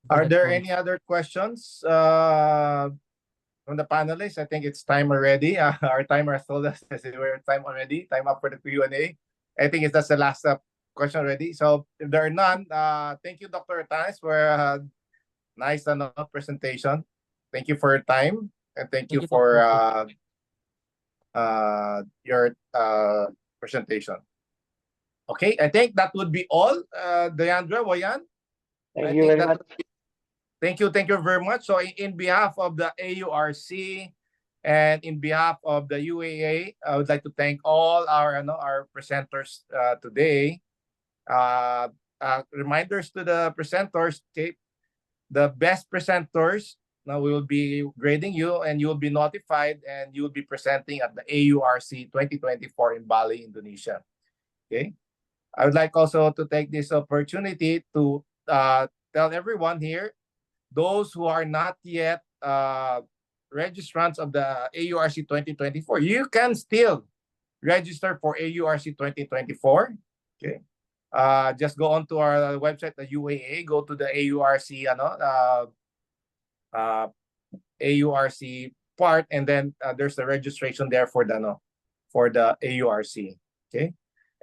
Are there any other questions from the panelists? I think it's time already. Our timer has told us that we're time already. Time up for the Q&A. I think that's the last question already. So if there are none, thank you, Dr. Tanis, for a nice presentation. Thank you for your time, and thank you for your presentation. Okay, I think that would be all. Deandra, Wayan? Thank you very much. Thank you very much. So in behalf of the AURC and in behalf of the UAA, I would like to thank all our presenters today. Reminders to the presenters, okay? The best presenters, now we will be grading you, and you will be notified, and you will be presenting at the AURC 2024 in Bali, Indonesia. Okay. I would like also to take this opportunity to tell everyone here, those who are not yet registrants of the AURC 2024, you can still register for AURC 2024. Okay. Just go on to our website, the UAA, go to the AURC, AURC part, and then there's the registration there for the AURC. Okay.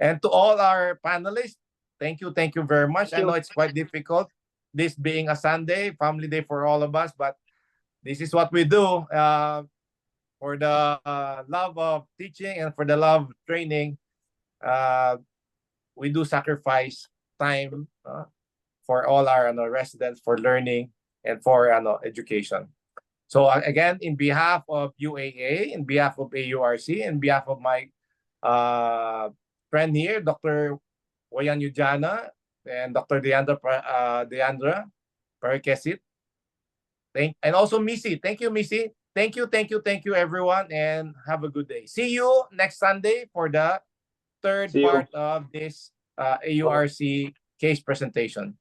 And to all our panelists, thank you very much. I know it's quite difficult, this being a Sunday, family day for all of us, but this is what we do for the love of teaching and for the love of training. We do sacrifice time for all our residents for learning and for education. So again, in behalf of UAA, in behalf of AURC, in behalf of my friend here, Dr. Wayan Yujana and Dr. Deandra Parakesit. And also Missy. Thank you, Missy. Thank you, everyone, and have a good day. See you next Sunday for the third part of this AURC case presentation.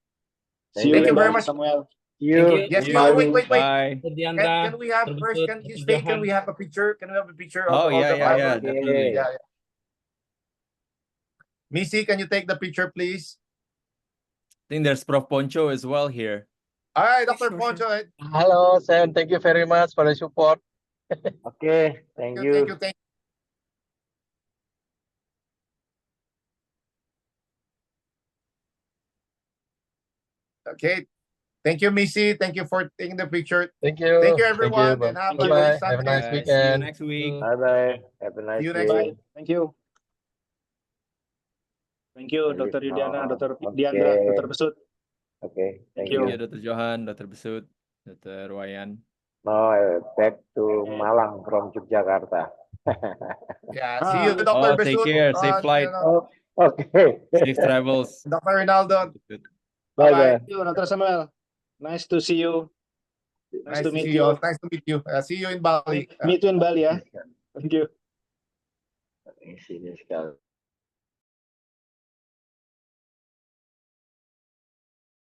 Thank you very much, Samuel. Yes, wait. Bye. Can we have first? Can you stay? Can we have a picture? Can we have a picture of Oh, all yeah, the five? definitely. Yeah. Missy, can you take the picture, please? I think there's Prof. Poncho as well here. All right, Dr. Poncho. Hello, Sam. Thank you very much for the support. Okay, thank you. Thank you. Okay. Thank you, Missy. Thank you for taking the picture. Thank you. Thank you, everyone. And have a great Sunday. Have a nice See you weekend. next week. Bye-bye. Have a nice See you day. next week. Thank you. Thank you, Dr. Yudiana, Dr. Okay. Diandra, Dr. Besut. Okay, Thank Thank you. you, Dr. Johan, Dr. Besut, Dr. Wayan. Now back to Malang from Yogyakarta. Yeah. See you, Dr. Oh, Besut. take care. Safe flight. Okay. Safe travels. Dr. Ronaldo. Bye-bye. Thank you, Dr. Samuel. Nice to see you. Nice to meet see you. Nice to meet you. See you in Bali. Meet you in Bali, yeah. Thank you. Ini sini sekali.